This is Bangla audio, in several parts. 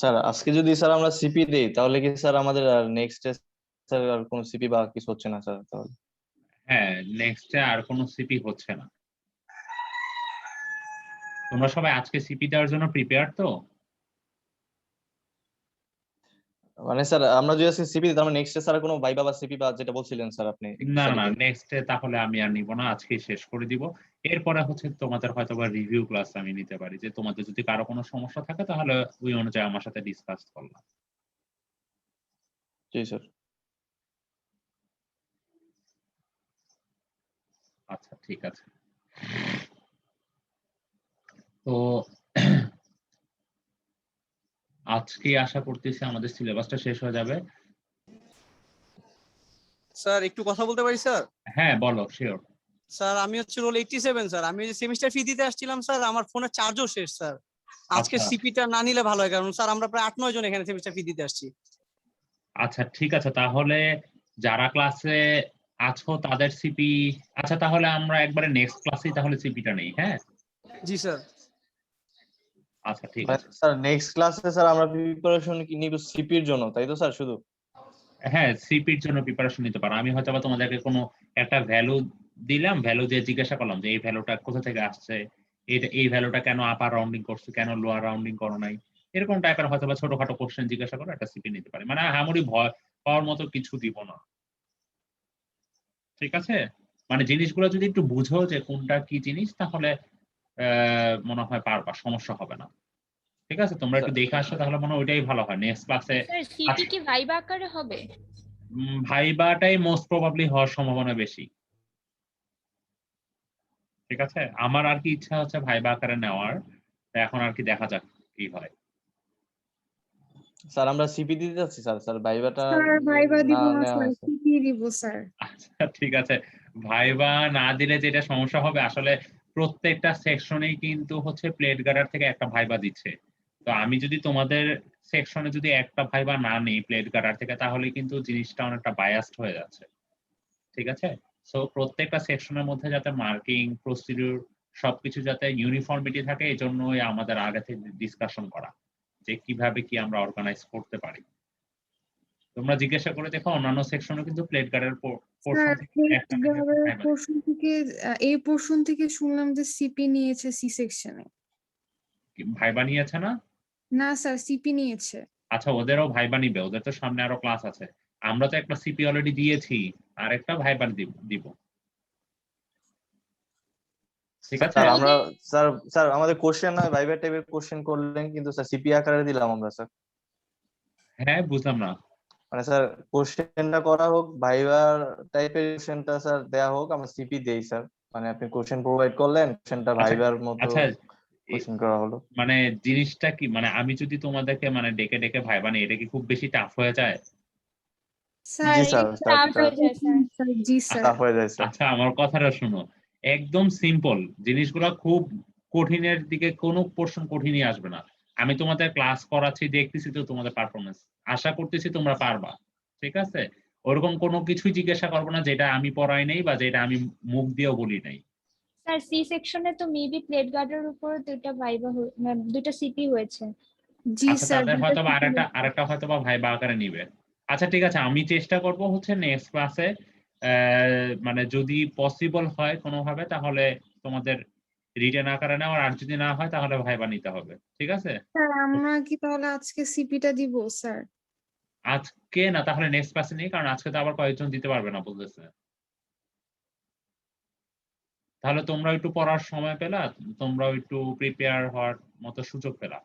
স্যার আজকে যদি স্যার আমরা সিপি দেই তাহলে কি স্যার আমাদের আর নেক্সট স্যার আর কোনো সিপি বা কিছু হচ্ছে না স্যার তাহলে? হ্যাঁ, নেক্সটে আর কোনো সিপি হচ্ছে না। তোমরা সবাই আজকে সিপি দেওয়ার জন্য প্রিপেয়ার তো? মানে স্যার আমরা যদি আজকে সিপি দিই তাহলে নেক্সট স্যার কোনো ভাইবা বা সিপি বা যেটা বলছিলেন স্যার আপনি একটু না, না, স্যার না, একটু। নেক্সটে তাহলে আমি আর নিব না। আজকেই শেষ করে দিব। এরপরে হচ্ছে তোমাদের হয়তোবা রিভিউ ক্লাস আমি নিতে পারি। যে তোমাদের যদি কারো কোনো সমস্যা থাকে তাহলে ওই অনুযায়ী আমার সাথে ডিসকাস করলাম। জি স্যার। আচ্ছা, ঠিক আছে। তো আজকে আশা করতেছি আমাদের সিলেবাসটা শেষ হয়ে যাবে। স্যার একটু কথা বলতে পারি স্যার? হ্যাঁ, বলো, শিওর। স্যার আমি হচ্ছে রোল 87 স্যার। আমি যে সেমিস্টার ফি দিতে আসছিলাম স্যার, আমার ফোনের চার্জও শেষ স্যার। আজকে আচ্ছা, সিপিটা না নিলে ভালো হয়, কারণ স্যার আমরা প্রায় 8-9 জন এখানে সেমিস্টার ফি দিতে আসছি। আচ্ছা, ঠিক আছে। তাহলে যারা ক্লাসে আছো তাদের সিপি, আচ্ছা তাহলে আমরা একবারে নেক্সট ক্লাসেই তাহলে সিপিটা নেই, হ্যাঁ? জি স্যার। আচ্ছা, ঠিক মানে আছে। স্যার নেক্সট ক্লাসে স্যার আমরা প্রিপারেশন কি নিব সিপির জন্য, তাই তো স্যার শুধু? হ্যাঁ, সিপির জন্য প্রিপারেশন নিতে পারো। আমি হয়তোবা তোমাদেরকে কোনো একটা ভ্যালু দিলাম, ভ্যালু দিয়ে জিজ্ঞাসা করলাম যে এই ভ্যালুটা কোথা থেকে আসছে? এই ভ্যালুটা কেন আপার রাউন্ডিং করছো, কেন লোয়ার রাউন্ডিং করো নাই? এরকম টাইপের হয়তোবা ছোটখাটো কোয়েশ্চেন জিজ্ঞাসা করে একটা সিপি নিতে পারি। মানে আহামরি ভয় পাওয়ার মতো কিছু দিব না। ঠিক আছে? মানে জিনিসগুলো যদি একটু বুঝো যে কোনটা কি জিনিস তাহলে মনে হয় পারবা, সমস্যা হবে না। ঠিক আছে? তোমরা একটু স্যার দেখে আসো তাহলে মনে হয় ওইটাই ভালো হয়। নেক্সট ক্লাসে স্যার সিপি কি ভাইবা আকারে হবে? ভাইবাটাই মোস্ট প্রবাবলি হওয়ার সম্ভাবনা বেশি। ঠিক আছে? আমার আর কি ইচ্ছা হচ্ছে ভাইবা আকারে নেওয়ার। তো এখন আর কি দেখা যাক কি হয়। স্যার আমরা সিপি দিতে যাচ্ছি স্যার, স্যার ভাইবাটা স্যার ভাইবা না দিব না নেওয়া স্যার, হয়েছে। সিপি দিব স্যার। আচ্ছা, ঠিক আছে। ভাইবা না দিলে যেটা সমস্যা হবে আসলে প্রত্যেকটা সেকশনেই কিন্তু হচ্ছে প্লেট গার্ডার থেকে একটা ভাইবা দিচ্ছে। তো আমি যদি তোমাদের সেকশনে যদি একটা ভাইবা না নেই প্লেট গার্ডার থেকে তাহলে কিন্তু জিনিসটা অনেকটা বায়াসড হয়ে যাচ্ছে। ঠিক আছে? সো প্রত্যেকটা সেকশনের মধ্যে যাতে মার্কিং, প্রসিডিউর সবকিছু যাতে ইউনিফর্মিটি থাকে এজন্যই আমাদের আগে থেকে ডিসকাশন করা। যে কিভাবে কি আমরা অর্গানাইজ করতে পারি। তোমরা জিজ্ঞাসা করে দেখো অন্যান্য সেকশনেও কিন্তু প্লেট গার্ডের পোরশন স্যার থেকে প্লেট একটা না একটা গার্ডের ভাইবা পোর্শন থেকে এই পোর্শন থেকে শুনলাম যে সিপি নিয়েছে সি সেকশনে। ভাইবা নিয়েছে না? না স্যার, সিপি নিয়েছে। আচ্ছা, ওদেরও ভাইবা নিবে। ওদের তো সামনে আরো ক্লাস আছে। আমরা তো একটা সিপি অলরেডি দিয়েছি। আরেকটা ভাইবা দিব। ঠিক আছে? স্যার আমরা ওদের স্যার স্যার আমাদের কোশ্চেন না ভাইবা টাইপের কোশ্চেন করলেন কিন্তু স্যার সিপি আকারে দিলাম আমরা স্যার। হ্যাঁ, বুঝলাম না। মানে স্যার কোশ্চেনটা করা হোক ভাইবা টাইপের কোশ্চেনটা স্যার দেয়া হোক, আমরা সিপি দেই স্যার। মানে আপনি কোশ্চেন প্রোভাইড করলেন, কোশ্চেনটা আচ্ছা, ভাইবার মতো আচ্ছা, এ- কোশ্চেন করা হলো। মানে জিনিসটা কি, মানে আমি যদি তোমাদেরকে মানে ডেকে ডেকে ভাইবা নিই এটা কি খুব বেশি টাফ হয়ে যায়? স্যার জি স্যার, একটু স্যার টাফ হয়ে যায় স্যার। স্যার, জি স্যার। টাফ হয়ে যায় স্যার। আচ্ছা, আমার কথাটা শুনো। একদম সিম্পল জিনিসগুলো, খুব কঠিনের দিকে কোনো পোর্শন কঠিনই আসবে না। আমি তোমাদের ক্লাস করাচ্ছি, দেখতেছি তো তোমাদের পারফরমেন্স। আশা করতেছি তোমরা পারবা। ঠিক আছে? ওরকম কোনো কিছুই জিজ্ঞাসা করবো না যেটা আমি পড়াই নাই বা যেটা আমি মুখ দিয়েও বলি নাই। স্যার সি সেকশনে তো মেবি প্লেট গার্ডের উপর দুইটা ভাইবা দুইটা সিপি হয়েছে। জি আচ্ছা, স্যার, তাদের দুটো হয়তোবা সিপি আরেকটা হয়তোবা ভাইবা আকারে নিবে। আচ্ছা, ঠিক আছে। আমি চেষ্টা করব হচ্ছে নেক্সট ক্লাসে মানে যদি পসিবল হয় কোনোভাবে তাহলে তোমাদের রিটেন আকারে নেওয়ার, আর যদি না হয় তাহলে ভাইবা নিতে হবে। ঠিক আছে? স্যার, আমরা কি তাহলে আজকে সিপিটা দিব স্যার? আজকে না, তাহলে নেক্সট ক্লাসে নিই, কারণ আজকে তো আবার কয়েকজন দিতে পারবে না বলতেছে। তাহলে তোমরা একটু পড়ার সময় পেলা, তোমরাও একটু প্রিপেয়ার হওয়ার মতো সুযোগ পেলা।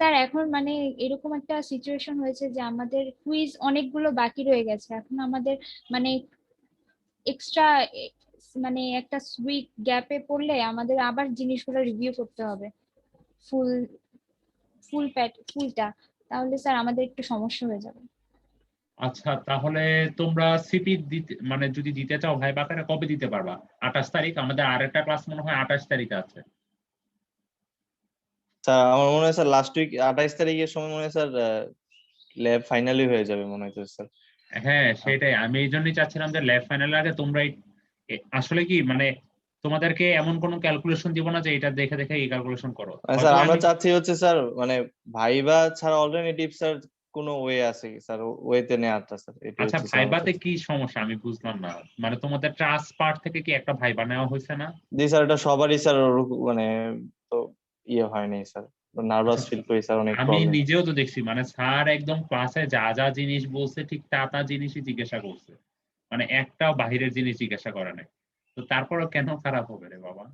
স্যার এখন মানে এরকম একটা সিচুয়েশন হয়েছে যে আমাদের কুইজ অনেকগুলো বাকি রয়ে গেছে। এখন আমাদের মানে এক্সট্রা মানে একটা উইক গ্যাপে পড়লে আমাদের আবার জিনিসগুলো রিভিউ করতে হবে ফুল ফুলটা। তাহলে স্যার আমাদের একটু সমস্যা হয়ে যাবে। আচ্ছা, তাহলে তোমরা সিপি দিতে মানে যদি দিতে চাও ভাইবা আকারে কবে দিতে পারবা? 28 তারিখ। আমাদের আরেকটা ক্লাস মনে হয় 28 তারিখে আছে। স্যার আমার মনে হয় স্যার লাস্ট উইক 28 তারিখের সময় মনে হয় স্যার ল্যাব ফাইনালি হয়ে যাবে মনে হচ্ছে স্যার। হ্যাঁ, সেটাই। আমি এইজন্যই চাচ্ছিলাম যে ল্যাব ফাইনালের আগে তোমরা আসলে কি মানে তোমাদেরকে এমন কোনো ক্যালকুলেশন দিব না যে এটা দেখে দেখে এই ক্যালকুলেশন করো। স্যার হয়তো আমরা আমি চাচ্ছি হচ্ছে স্যার মানে ভাইবা ছাড়া অল্টারনেটিভ স্যার কোনো ওয়ে আছে কি স্যার, ওয়েতে নেওয়াটা স্যার, এটা আচ্ছা হচ্ছে স্যার আমার ভাইবাতে চাচ্ছি। কি সমস্যা আমি বুঝলাম না, মানে তোমাদের ট্রাস্ট পার্ট থেকে কি একটা ভাইবা নেওয়া হয়েছে না? জি স্যার, এটা সবারই স্যার মানে তো ইয়ে হয়নি স্যার, নার্ভাস আচ্ছা ফিল করি স্যার, অনেক আমি প্রবলেম। নিজেও তো দেখছি মানে স্যার একদম ক্লাসে যা যা জিনিস বলছে ঠিক তা তা জিনিসই জিজ্ঞাসা করছে, মানে একটাও বাহিরের জিনিস জিজ্ঞাসা করে নাই। তো তারপরেও কেন খারাপ হবে রে বাবা?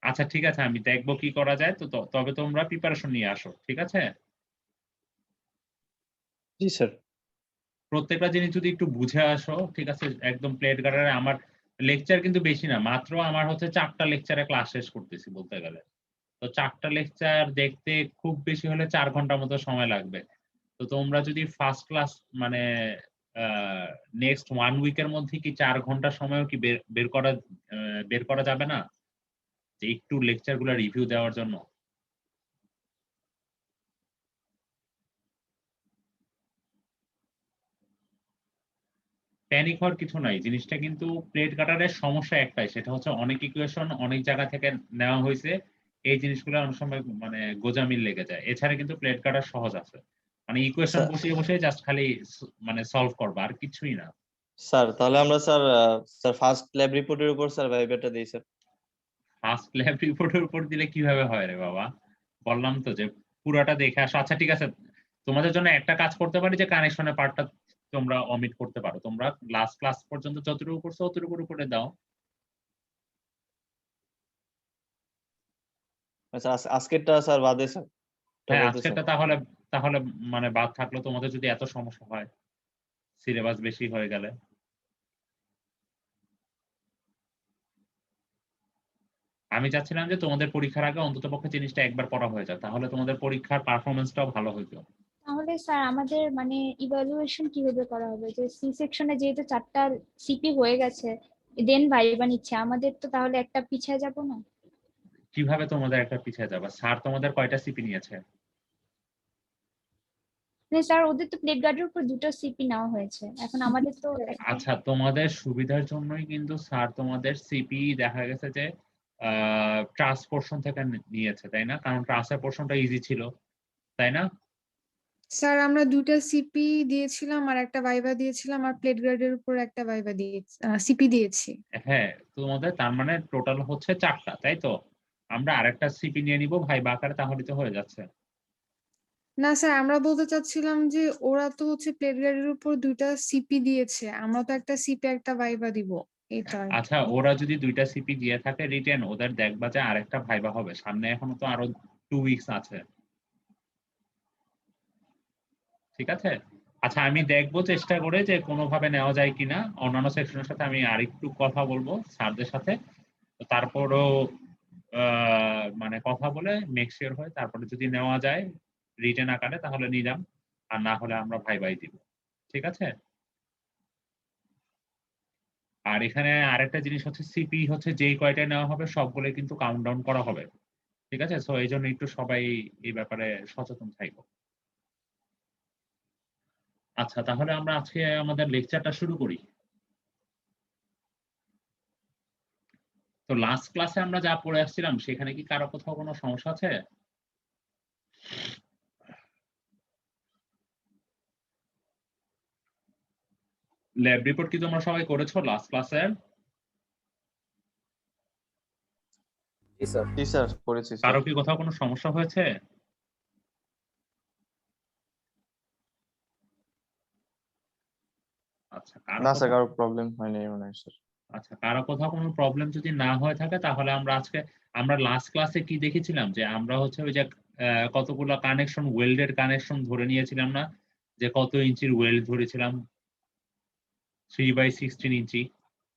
আচ্ছা ঠিক আছে আমি দেখবো কি করা যায়, তো তবে তোমরা প্রিপারেশন নিয়ে আসো, ঠিক আছে? জি স্যার। প্রত্যেকটা জিনিস যদি একটু বুঝে আসো, ঠিক আছে? একদম প্লেট গার্ডারে আমার লেকচার কিন্তু বেশি না, মাত্র আমার হচ্ছে 4টা লেকচারে ক্লাস শেষ করতেছি বলতে গেলে। তো 4টা লেকচার দেখতে খুব বেশি হলে 4 ঘন্টার মতো সময় লাগবে। তো তোমরা যদি ফার্স্ট ক্লাস মানে নেক্সট 1 উইকের মধ্যে কি 4 ঘন্টা সময়ও কি বের করা যাবে না? যে একটু লেকচার গুলা রিভিউ দেওয়ার জন্য? প্যানিক হওয়ার কিছু নাই। জিনিসটা কিন্তু প্লেট কাটারের সমস্যা একটাই, সেটা হচ্ছে অনেক ইকুয়েশন অনেক জায়গা থেকে নেওয়া হয়েছে। এই জিনিসগুলো অনেক সময় মানে গোঁজামিল লেগে যায়। এছাড়া কিন্তু প্লেট কাটার সহজ আছে। মানে ইকুয়েশন স্যার বসিয়ে বসিয়ে জাস্ট খালি মানে সলভ করবা আর কিছুই না। স্যার তাহলে আমরা স্যার স্যার ফার্স্ট ল্যাব রিপোর্টের উপর স্যার ভাইবাটা দিই স্যার। ফার্স্ট ল্যাব রিপোর্টের উপর দিলে কিভাবে হয় রে বাবা? বললাম তো যে পুরাটা দেখে আসো। আচ্ছা ঠিক আছে, তোমাদের জন্য একটা কাজ করতে পারি যে কানেকশনের পার্টটা তোমরা অমিট করতে পারো। তোমরা লাস্ট ক্লাস পর্যন্ত যতটুকু করছো ততটুকুর উপরে দাও। আচ্ছা আজকেরটা স্যার বাদে স্যার, এটা হ্যাঁ বলতেছেন? আজকেরটা তাহলে তাহলে মানে বাদ থাকলো তোমাদের যদি এত সমস্যা হয় সিলেবাস বেশি হয়ে গেলে। আমি চাচ্ছিলাম যে তোমাদের পরীক্ষার আগে অন্ততপক্ষে জিনিসটা একবার পড়া হয়ে যায়, তাহলে তোমাদের পরীক্ষার পারফরম্যান্সটাও ভালো হইতো। তাহলে স্যার আমাদের মানে ইভালুয়েশন কিভাবে করা হবে? যে সি সেকশনে যেহেতু 4টা সিপি হয়ে গেছে, দেন ভাইবা নিচ্ছে, আমাদের তো তাহলে একটা পিছিয়ে যাব না? কিভাবে তোমাদের একটা পিছিয়ে যাবে? স্যার তোমাদের কয়টা সিপি নিয়েছে? মানে স্যার ওদের তো প্লেট গার্ডের উপর 2টো সিপি নেওয়া হয়েছে, এখন আমাদের তো একটা। আচ্ছা তোমাদের সুবিধার জন্যই কিন্তু স্যার তোমাদের সিপি দেখা গেছে যে ট্রাস পোর্শন থেকে নিয়েছে, তাই না? কারণ ট্রাসের পোর্শনটা ইজি ছিল, তাই না? স্যার আমরা 2টা সিপি দিয়েছিলাম আর একটা ভাইবা দিয়েছিলাম, আর প্লেট গ্রেডের উপর একটা ভাইবা দিয়েছি, সিপি দিয়েছি। হ্যাঁ তোমাদের তার মানে টোটাল হচ্ছে 4টা, তাই তো? আমরা আরেকটা সিপি নিয়ে নিব ভাই আকারে, তাহলে তো হয়ে যাচ্ছে। না স্যার, আমরা বলতে চাচ্ছিলাম যে ওরা তো হচ্ছে প্লেট গ্রেডের উপর 2টা সিপি দিয়েছে, আমরা তো একটা সিপি একটা ভাইবা দিব, এটা আর আচ্ছা কি। ওরা যদি 2টা সিপি দিয়ে থাকে রিটেন, ওদের দেখবা যে আরেকটা ভাইবা হবে সামনে, এখনো তো আরো 2 উইকস আছে, ঠিক আছে? আচ্ছা আমি দেখবো চেষ্টা করে যে কোনোভাবে নেওয়া যায় কিনা। অন্যান্য সেকশনের সাথে আমি আরেকটু কথা বলবো স্যারদের সাথে। তো তারপরও মানে কথা বলে মেক শিওর হয়, তারপরে যদি নেওয়া যায় রিটেন আকারে তাহলে নিলাম, আর না হলে আমরা ভাই দিব, ঠিক আছে? আর এখানে আরেকটা জিনিস হচ্ছে সিপি হচ্ছে যেই কয়টা নেওয়া হবে সবগুলো কিন্তু কাউন্টডাউন করা হবে, ঠিক আছে? সো এই জন্য একটু সবাই এই ব্যাপারে সচেতন থাকবো। আচ্ছা তাহলে আমরা আজকে আমাদের লেকচারটা শুরু করি। তো লাস্ট ক্লাসে আমরা যা পড়ে আসছিলাম সেখানে কি কারো কোথাও কোনো সমস্যা আছে? ল্যাব রিপোর্ট কি তোমরা সবাই করেছো লাস্ট ক্লাসের? জি স্যার। জি স্যার করেছি স্যার। কারো কি কোথাও কোনো সমস্যা হয়েছে? আচ্ছা কারো না স্যার, কোথাও কারো প্রবলেম হয়নি মনে হয় স্যার। আচ্ছা কারো কোথাও কোনো প্রবলেম যদি না হয়ে থাকে তাহলে আমরা আজকে আমরা লাস্ট ক্লাসে কি দেখেছিলাম যে আমরা হচ্ছে ওই যে কতগুলো কানেকশন ওয়েল্ডের কানেকশন ধরে নিয়েছিলাম না, যে কত ইঞ্চির ওয়েল্ড ধরেছিলাম 3/16 ইঞ্চি,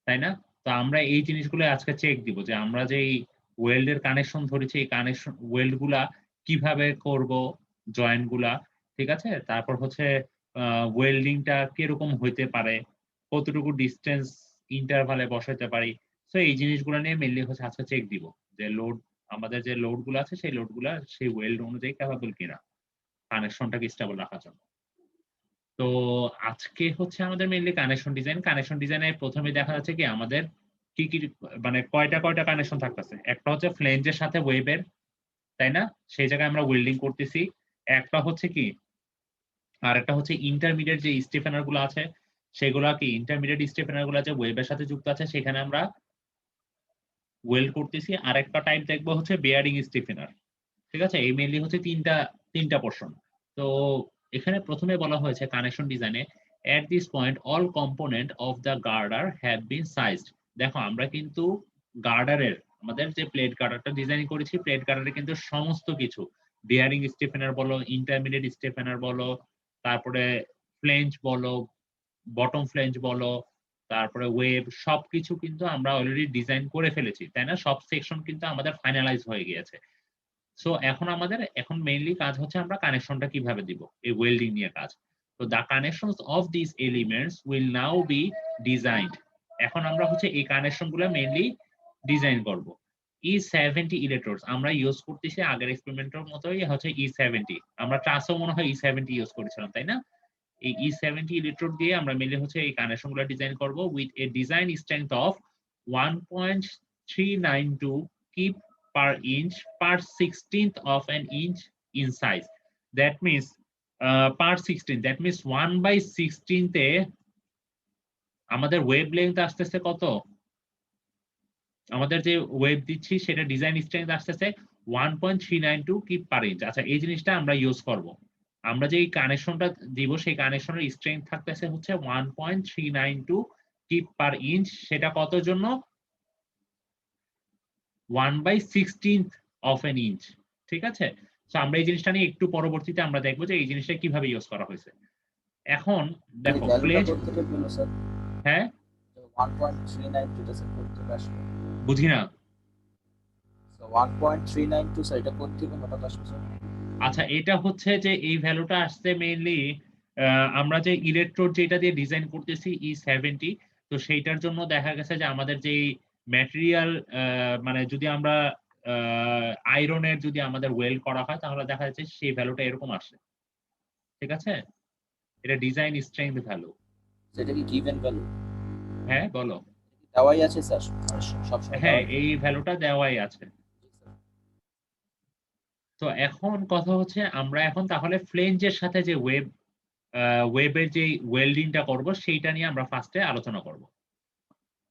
তাই না? তো আমরা এই জিনিসগুলো আজকে চেক দিব যে আমরা যে ওয়েল্ডের কানেকশন ধরেছি এই কানেকশন ওয়েল্ড গুলা কিভাবে করব, জয়েন্ট গুলা, ঠিক আছে? তারপর হচ্ছে ওয়েল্ডিংটা কিরকম হইতে পারে, কতটুকু ডিসটেন্স ইন্টারভালে বসাতে পারি। তো এই জিনিসগুলো নিয়ে মেইনলি হচ্ছে আজকে চেক দিব যে লোড, আমাদের যে লোড গুলো আছে সেই লোড গুলা সেই ওয়েল্ড অনুযায়ী ক্যাপাবল কিনা কানেকশনটাকে স্টেবল রাখার জন্য। তো আজকে হচ্ছে আমাদের মেইনলি কানেকশন ডিজাইন। কানেকশন ডিজাইনের প্রথমে দেখা যাচ্ছে কি আমাদের কি কি মানে কয়টা কয়টা কানেকশন থাকতেছে? একটা হচ্ছে ফ্লেঞ্জের সাথে ওয়েবের, তাই না? সেই জায়গায় আমরা ওয়েল্ডিং করতেছি। একটা হচ্ছে কি, আর একটা হচ্ছে ইন্টারমিডিয়েট যে স্টিফেনার গুলো আছে সেগুলা কি, ইন্টারমিডিয়েট স্টিফেনার গুলো যে ওয়েবের সাথে যুক্ত আছে সেখানে আমরা ওয়েল্ড করতেছি। আর একটা টাইপ দেখবো হচ্ছে বেয়ারিং স্টিফেনার। ঠিক আছে, এই মেইনলি হচ্ছে তিনটা পোর্শন। তো এখানে প্রথমে বলা হয়েছে কানেকশন ডিজাইনে, at this point all component of the girder have been sized. দেখো আমরা কিন্তু গার্ডারের, আমাদের যে প্লেট গার্ডারটা ডিজাইন করেছি, প্লেট গার্ডারে কিন্তু সমস্ত কিছু, বিয়ারিং স্টিফেনার বলো, ইন্টারমিডিয়েট স্টিফেনার বলো, তারপরে ফ্লেঞ্জ বলো, বটম ফ্লেঞ্জ বলো, তারপরে ওয়েব, সবকিছু কিন্তু আমরা অলরেডি ডিজাইন করে ফেলেছি, তাই না? সব সেকশন কিন্তু আমাদের ফাইনালাইজ হয়ে গিয়েছে। সো এখন মেইনলি কাজ হচ্ছে আমরা কানেকশনটা কিভাবে দিব, এই ওয়েল্ডিং নিয়ে কাজ। তো the connections of this elements will now be designed. এখন আমরা হচ্ছে এই কানেকশনগুলো মেইনলি ডিজাইন করব। E70 ইলেকট্রোডস আমরা ইউজ করতেছি আগের এক্সপেরিমেন্টের মতোই, হচ্ছে E70। আমরা ট্রাসও মনে হয় E70 ইউজ করেছিলাম, তাই না? এই E70 ইলেকট্রোড দিয়ে আমরা মেইনলি হচ্ছে এই কানেকশনগুলো ডিজাইন করব with a design strength of 1.392 keep per inch per 16th of an inch in size. That means per 16, that means 1/16 এ আমাদের ওয়েব লেন্থ আসতেছে কত? আমাদের যে ওয়েব দিচ্ছি সেটা ডিজাইন স্ট্রেংথ আসতেছে 1.392 কিপ পার ইঞ্চ। আচ্ছা, এই জিনিসটা আমরা ইউজ করব। আমরা যে কানেকশনটা দিব সেই কানেকশনের স্ট্রেংথ থাকতেছে হচ্ছে 1.392 কিপ পার ইঞ্চ। সেটা কত জন্য? 1/16th of an inch। ঠিক আছে, তো আমরা এই জিনিসটা নিয়ে একটু পরবর্তীতে আমরা দেখবো যে এই জিনিসটা কিভাবে ইউজ করা হয়েছে। এখন দেখো ভ্যালুটা করতে পেল স্যার, হ্যাঁ 1.392 টা স্যার করতে আসবে, বুঝি না। সো 1.392 স্যার এটা করতে হবে হঠাৎ আসবে স্যার। আচ্ছা, এটা হচ্ছে যে এই ভ্যালুটা আসছে মেইনলি আমরা যে ইলেকট্রোড যেটা দিয়ে ডিজাইন করতেছি E70, তো সেইটার জন্য দেখা গেছে যে আমাদের যে ম্যাটেরিয়াল, মানে যদি আমরা আয়রনের যদি আমাদের ওয়েল্ড করা হয় তাহলে দেখা যাচ্ছে সেই ভ্যালুটা এরকম আসে। ঠিক আছে, এটা ডিজাইন স্ট্রেংথ ভ্যালু। সেটা কি গিভেন ভ্যালু? হ্যাঁ বলো। দেওয়াই আছে স্যার, সব সময় হ্যাঁ, এই ভ্যালুটা দেওয়াই আছে। তো এখন কথা হচ্ছে আমরা এখন তাহলে ফ্লেঞ্জের সাথে যে ওয়েবের যে ওয়েল্ডিংটা করব সেইটা নিয়ে আমরা ফার্স্টে আলোচনা করব।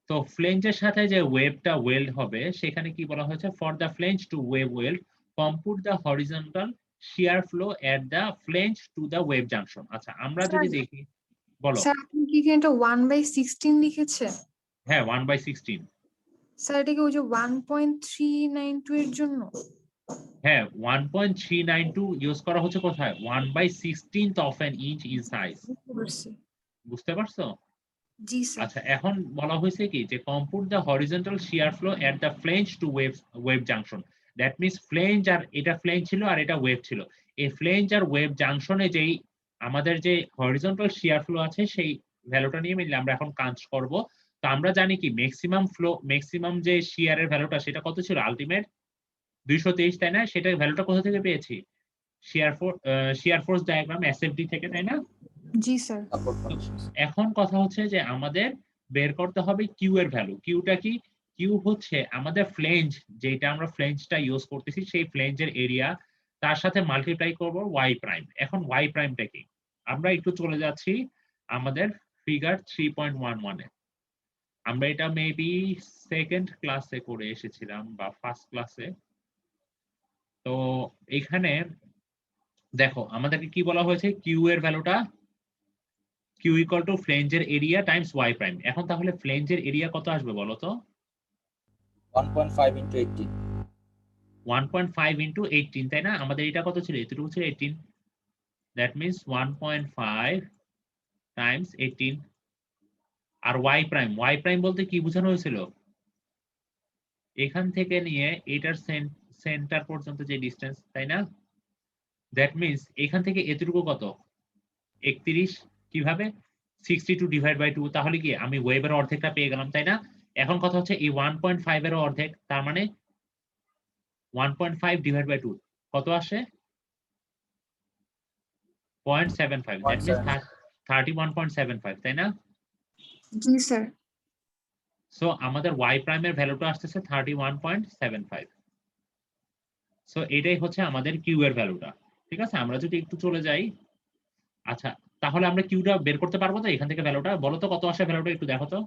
তো ফ্লেঞ্জের সাথে যে ওয়েবটা ওয়েল্ড হবে সেখানে কি বলা হয়েছে, for the flange to web weld compute the horizontal shear flow at the flange to the web junction. আচ্ছা, আমরা যদি দেখি, বলো। স্যার আপনি কি এখানে এটা 1/16 লিখেছেন? হ্যাঁ, 1/16। স্যার এটা কি ওই যে 1.392 এর জন্য? হ্যাঁ, 1.392 ইউজ করা হচ্ছে কোথায়? 1/16th of an inch in size। বুঝতে পারছো? জি স্যার। আচ্ছা, এখন বলা হয়েছে কি যে compute the horizontal shear flow at the flange to web junction. That means flange, আর এটা ফ্লেঞ্জ ছিল আর এটা ওয়েব ছিল। এই ফ্লেঞ্জ আর ওয়েব জাংশনে যেই আমাদের যে হরিজন্টাল শিয়ার ফ্লো আছে সেই ভ্যালুটা নিয়ে মিললে আমরা এখন কাজ করব। তো আমরা জানি কি ম্যাক্সিমাম যে শিয়ারের ভ্যালুটা সেটা কত ছিল? আলটিমেট 223, তাই না? সেটার ভ্যালুটা কোথা থেকে পেয়েছি? শিয়ার ফোর্স ডায়াগ্রাম এসএফডি থেকে, তাই না? জি স্যার। এখন কথা হচ্ছে যে আমাদের বের করতে হবে কিউ এর ভ্যালু। কিউটা কি? কিউ হচ্ছে আমাদের ফ্লেঞ্জ, যেটা আমরা ফ্লেঞ্জটা ইউজ করতেছি সেই ফ্লেঞ্জের এরিয়া, তার সাথে মাল্টিপ্লাই করব ওয়াই প্রাইম। এখন ওয়াই প্রাইমটা কি? আমরা একটু চলে যাচ্ছি আমাদের ফিগার 3.11 এ। আমরা এটা মেবি সেকেন্ড ক্লাসে করে এসেছিলাম বা ফার্স্ট ক্লাসে। তো এখানে দেখো আমাদেরকে কি বলা হয়েছে, কিউ এর ভ্যালুটা কিউ ইকুয়াল টু ফ্লেঞ্জের এরিয়া টাইমস ওয়াই প্রাইম। এখন তাহলে ফ্লেঞ্জের এরিয়া কত আসবে বলো তো? 1.5 × 18। 1.5 × 18, তাই না? আমাদের এটা কত ছিল? এতটুকু ছিল 18। That means 1.5 times 18। আর ওয়াই প্রাইম বলতে কি বোঝানো হয়েছিল? এখান থেকে নিয়ে এটার সেন্টার পর্যন্ত যে ডিসটেন্স, তাই না? দ্যাট মিন্স এখান থেকে এতটুকু কত? 31। কিভাবে? 62/2। তাহলে কি আমি ওয়েবের অর্ধেকটা পেয়ে গেলাম, তাই না? এখন কথা হচ্ছে এই 1.5 এর অর্ধেক, তার মানে 1.5/2 কত আসে? 0.75। দ্যাট মিন্স 31.75, তাই না? জি স্যার। সো আমাদের ওয়াই প্রাইমের ভ্যালুটা আসতেছে 31.75। সো এটাই হচ্ছে আমাদের কিউ এর ভ্যালুটা। ঠিক আছে, আমরা যদি একটু চলে যাই, আচ্ছা তাহলে আমরা কিউটা বের করতে পারবো তো এখান থেকে ভ্যালুটা? বলো তো কত আসে ভ্যালুটা, একটু দেখো তো।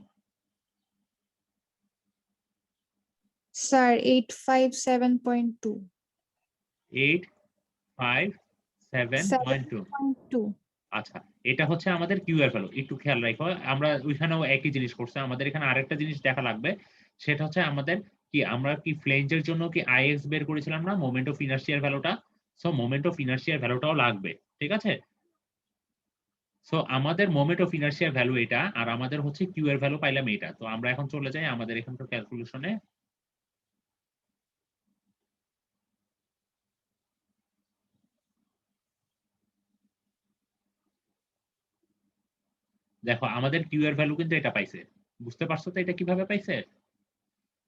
স্যার 857.2 857.2। 7.2 আচ্ছা, এটা হচ্ছে আমাদের কিউ এর ভ্যালু। একটু খেয়াল রাখো, আমরা ওইখানেও একই জিনিস করছে। আমাদের এখানে আরেকটা জিনিস দেখা লাগবে, সেটা হচ্ছে আমাদের কি, আমরা কি ফ্লেঞ্জের জন্য কি আইএক্স বের করেছিলাম না, মোমেন্ট অফ ইনার্শিয়ার ভ্যালুটা? সো মোমেন্ট অফ ইনার্শিয়ার ভ্যালুটাও লাগবে। ঠিক আছে, সো আমাদের মোমেন্ট অফ ইনার্শিয়ার ভ্যালু এটা, আর আমাদের হচ্ছে কিউ এর ভ্যালু পাইলাম এটা। তো আমরা এখন চলে যাই আমাদের এখানকার ক্যালকুলেশনে। দেখো আমাদের কিউ এর ভ্যালু কিন্তু এটা পাইছে। বুঝতে পারছো তো এটা কিভাবে পাইছে?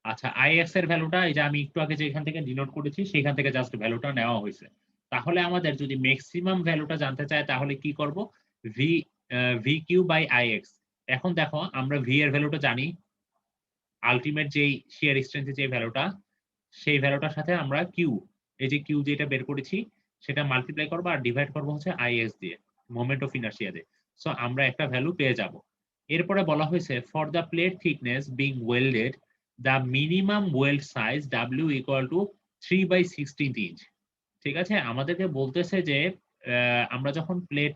আচ্ছা, আইএক্স এর ভ্যালুটা এই যে আমি একটু আগে যে এখান থেকে ডিনোট করেছি সেখান থেকে জাস্ট ভ্যালুটা নেওয়া হয়েছে। তাহলে আমাদের যদি ম্যাক্সিমাম ভ্যালুটা জানতে চাই তাহলে কি করব? V V Q by IX. এখন দেখো আমরা ভি এর ভ্যালুটা জানি, আলটিমেট যেই শিয়ার স্ট্রেংথের যে ভ্যালুটা, সেই ভ্যালুটার সাথে আমরা কিউ, এই যে কিউ যেটা বের করেছি সেটা মাল্টিপ্লাই করবো আর ডিভাইড করবো হচ্ছে আইএস দিয়ে, মোমেন্ট অফ ইনার্শিয়া দিয়ে। সো আমরা একটা ভ্যালু পেয়ে যাব। এরপরে বলা হয়েছে for the plate thickness being welded the minimum weld size W equal to 3/16 inch. ঠিক আছে, আমাদেরকে বলতেছে যে আমরা যখন প্লেট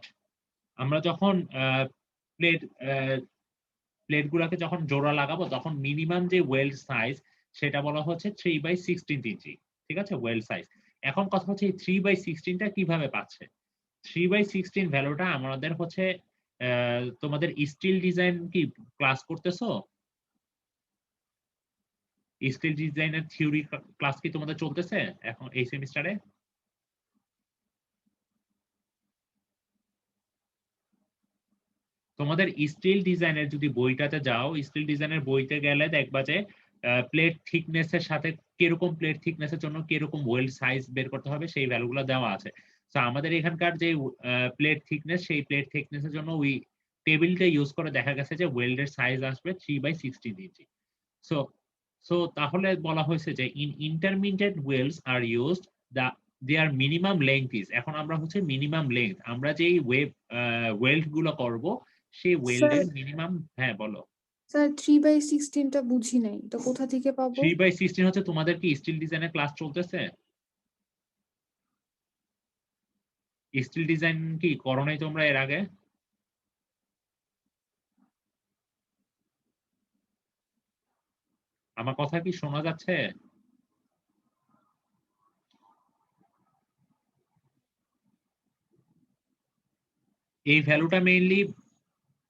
প্লেট গুলাকে যখন জোড়া লাগাবো তখন মিনিমাম যে ওয়েল্ড সাইজ সেটা বলা হচ্ছে 3/16 ইঞ্চি। ঠিক আছে, ওয়েল্ড সাইজ। এখন কথা হচ্ছে এই 3/16টা কিভাবে পাচ্ছে? 3/16 ভ্যালুটা আমাদের হচ্ছে তোমাদের স্টিল ডিজাইন কি ক্লাস করতেছো? স্টিল ডিজাইনের থিওরি ক্লাস কি তোমাদের চলতেছে এখন এই সেমিস্টারে? তোমাদের স্টিল ডিজাইনের যদি বইটাতে যাও, স্টিল ডিজাইনের বইতে গেলে দেখবা যে প্লেট থিকনেস এর সাথে কিরকম প্লেট থিকনেস এর জন্য কিরকম ওয়েল্ড সাইজ বের করতে হবে সেই ভ্যালুগুলো দেওয়া আছে। তো আমাদের এখানকার যে প্লেট থিকনেস, সেই প্লেট থিকনেস এর জন্য ওই টেবিলটা ইউজ করে দেখা গেছে যে ওয়েল্ডের সাইজ আসবে 3/16 ইঞ্চি। সো সো তাহলে বলা হয়েছে যে in intermediate welds are used the their minimum length is. এখন আমরা হচ্ছে মিনিমাম লেংথ, আমরা যেই ওয়েল্ড গুলো করব সেই ওয়েল্ডের মিনিমাম। হ্যাঁ বলো। স্যার 3/16টা বুঝি নাই, তো কোথা থেকে পাবো? 3/16 হচ্ছে তোমাদের কি স্টিল ডিজাইনের ক্লাস চলতেছে? স্টিল ডিজাইন কি করো নাই তোমরা এর আগে? আমার কথা কি শোনা যাচ্ছে? এই ভ্যালুটা মেইনলি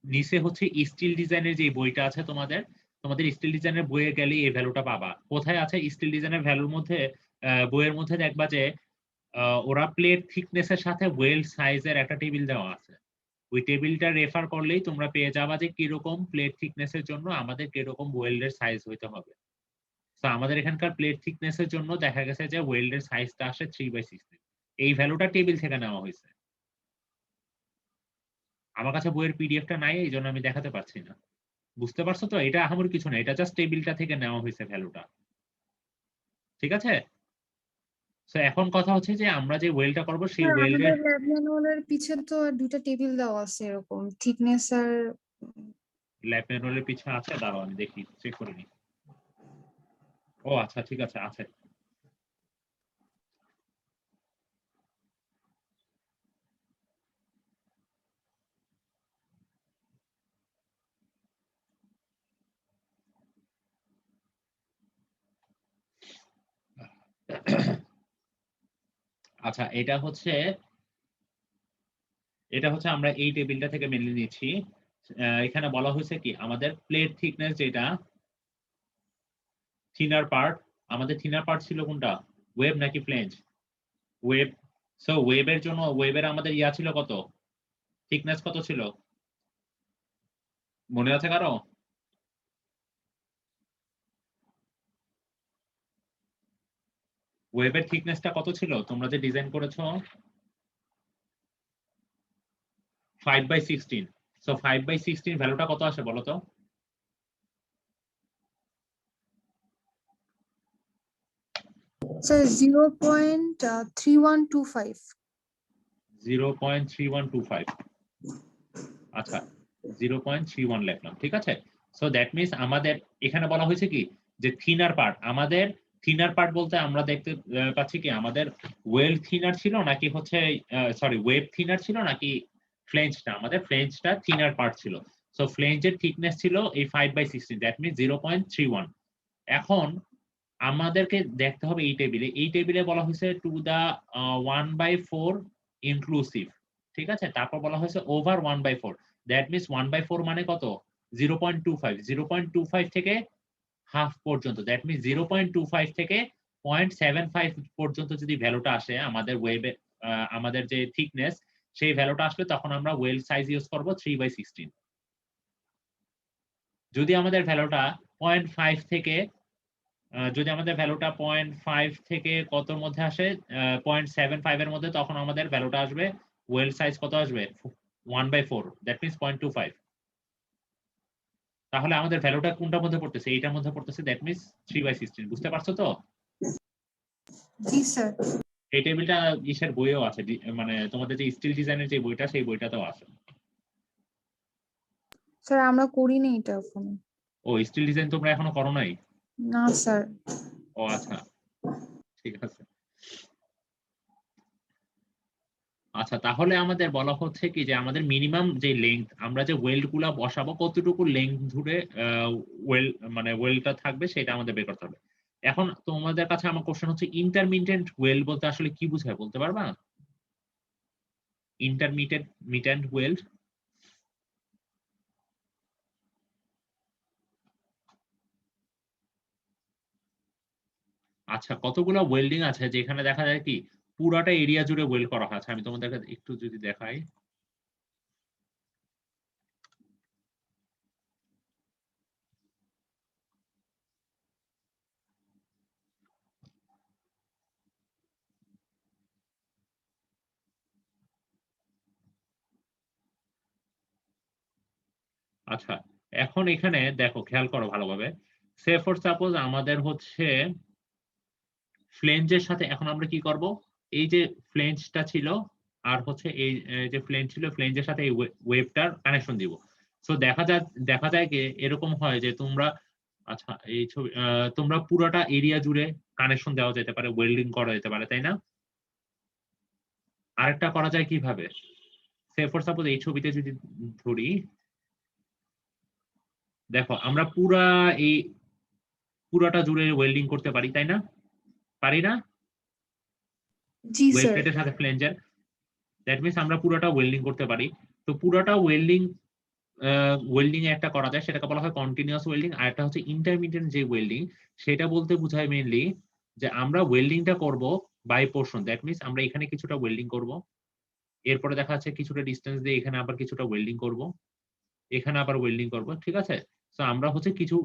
নিচে হচ্ছে স্টিল ডিজাইনের যে বইটা আছে তোমাদের, তোমাদের স্টিল ডিজাইনের বইয়ে গেলে এই ভ্যালুটা পাবা। কোথায় আছে স্টিল ডিজাইনের ভ্যালুর মধ্যে? বইয়ের মধ্যে দেখবা যে ওরা প্লেট থিকনেস এর সাথে ওয়েল্ড সাইজের একটা টেবিল দেওয়া আছে। ওই টেবিলটা রেফার করলেই তোমরা পেয়ে যাবা যে কিরকম প্লেট থিকনেস এর জন্য আমাদের কিরকম ওয়েল্ডের সাইজ হইতে হবে। তো আমাদের এখানকার প্লেট থিকনেস এর জন্য দেখা গেছে যে ওয়েল্ডের সাইজটা আসে 3/16। এই ভ্যালুটা টেবিল থেকে নেওয়া হয়েছে। আমার কাছে বইয়ের পিডিএফটা নাই, এই জন্য আমি দেখাতে পারছি না। বুঝতে পারছো তো? এটা আহামরি কিছু না, এটা জাস্ট টেবিলটা থেকে নেওয়া হয়েছে ভ্যালুটা। ঠিক আছে, তো এখন কথা হচ্ছে যে আমরা যে ওয়েলটা করব সেই স্যার ওয়েল্ডের আমাদের ল্যাব ম্যানুয়ালের পিছে তো আর দুইটা টেবিল দেওয়া আছে এরকম থিকনেস আর ল্যাব ম্যানুয়ালের পিছে আছে, দাঁড়াও আমি দেখি, চেক করে নিই। ও আচ্ছা, ঠিক আছে, আছে। আচ্ছা, এটা হচ্ছে আমরা এই টেবিলটা থেকে মেনে নিচ্ছি। এখানে বলা হয়েছে কি আমাদের প্লেট থিকনেস যেটা থিনার পার্ট, আমাদের থিনার পার্ট ছিল কোনটা, ওয়েব নাকি ফ্লেঞ্জ? ওয়েব। সো ওয়েবের জন্য ওয়েবের আমাদের ইয়া ছিল কত, থিকনেস কত ছিল মনে আছে কারো? ওয়েবের থিকনেসটা কত ছিল তোমরা যে ডিজাইন করেছো? 5/16। সো 5/16 ভ্যালুটা কত আসে বলো তো? স্যার 0.3125। 0.3125। আচ্ছা 0.31 লিখলাম, ঠিক আছে। সো দ্যাট মিনস আমাদের এখানে বলা হয়েছে কি যে থিনার পার্ট, আমাদের থিনার পার্ট বলতে আমরা দেখতে পাচ্ছি কি আমাদের ওয়েল থিনার ছিল নাকি হচ্ছে সরি ওয়েব থিনার ছিল নাকি ফ্লেঞ্জটা, আমাদের ফ্লেঞ্জটা থিনার পার্ট ছিল। সো ফ্লেঞ্জের থিকনেস ছিল এই 5/16, দ্যাট মিনস 0.31। এখন আমাদেরকে দেখতে হবে এই টেবিলে বলা হয়েছে টু দা 1/4 ইনক্লুসিভ, ঠিক আছে। তারপর বলা হয়েছে ওভার 1/4, দ্যাট মিনস 1/4 মানে কত 0.25, 0.25 থেকে হাফ পর্যন্ত, দ্যাট মিনস 0.25 থেকে 0.75 পর্যন্ত যদি ভ্যালুটা আসে আমাদের ওয়েবে, আমাদের যে থিকনেস সেই ভ্যালুটা আসলে তখন আমরা ওয়েল সাইজ ইউজ করব 3/16। যদি আমাদের ভ্যালুটা 0.5 থেকে যদি আমাদের ভ্যালুটা 0.5 থেকে কতর মধ্যে আসে 0.75 এর মধ্যে, তখন আমাদের ভ্যালুটা আসবে ওয়েল সাইজ কত আসবে 1/4, দ্যাট মিনস 0.25। তাহলে আমাদের ভ্যালুটা কোনটার মধ্যে পড়তেছে, এইটার মধ্যে পড়তেছে, দ্যাট মিনস 3/16। বুঝতে পারছো তো? জি স্যার। এই টেবিলটা ইসের বইয়েও আছে, মানে তোমাদের যে স্টিল ডিজাইনের যে বইটা সেই বইটাতেও আছে। স্যার আমরা করিনি এটা এখনো। ও স্টিল ডিজাইন তোমরা এখনো করো নাই? না স্যার। ও আচ্ছা ঠিক আছে। আচ্ছা তাহলে আমাদের বলা হচ্ছে কি যে আমাদের মিনিমাম যে লেংথ, আমরা যে ওয়েল্ড গুলা বসাবো কতটুকু লেংথ ধরে ওয়েলটা থাকবে সেটা আমাদের বের করতে হবে। এখন তোমাদের কাছে আমার কোশ্চেন হচ্ছে ইন্টারমিডিয়েন্ট ওয়েল্ড বলতে আসলে কি বোঝায় বলতে পারবা? ইন্টারমিডিয়েন্ট ওয়েল্ড আচ্ছা কতগুলো ওয়েল্ডিং আছে যেখানে দেখা যায় কি পুরাটা এরিয়া জুড়ে ওয়েল্ড করা আছে। আমি তোমাদেরকে একটু যদি দেখাই, আচ্ছা এখন এখানে দেখো খেয়াল করো ভালোভাবে, সে ফর সাপোজ আমাদের হচ্ছে ফ্লেঞ্জের সাথে এখন আমরা কি করব, এই যে ফ্লেঞ্জটা ছিল আর হচ্ছে এই যে ফ্লেঞ্জ ছিল ফ্লেঞ্জের সাথে এই ওয়েবটার কানেকশন দিব। সো দেখা যায় কি এরকম হয় যে তোমরা আচ্ছা এই ছবি তোমরা পুরোটা এরিয়া জুড়ে কানেকশন দেওয়া যেতে পারে, ওয়েল্ডিং করা যেতে পারে, তাই না? আরেকটা করা যায় কিভাবে, সে ফর সাপোজ এই ছবিতে যদি ধরি, দেখো আমরা পুরাটা জুড়ে ওয়েল্ডিং করতে পারি, তাই না? পারি না? জি ওয়েব স্যার। প্লেটের সাথে ফ্লেঞ্জের, দ্যাট মিনস আমরা পুরোটা ওয়েল্ডিং করতে পারি। তো পুরোটা ওয়েল্ডিং এ একটা করা যায় সেটাকে বলা হয় কন্টিনিউয়াস ওয়েল্ডিং, আর একটা হচ্ছে ইন্টারমিডিয়েন্ট যে ওয়েল্ডিং সেটা বলতে বোঝায় মেইনলি যে আমরা ওয়েল্ডিংটা করব বাই পোর্শন, দ্যাট মিনস আমরা এখানে কিছুটা ওয়েল্ডিং করব, এরপরে দেখা যাচ্ছে কিছুটা ডিসটেন্স দিয়ে এখানে আবার কিছুটা ওয়েল্ডিং করব, এখানে আবার ওয়েল্ডিং করব, ঠিক আছে। তো আমরা হচ্ছে কিছু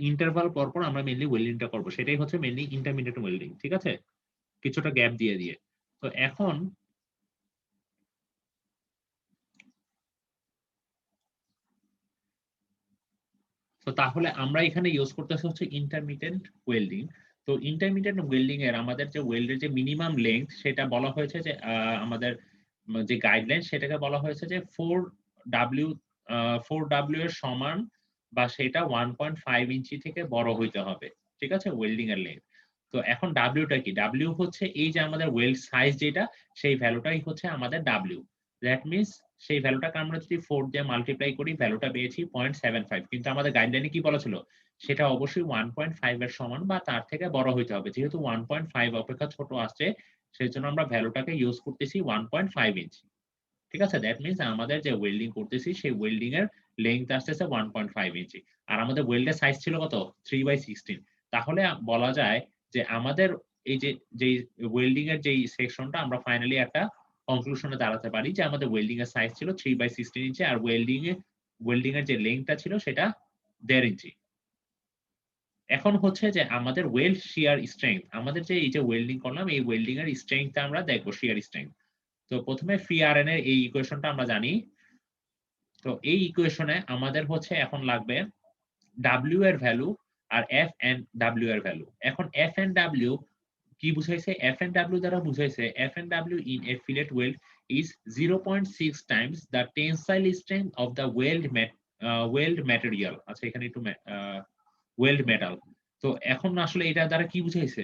ইন্টারভাল পর পর আমরা মেইনলি ওয়েল্ডিংটা করব, সেটাই হচ্ছে মেইনলি ইন্টারমিডিয়েট ওয়েল্ডিং, ঠিক আছে, কিছুটা গ্যাপ দিয়ে দিয়ে। তো এখন তো তাহলে আমরা এখানে ইউজ করতেছি হচ্ছে ইন্টারমিডিয়েন্ট ওয়েল্ডিং। তো ইন্টারমিডিয়েট ওয়েল্ডিং এর আমাদের যে ওয়েল্ডের যে মিনিমাম লেংথ সেটা বলা হয়েছে যে আমাদের যে গাইডলাইন সেটাকে বলা হয়েছে যে 4W এর সমান বা সেটা 1.5 ইঞ্চি থেকে বড় হইতে হবে, ঠিক আছে, ওয়েল্ডিং এর লেংথ। তো এখন ডাব্লিউটা কি, ডাব্লিউ হচ্ছে এই যে আমাদের ওয়েল্ড সাইজ যেটা সেই ভ্যালুটাই হচ্ছে আমাদের ডাব্লিউ, দ্যাট মিনস সেই ভ্যালুটাকে আমরা যদি 4 দিয়ে মাল্টিপ্লাই করি ভ্যালুটা পেয়েছি 0.75, কিন্তু আমাদের গাইডলাইনে কি বলা ছিল সেটা অবশ্যই 1.5 এর সমান বা তার থেকে বড় হইতে হবে। যেহেতু 1.5 অপেক্ষা ছোট আসছে সেই জন্য আমরা ভ্যালুটাকে ইউজ করতেছি 1.5 ইঞ্চি, ঠিক আছে। দ্যাট মিনস আমাদের যে ওয়েল্ডিং করতেছি সেই ওয়েল্ডিং এর লেংথ আসতেছে 1.5 ইঞ্চি, আর আমাদের ওয়েল্ডের সাইজ ছিল কত 3/16। তাহলে বলা যায় যে আমাদের এই যে ওয়েল্ডিং এর যে সেকশনটা আমরা ফাইনালি একটা কনক্লুশনে দাঁড়াতে পারি যে আমাদের ওয়েল্ডিং এর সাইজ ছিল 3/16 ইঞ্চি আর ওয়েল্ডিং এর যে লেংথটা ছিল সেটা 1.5 ইঞ্চি। এখন হচ্ছে যে আমাদের ওয়েল্ড শিয়ার স্ট্রেংথ, আমাদের যে এই যে ওয়েল্ডিং করলাম এই ওয়েল্ডিং এর স্ট্রেংথটা আমরা দেখবো, শিয়ার স্ট্রেংথ। তো প্রথমে ফ্রি আরএন এর এই ইকুয়েশনটা আমরা জানি। তো এই ইকুয়েশনে আমাদের হচ্ছে এখন লাগবে ডাব্লিউ এর ভ্যালু আর এফ এন্ড ডাব্লিউ এর ভ্যালু। এখন এফ এন্ড ডাব্লিউ কি বুঝাইছে? এফ এন্ড ডাব্লিউ দ্বারা বুঝাইছে F N W in a fillet weld is 0.6 times the tensile strength of the weld material। আচ্ছা এখানে একটু ওয়েল্ড মেটাল। তো এখন আসলে এটা দ্বারা কি বুঝাইছে?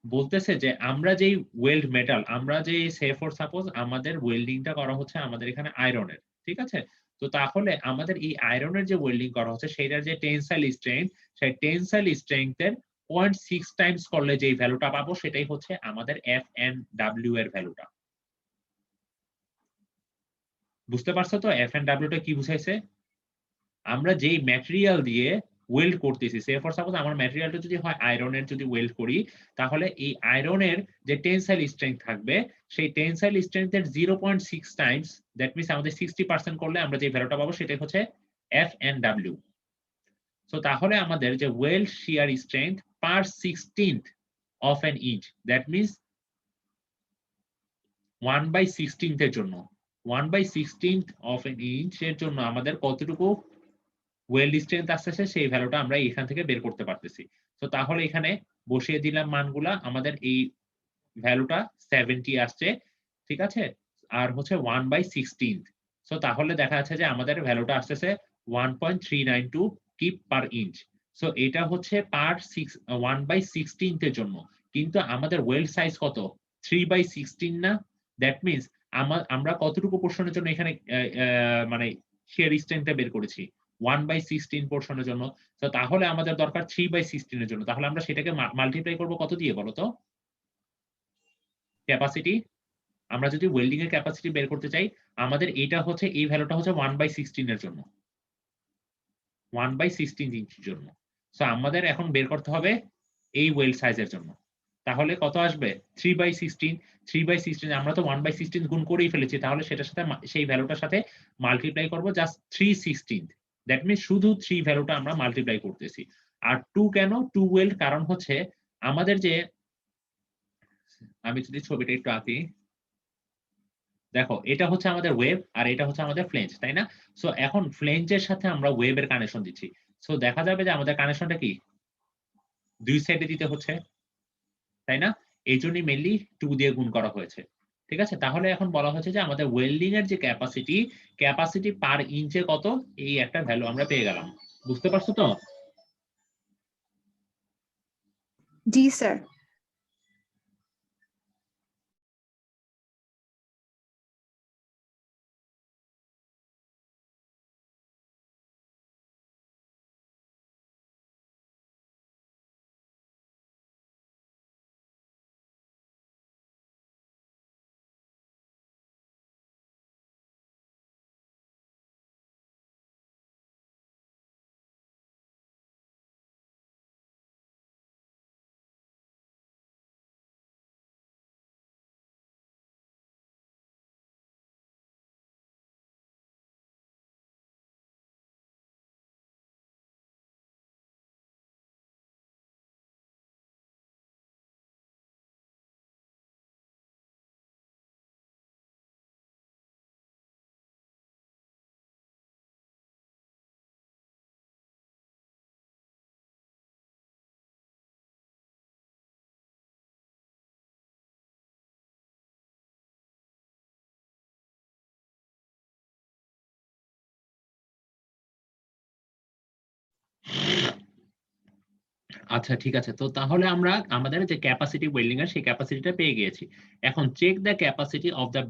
বলতেছে যে আমরা যেই ওয়েল্ড মেটাল, আমরা যে সে ফর সাপোজ আমাদের ওয়েল্ডিংটা করা হচ্ছে আমাদের এখানে আয়রনের, ঠিক আছে? তো তাহলে আমাদের এই আয়রনের যে ওয়েল্ডিং করা হচ্ছে সেটার যে টেনসাইল স্ট্রেংথ, সেই টেনসাইল স্ট্রেংথের 0.6 টাইমস করলে যেই ভ্যালুটা পাবো সেটাই হচ্ছে আমাদের এফ এন্ড ডাব্লিউ এর ভ্যালুটা। বুঝতে পারছো তো এফ এন্ড ডাব্লিউটা কি বুঝাইছে? আমরা যেই ম্যাটেরিয়াল দিয়ে ওয়েল্ড করতেছি, সে ফর সাপোজ আমার ম্যাটেরিয়ালটা যদি হয় আয়রনের, যদি ওয়েল্ড করি তাহলে এই আয়রনের যে টেনসাইল স্ট্রেংথ থাকবে সেই টেনসাইল স্ট্রেংথের 0.6 টাইমস, দ্যাট মিন্স আমাদের 60% করলে আমরা যে ভ্যালুটা পাবো সেটাই হচ্ছে এফ এন্ড ডাব্লিউ। সো তাহলে আমাদের যে weld shear strength per 16th of an inch, that means 1/16 এর জন্য 1/16 অফ অ্যান ইঞ্চ এর জন্য আমাদের কতটুকু ওয়েল্ড স্ট্রেংথ আসতেছে সেই ভ্যালুটা আমরা এখান থেকে বের করতে পারতেছি। তো তাহলে এখানে বসিয়ে দিলাম মানগুলা, আমাদের এই ভ্যালুটা 70 আসছে, ঠিক আছে? আর হচ্ছে 1/16। সো তাহলে দেখা যাচ্ছে যে আমাদের ভ্যালুটা আসতেছে 1.392 কিপ পার ইঞ্চ। সো এটা হচ্ছে পার 1/16 এর জন্য, কিন্তু আমাদের ওয়েল্ড সাইজ কত? 3/16 না? দ্যাট মিন্স আমরা কতটুকু পোর্শনের জন্য এখানে মানে শিয়ার স্ট্রেংথটা বের করেছি? 1/16 পোর্শনের জন্য। তো তাহলে আমাদের দরকার 3/16 এর জন্য। তাহলে আমরা সেটাকে মাল্টিপ্লাই করব কত দিয়ে বলো তো? ক্যাপাসিটি, আমরা যদি ওয়েল্ডিং এর ক্যাপাসিটি বের করতে চাই, আমাদের এটা হচ্ছে এই ভ্যালুটা হচ্ছে 1/16 এর জন্য, 1/16 ইঞ্চির জন্য। সো আমাদের এখন বের করতে হবে এই ওয়েল্ড সাইজের জন্য। তাহলে কত আসবে? 3/16। 3/16 আমরা তো 1/16 গুণ করেই ফেলেছি, তাহলে সেটার সাথে সেই ভ্যালুটার সাথে মাল্টিপ্লাই করব জাস্ট 3/16। দ্যাট মিন্স শুধু 3 ভ্যালুটা আমরা মাল্টিপ্লাই করতেছি। আর 2 কেন? 2 ওয়েল্ড, কারণ হচ্ছে আমাদের যে, আমি যদি ছবিটা একটু আঁকি, দেখো এটা হচ্ছে আমাদের ওয়েব আর এটা হচ্ছে আমাদের ফ্লেঞ্জ, তাই না? সো এখন ফ্লেঞ্জের সাথে আমরা ওয়েবের কানেকশন দিচ্ছি। সো দেখা যাবে যে আমাদের কানেকশনটা কি দুই সাইডে দিতে হচ্ছে, তাই না? এই জন্যই মেইনলি 2 দিয়ে গুণ করা হয়েছে, ঠিক আছে? তাহলে এখন বলা হচ্ছে যে আমাদের ওয়েল্ডিং এর যে ক্যাপাসিটি পার ইঞ্চে কত, এই একটা ভ্যালু আমরা পেয়ে গেলাম। বুঝতে পারছো তো? জি স্যার। আচ্ছা ঠিক আছে, তো তাহলে আমরা আমাদের যে ক্যাপাসিটি ওয়েল্ডিং এর সেই ক্যাপাসিটিটা পেয়ে গিয়েছি। এখন check the capacity of the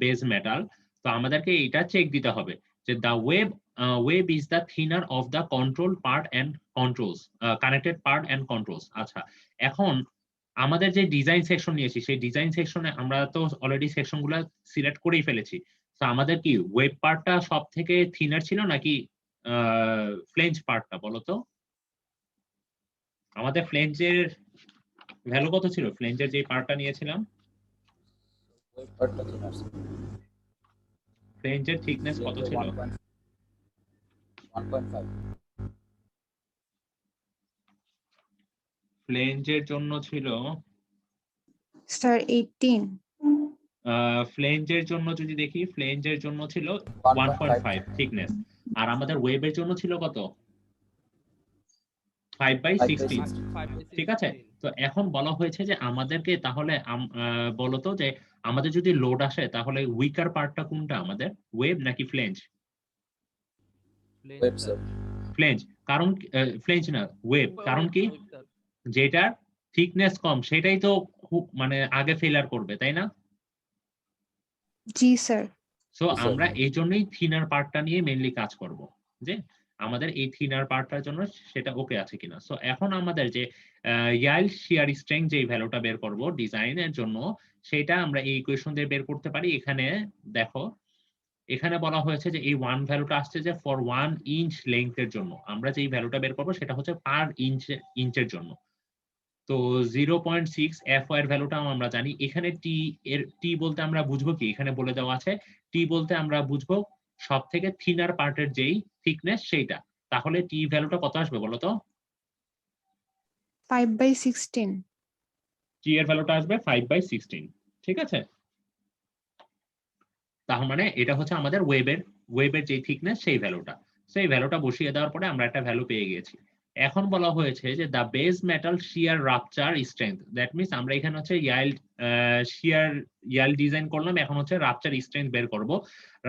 base metal. তো আমাদেরকে এটা চেক দিতে হবে যে the web is the thinner of the control part and controls, connected part and controls. আচ্ছা এখন আমাদের যে ডিজাইন সেকশন নিয়েছি সেই ডিজাইন সেকশনে আমরা তো অলরেডি সেকশনগুলো সিলেক্ট করেই ফেলেছি। তো আমাদের কি ওয়েব পার্টটা সব থেকে থিনার ছিল নাকি ফ্লেঞ্জ পার্টটা, বলো তো? আমাদের ফ্লেঞ্জের ভ্যালু কত ছিল? ফ্লেঞ্জের যে পার্টটা নিয়েছিলাম, ওই পার্টটা কি আছে? ফ্লেঞ্জের থিকনেস কত ছিল? 1.5। ফ্লেঞ্জের জন্য ছিল স্যার 18। ফ্লেঞ্জের জন্য যদি দেখি, ফ্লেঞ্জের জন্য ছিল 1.5 1.5 থিকনেস। আর আমাদের ওয়েবের জন্য ছিল কত? 5/16 ঠিক আছে। তো এখন বলা হয়েছে যে আমাদেরকে তাহলে বলতো যে আমাদের যদি লোড আসে তাহলে উইকার পার্টটা কোনটা আমাদের, ওয়েব নাকি ফ্লেঞ্জ? Web sir. ফ্লেঞ্জ। কারণ ফ্লেঞ্জ না, ওয়েব। কারণ কি, যেটার থিকনেস কম সেটাই তো খুব মানে আগে ফেলার করবে, তাই না? জি স্যার। সো জি, স্যার। আমরা এই জন্যই থিনার পার্টটা নিয়ে মেইনলি কাজ করব, যে আমাদের এই থিনার পার্টটার জন্য সেটা ওকে আছে কিনা। সো এখন আমাদের যে ইয়াইল্ড শিয়ার স্ট্রেংথ যে ভ্যালুটা বের করব ডিজাইনের জন্য, সেটা আমরা এই ইকুয়েশন দিয়ে বের করতে পারি। এখানে দেখো, এখানে বলা হয়েছে যে এই 1 ভ্যালুটা আসছে যে ফর 1 ইঞ্চ লেংথের জন্য। আমরা যেই ভ্যালুটা বের করব সেটা হচ্ছে পার ইঞ্চের জন্য। তো 0.6 FY এর ভ্যালুটাও আমরা জানি। এখানে টি এর টি বলতে আমরা বুঝবো কি, এখানে বলে দেওয়া আছে টি বলতে আমরা বুঝবো সব থেকে থিনার পার্টের যেই থিকনেস সেইটা। তাহলে টি ভ্যালুটা কত আসবে বলো তো? 5/16। টি এর ভ্যালুটা আসবে 5/16 ঠিক আছে। তার মানে এটা হচ্ছে আমাদের ওয়েবের যে থিকনেস সেই ভ্যালুটা। সেই ভ্যালুটা বসিয়ে দেওয়ার পরে আমরা একটা ভ্যালু পেয়ে গেছি। এখন বলা হয়েছে যে the base metal shear rupture strength, that means আমরা এখানে হচ্ছে ইয়াইল্ড ডিজাইন করলাম, এখন হচ্ছে রাপচার স্ট্রেংথ বের করব।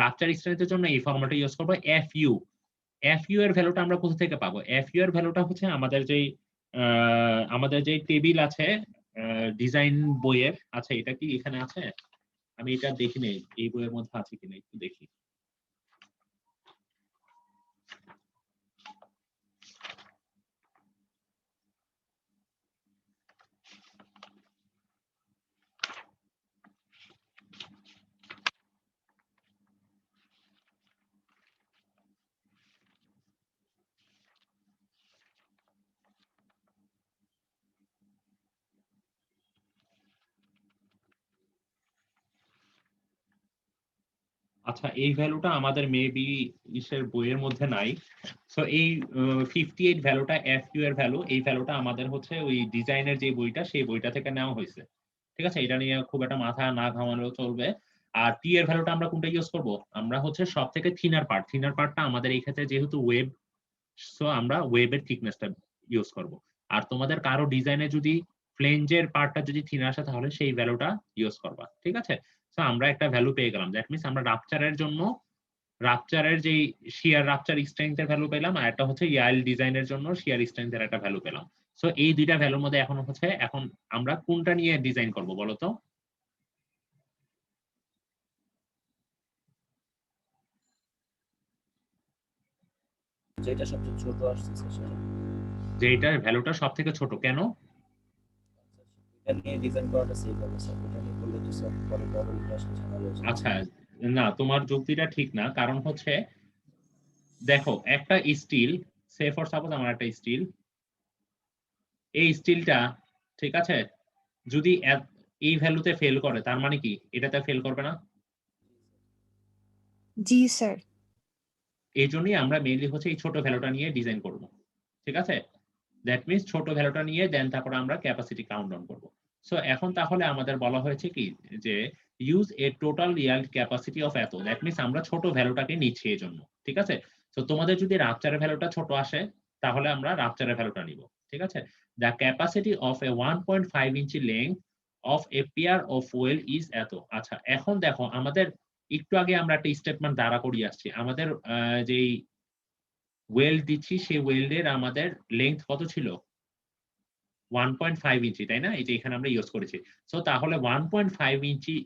রাপচার স্ট্রেংথের জন্য এই ফর্মুলাটা ইউজ করব FU। FU এর ভ্যালুটা আমরা কোথা থেকে পাবো? FU এর ভ্যালুটা হচ্ছে আমাদের যেই টেবিল আছে ডিজাইন বইয়ের। আচ্ছা এটা কি এখানে আছে? আমি এটা দেখি নেই এই বইয়ের মধ্যে আছে কিনা, একটু দেখি। আচ্ছা এই ভ্যালুটা আমাদের মেবি ইসের বইয়ের মধ্যে নাই। সো এই 58 ভ্যালুটা FU এর ভ্যালু, এই ভ্যালুটা আমাদের হচ্ছে ওই ডিজাইনের যে বইটা সেই বইটা থেকে নেওয়া হয়েছে। ঠিক আছে, এটা নিয়ে খুব একটা মাথা না ঘামালেও চলবে। আর টি এর ভ্যালুটা আমরা কোনটা ইউজ করব? আমরা হচ্ছে সব থেকে থিনার পার্টটা আমাদের এই ক্ষেত্রে যেহেতু ওয়েব, সো আমরা ওয়েবের থিকনেসটা ইউজ করব। আর তোমাদের কারো ডিজাইনে যদি ফ্লেঞ্জের পার্টটা যদি থিন আসে তাহলে সেই ভ্যালুটা ইউজ করবা। ঠিক আছে, সো আমরা একটা ভ্যালু পেয়ে গেলাম। দ্যাট মিন্স আমরা রাপচারের জন্য রাপচারের যে শিয়ার রাপচার স্ট্রেংথের ভ্যালু পেলাম, আর একটা হচ্ছে ইয়াইল্ড ডিজাইনের জন্য শিয়ার স্ট্রেংথের একটা ভ্যালু পেলাম। সো এই দুইটা ভ্যালুর মধ্যে এখন আমরা কোনটা নিয়ে ডিজাইন করব বলো তো? যেটা সবচেয়ে ছোট আসছে স্যার। যেটার ভ্যালুটা সব থেকে ছোট, কেন? এটা নিয়ে ডিজাইন করাটা সেফ হবে স্যার। এটা নিয়ে করলে তো স্যার পরে প্রবলেমটা আসলে ঝামেলা হয়ে যাবে। আচ্ছা না, তোমার যুক্তিটা ঠিক না। কারণ হচ্ছে দেখো, একটা স্টিল, সে ফর সাপোজ আমার একটা স্টিল, এই স্টিলটা ঠিক আছে যদি এই ভ্যালুতে ফেল করে তার মানে কি এটাতে ফেল করবে না? জি স্যার। এই জন্যই আমরা মেইনলি হচ্ছে এই ছোট ভ্যালুটা নিয়ে ডিজাইন করব। ঠিক আছে, দ্যাট মিন্স ছোট ভ্যালুটা নিয়ে দেন তারপর আমরা ক্যাপাসিটি কাউন্ট ডাউন করব। সো এখন তাহলে আমাদের বলা হয়েছে কি যে use a total yield capacity of এত, দ্যাট মিন্স আমরা ছোট ভ্যালুটাকে নিচ্ছি এই জন্য। ঠিক আছে, তো তোমাদের যদি রাপচারের ভ্যালুটা ছোট আসে তাহলে আমরা রাপচারের ভ্যালুটা নিব। ঠিক আছে, the capacity of A 1.5 inch length of a pair of well is এত। আচ্ছা এখন দেখো, আমাদের একটু আগে আমরা একটা স্টেটমেন্ট দাঁড়া করিয়ে আসছি, আমাদের যেই ওয়েল্ড দিচ্ছি সেই ওয়েল্ডের আমাদের লেংথ কত ছিল? 1.5 ইঞ্চি, তাই না? এই যে এখানে আমরা ইউজ করেছি। সো তাহলে 1.5 ইঞ্চি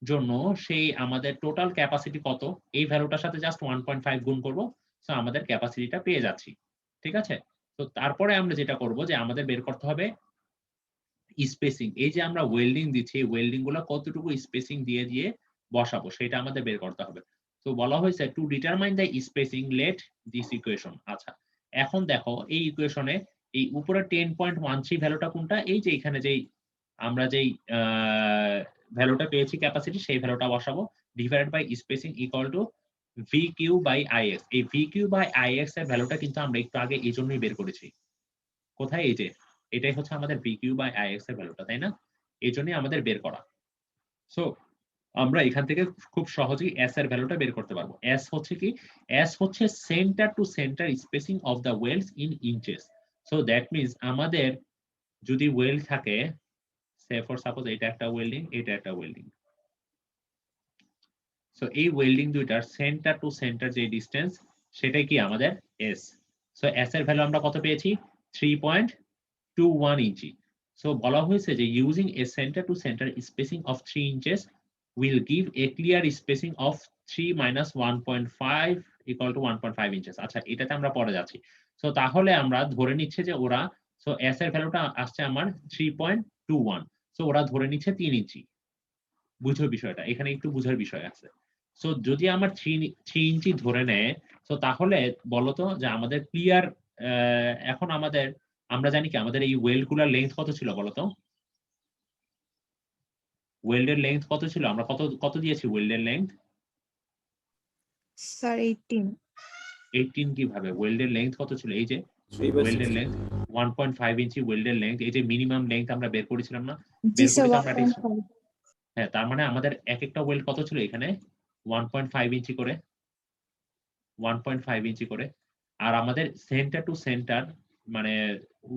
জন্য সেই আমাদের টোটাল ক্যাপাসিটি কত? এই ভ্যালুটার সাথে জাস্ট 1.5 গুণ করব, সো আমাদের ক্যাপাসিটিটা পেয়ে যাচ্ছি। ঠিক আছে, তো তারপরে আমরা যেটা করব যে আমাদের বের করতে হবে স্পেসিং। এই যে আমরা ওয়েল্ডিং দিচ্ছি, ওয়েল্ডিং গুলো কতটুকু স্পেসিং দিয়ে দিয়ে বসাবো সেটা আমাদের বের করতে হবে। তো বলা হয়েছে to determine the spacing let this equation. আচ্ছা এখন দেখো এই ইকুয়েশনে এই উপরে 10.13 ভ্যালুটা কোনটা? এই যে এখানে যেই আমরা যেই ভ্যালুটা পেয়েছি ক্যাপাসিটি, সেই ভ্যালুটা বসাবো, divided by spacing equal to VQ by IX। এই VQ বাই IX এর ভ্যালুটা কিন্তু আমরা একটু আগে এই জন্যই বের করেছি। কোথায়? এই যে এটাই হচ্ছে আমাদের VQ বাই IX এর ভ্যালুটা, তাই না? এই জন্যই আমাদের বের করা। সো আমরা এখান থেকে খুব সহজেই S এর ভ্যালুটা বের করতে পারবো। S হচ্ছে কি? S হচ্ছে centre to centre spacing of the welds in inches. So that means আমাদের যদি ওয়েল্ড থাকে, সে ফর সাপোজ এটা একটা ওয়েল্ডিং, এটা একটা ওয়েল্ডিং। সো এই ওয়েল্ডিং দুইটার সেন্টার টু সেন্টার যে ডিসটেন্স সেটাই কি আমাদের এস। সো এস এর ভ্যালু আমরা কত পেয়েছি? 3.21 ইঞ্চি। সো বলা হয়েছে যে using a centre to centre spacing of 3 inches will give a clear spacing of 3 minus 1.5 equal to 1.5 inches. আচ্ছা, এটাতে আমরা পরে যাচ্ছি। সো তাহলে আমরা ধরে নিচ্ছে যে ওরা, সো এস এর ভ্যালুটা আসছে আমার 3.21। সো ওরা ধরে নিচ্ছে 3 ইঞ্চি। বুঝো বিষয়টা, এখানে একটু বুঝার বিষয় আছে। সো যদি আমার 3 ইঞ্চি ধরে নেয়, সো তাহলে বলতো যে আমাদের ক্লিয়ার, এখন আমাদের, আমরা জানি কি আমাদের এই ওয়েল্ড গুলার লেন্থ কত ছিল বলতো? ওয়েল্ডের লেন্থ কত ছিল? আমরা কত দিয়েছি ওয়েল্ডের লেন্থ? স্যার 18। 18 কিভাবে? ওয়েল্ডের লেন্থ কত ছিল? এই যে 3/6 ওয়েল্ডের লেন্থ 1.5 ইঞ্চি ওয়েল্ডের লেন্থ, এই যে মিনিমাম লেন্থ আমরা বের করেছিলাম না? জি বের স্যার করে তো আমরা 1.5। হ্যাঁ, তার মানে আমাদের এক একটা ওয়েল্ড কত ছিল এখানে? 1.5 ইঞ্চি করে, 1.5 ইঞ্চি করে। আর আমাদের সেন্টার টু সেন্টার মানে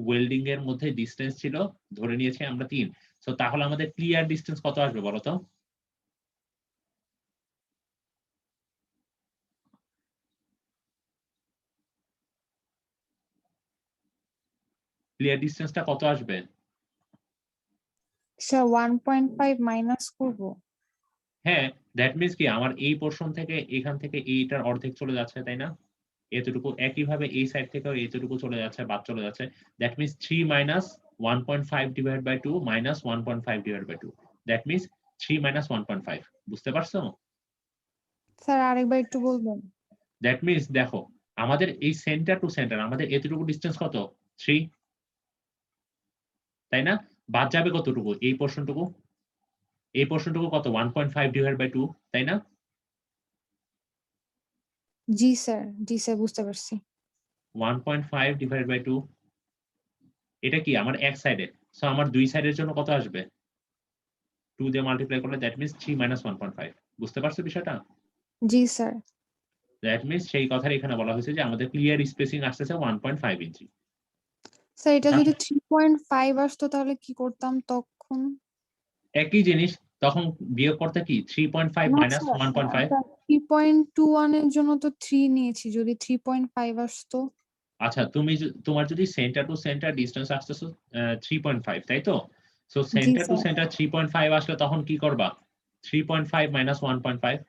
ওয়েল্ডিং এর মধ্যে ডিসটেন্স ছিল, ধরে নিয়েছি আমরা 3। সো তাহলে আমাদের ক্লিয়ার ডিসটেন্স কত আসবে বলো তো? ক্লিয়ার ডিসটেন্সটা কত আসবে? স্যার 1.5 মাইনাস করব। হ্যাঁ, দ্যাট মিন্স কি আমার এই পোর্শন থেকে এখান থেকে এইটার অর্ধেক চলে যাচ্ছে, তাই না? এতটুকু একইভাবে এই সাইড থেকেও এতটুকু চলে যাচ্ছে, বাদ চলে যাচ্ছে। That means 3 minus 1.5 divide by 2 minus 1.5 divide by 2। That means 3 minus 1.5। বুঝতে পারছো? স্যার আরেকবার একটু বলবেন? দ্যাট মিন্স দেখো, আমাদের এই সেন্টার টু সেন্টার আমাদের এতটুকু ডিসটেন্স কত? 3, তাই না? বাদ যাবে কতটুকু? এই পোর্শনটুকু। এই পোর্শনটুকু কত? 1.5 ডিভাইড বাই 2, তাই না? জি স্যার বুঝতে পারছি। 1.5 ডিভাইড বাই 2, এটা কি আমার এক সাইডে। সো আমার দুই সাইডের জন্য কত আসবে? 2 দিয়ে মাল্টিপ্লাই করলে দ্যাট মিন্স 3 মাইনাস 1.5। বুঝতে পারছো বিষয়টা? জি স্যার। দ্যাট মিন্স সেই কথার এখানে বলা হয়েছে যে আমাদের ক্লিয়ার স্পেসিং আসতেছে 1.5 ইঞ্চি। স্যার এটা যদি 3.5 আসতো তাহলে কি করতাম তখন? একই জিনিস, তখন বিয়োগ করতে কি 3.5 না মাইনাস স্যার, 1.5। 3.21 এর জন্য তো 3 নিয়েছি, যদি 3.5 আসতো। আচ্ছা, তোমার যদি সেন্টার টু সেন্টার ডিসটেন্স আসতেছে 3.5, তাই তো? সো জি সেন্টার টু স্যার। সেন্টার 3.5 আসলে তখন কি করবা? 3.5 মাইনাস 1.5।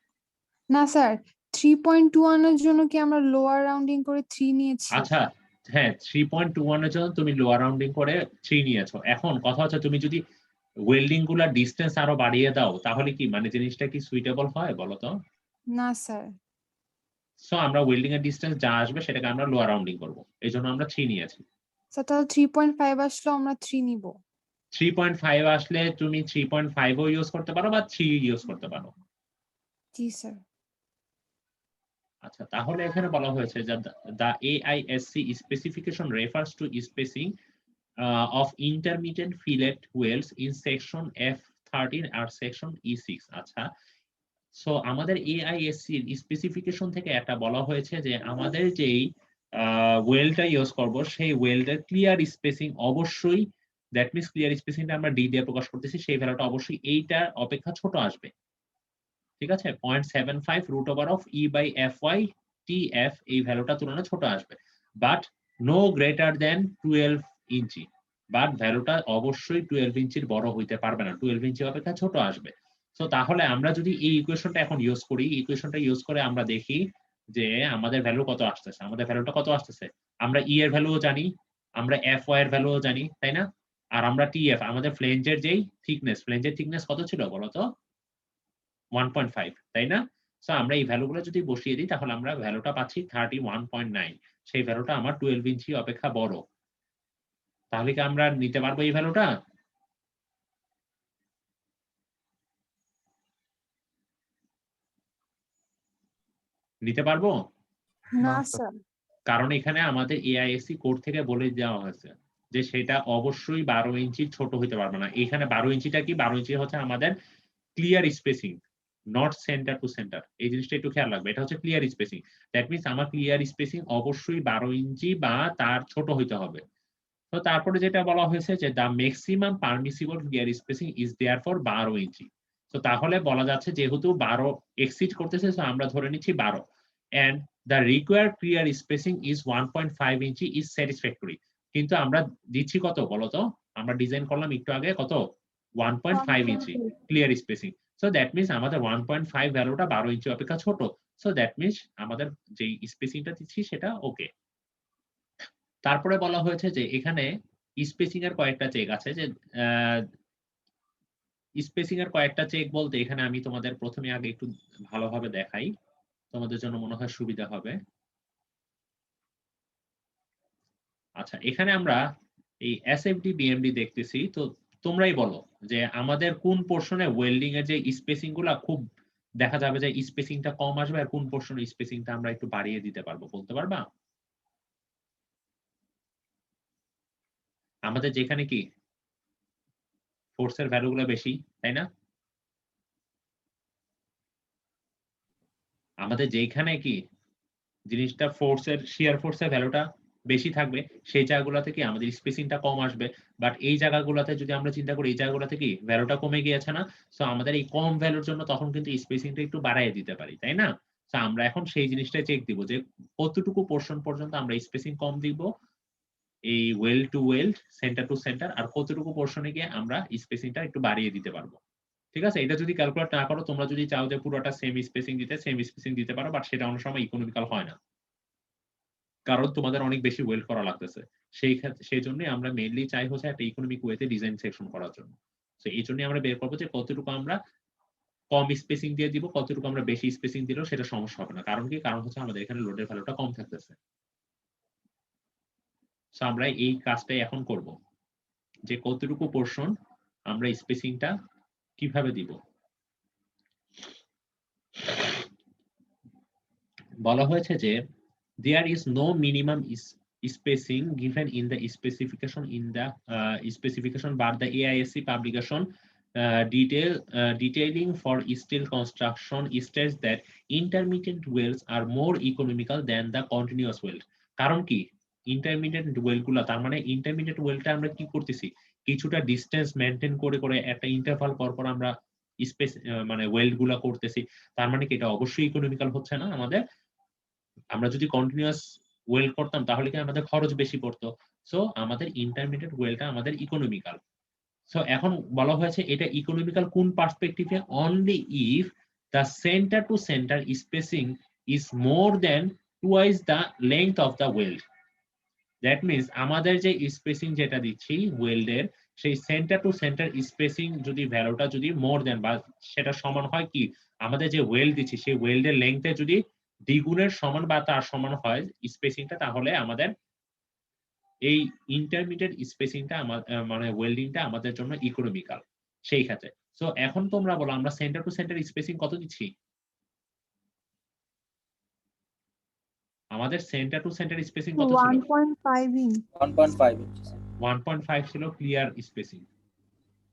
না স্যার, 3.21 এর জন্য কি আমরা লোয়ার রাউন্ডিং করে 3 নিয়েছি? আচ্ছা, হ্যাঁ, 3.21 এর জন্য তুমি লোয়ার রাউন্ডিং করে 3 নিয়েছো। এখন কথা হচ্ছে তুমি যদি ওয়েল্ডিং গুলার ডিসটেন্স আরো বাড়িয়ে দাও তাহলে কি মানে জিনিসটা কি সুইটেবল হয় বলো তো? না স্যার। সো আমরা ওয়েল্ডিং এর ডিসটেন্স যা আসবে সেটাকে আমরা লোয়ার রাউন্ডিং করব। এইজন্য আমরা 3 নিয়েছি। স্যার তাহলে 3.5 আসলেও আমরা 3 নিব। 3.5 আসলে তুমি 3.5 ও ইউজ করতে পারো বা 3 ইউজ করতে পারো। জি স্যার। আচ্ছা, তাহলে এখানে বলা হয়েছে যে the AISC specification refers to spacing of intermittent fillet wells in section F13 R section E6। আচ্ছা, সো আমাদের AISC এর স্পেসিফিকেশন থেকে একটা বলা হয়েছে যে আমাদের যেই ওয়েলটা ইউজ করব সেই ওয়েলটার ক্লিয়ার স্পেসিং অবশ্যই, দ্যাট মিন্স ক্লিয়ার স্পেসিংটা আমরা ডি দিয়ে প্রকাশ করতেছি, সেই ভ্যালুটা অবশ্যই এইটার অপেক্ষা ছোট আসবে। ঠিক আছে, 0.75 root over of E by F Y T F, এই ভ্যালুটা তুলনায় ছোট আসবে। But no greater than 12 inch. But ভ্যালুটা অবশ্যই 12 ইঞ্চির বড় হইতে পারবে না, 12 ইঞ্চি অপেক্ষা ছোট আসবে। সো তাহলে আমরা যদি এই ইকুয়েশনটা এখন ইউজ করি, ইকুয়েশনটা ইউজ করে আমরা দেখি যে আমাদের ভ্যালু কত আসতেছে। আমাদের ভ্যালুটা কত আসতেছে? আমরা ই এর ভ্যালুও জানি, আমরা এফ ওয়াই এর ভ্যালুও জানি, তাই না? আর আমরা টি এফ, আমাদের ফ্লেঞ্জের যেই থিকনেস, ফ্লেঞ্জের থিকনেস কত ছিল বলতো? 1.5, তাই না? সো আমরা এই ভ্যালুগুলো যদি বসিয়ে দিই তাহলে আমরা ভ্যালুটা পাচ্ছি 31.9। সেই ভ্যালুটা আমার 12 ইঞ্চি অপেক্ষা বড়। তাহলে কি আমরা নিতে পারবো এই ভ্যালুটা? নিতে পারবো? না না স্যার। কারণ এখানে আমাদের এআইএসসি কোড থেকে বলে দেওয়া হয়েছে যে সেটা অবশ্যই 12 ইঞ্চি ছোট হতে পারবে না। এখানে 12 ইঞ্চিটা কি? 12 ইঞ্চি হচ্ছে আমাদের clear spacing, not centre to centre. এই জিনিসটা একটু খেয়াল রাখবে, এটা হচ্ছে ক্লিয়ার স্পেসিং। দ্যাট মিন্স আমার ক্লিয়ার স্পেসিং অবশ্যই 12 ইঞ্চি বা তার ছোট হইতে হবে। তো তারপরে যেটা বলা হয়েছে যে the maximum permissible clear spacing is there for 12 inch. তো তাহলে বলা যাচ্ছে যেহেতু 12 এক্সিড করতেছে, তো আমরা ধরে নিচ্ছি 12, and the required clear spacing is 1.5 inch is satisfactory. কিন্তু আমরা দিচ্ছি কত বলতো, আমরা ডিজাইন করলাম একটু আগে কত, 1.5 inch clear spacing. So that means আমাদের 1.5 ভ্যালুটা 12 ইঞ্চি অপেক্ষা ছোট। সো দ্যাট মিনস আমাদের যে স্পেসিংটা দিচ্ছি সেটা ওকে। তারপরে বলা হয়েছে যে এখানে স্পেসিং এর কয়েকটা চেক আছে, যে স্পেসিং এর কয়েকটা চেক বলতে এখানে আমি তোমাদের প্রথমে আগে একটু ভালোভাবে দেখাই, তোমাদের জন্য মনে হয় সুবিধা হবে। আচ্ছা, এখানে আমরা এই এসএফডি বিএমডি দেখতেছি, তো তোমরাই বলো যে আমাদের কোন পোর্শনে ওয়েল্ডিং এর যে স্পেসিং গুলা খুব দেখা যাবে যে স্পেসিংটা কম আসবে, আর কোন পোর্শনে স্পেসিংটা আমরা একটু বাড়িয়ে দিতে পারবো, বলতে পারবা? আমাদের যেখানে কি ফোর্সের ভ্যালুগুলো বেশি, তাই না? আমাদের যেখানে কি জিনিসটা ফোর্সের, শিয়ার ফোর্সের ভ্যালুটা বেশি থাকবে, সেই জায়গাগুলোতে কি আমাদের স্পেসিংটা কম আসবে। বাট এই জায়গাগুলোতে যদি আমরা চিন্তা করি, এই জায়গাগুলোতে কি ভ্যালুটা কমে গিয়েছে না, সো আমাদের এই কম ভ্যালুর জন্য তখন কিন্তু স্পেসিংটা একটু বাড়াইয়ে দিতে পারি, তাই না? সো আমরা এখন সেই জিনিসটা চেক দিব যে কতটুকু পোর্শন পর্যন্ত আমরা স্পেসিং কম দিব এই weld to weld, centre to centre, আর কতটুকু পোর্শনে গিয়ে আমরা স্পেসিংটা একটু বাড়িয়ে দিতে পারবো। ঠিক আছে, এটা যদি ক্যালকুলেট না করো, তোমরা যদি চাও যে পুরোটা সেম স্পেসিং দিতে পারো, বাট সেটা অনেক সময় ইকোনমিক্যাল হয় না, কারণ তোমাদের অনেক বেশি ওয়েল্ড করা লাগতেছে। সেই জন্য আমরা মেইনলি চাই হচ্ছে একটা ইকোনমিক ওয়েতে ডিজাইন সেকশন করার জন্য। তো এই জন্য আমরা বের করবো যে কতটুকু আমরা কম স্পেসিং দিয়ে দিব, কতটুকু আমরা বেশি স্পেসিং দিলেও সেটা সমস্যা হবে না। কারণ কি, কারণ হচ্ছে আমাদের এখানে লোডের ভ্যালুটা কম থাকতেছে। সো আমরা এই কাজটাই এখন করব, যে কতটুকু পোর্শন আমরা স্পেসিংটা কিভাবে দিব। বলা হয়েছে যে there is no minimum spacing given in the specification but the AISC publication detailing for steel construction states that intermittent welds are more economical than the continuous weld. কারণ কি, ইন্টারমিডিয়েট ওয়েল্ড গুলা, তার মানে ইন্টারমিডিয়েট ওয়েল্ডটা আমরা কি করতেছি, কিছুটা ডিসটেন্স মেনটেন করে করে একটা ইন্টারভাল পর পর আমরা স্পেস মানে ওয়েল্ড গুলা করতেছি। তার মানে কি এটা অবশ্যই ইকোনমিক্যাল হচ্ছে না আমাদের। আমরা যদি কন্টিনিউয়াস ওয়েল্ড করতাম তাহলে কি আমাদের খরচ বেশি পড়তো। সো আমাদের ইন্টারমিডিয়েট ওয়েল্ডটা আমাদের ইকোনমিক্যাল। সো এখন বলা হয়েছে এটা ইকোনমিক্যাল কোন পার্সপেক্টিভে, only if the centre to centre spacing is more than twice the length of the weld. That means আমাদের যে স্পেসিং যেটা দিচ্ছি ওয়েল্ডের, সেই সেন্টার টু সেন্টার স্পেসিং যদি ভ্যালুটা যদি মোর দেন বা সেটা সমান হয় কি, আমাদের যে ওয়েল্ড দিচ্ছি সেই ওয়েল্ডের লেংথে যদি দ্বিগুণের সমান বা তার সমান হয় স্পেসিংটা, তাহলে আমাদের এই ইন্টারমিডিয়েট স্পেসিংটা মানে ওয়েল্ডিংটা আমাদের জন্য ইকোনমিক্যাল সেই ক্ষেত্রে। সো এখন তোমরা বলো আমরা সেন্টার টু সেন্টার স্পেসিং কত দিচ্ছি? আমাদের সেন্টার টু সেন্টার স্পেসিং কত ছিল? 1.5 ইঞ্চ। 1.5 ইঞ্চি স্যার। 1.5 ছিল ক্লিয়ার স্পেসিং,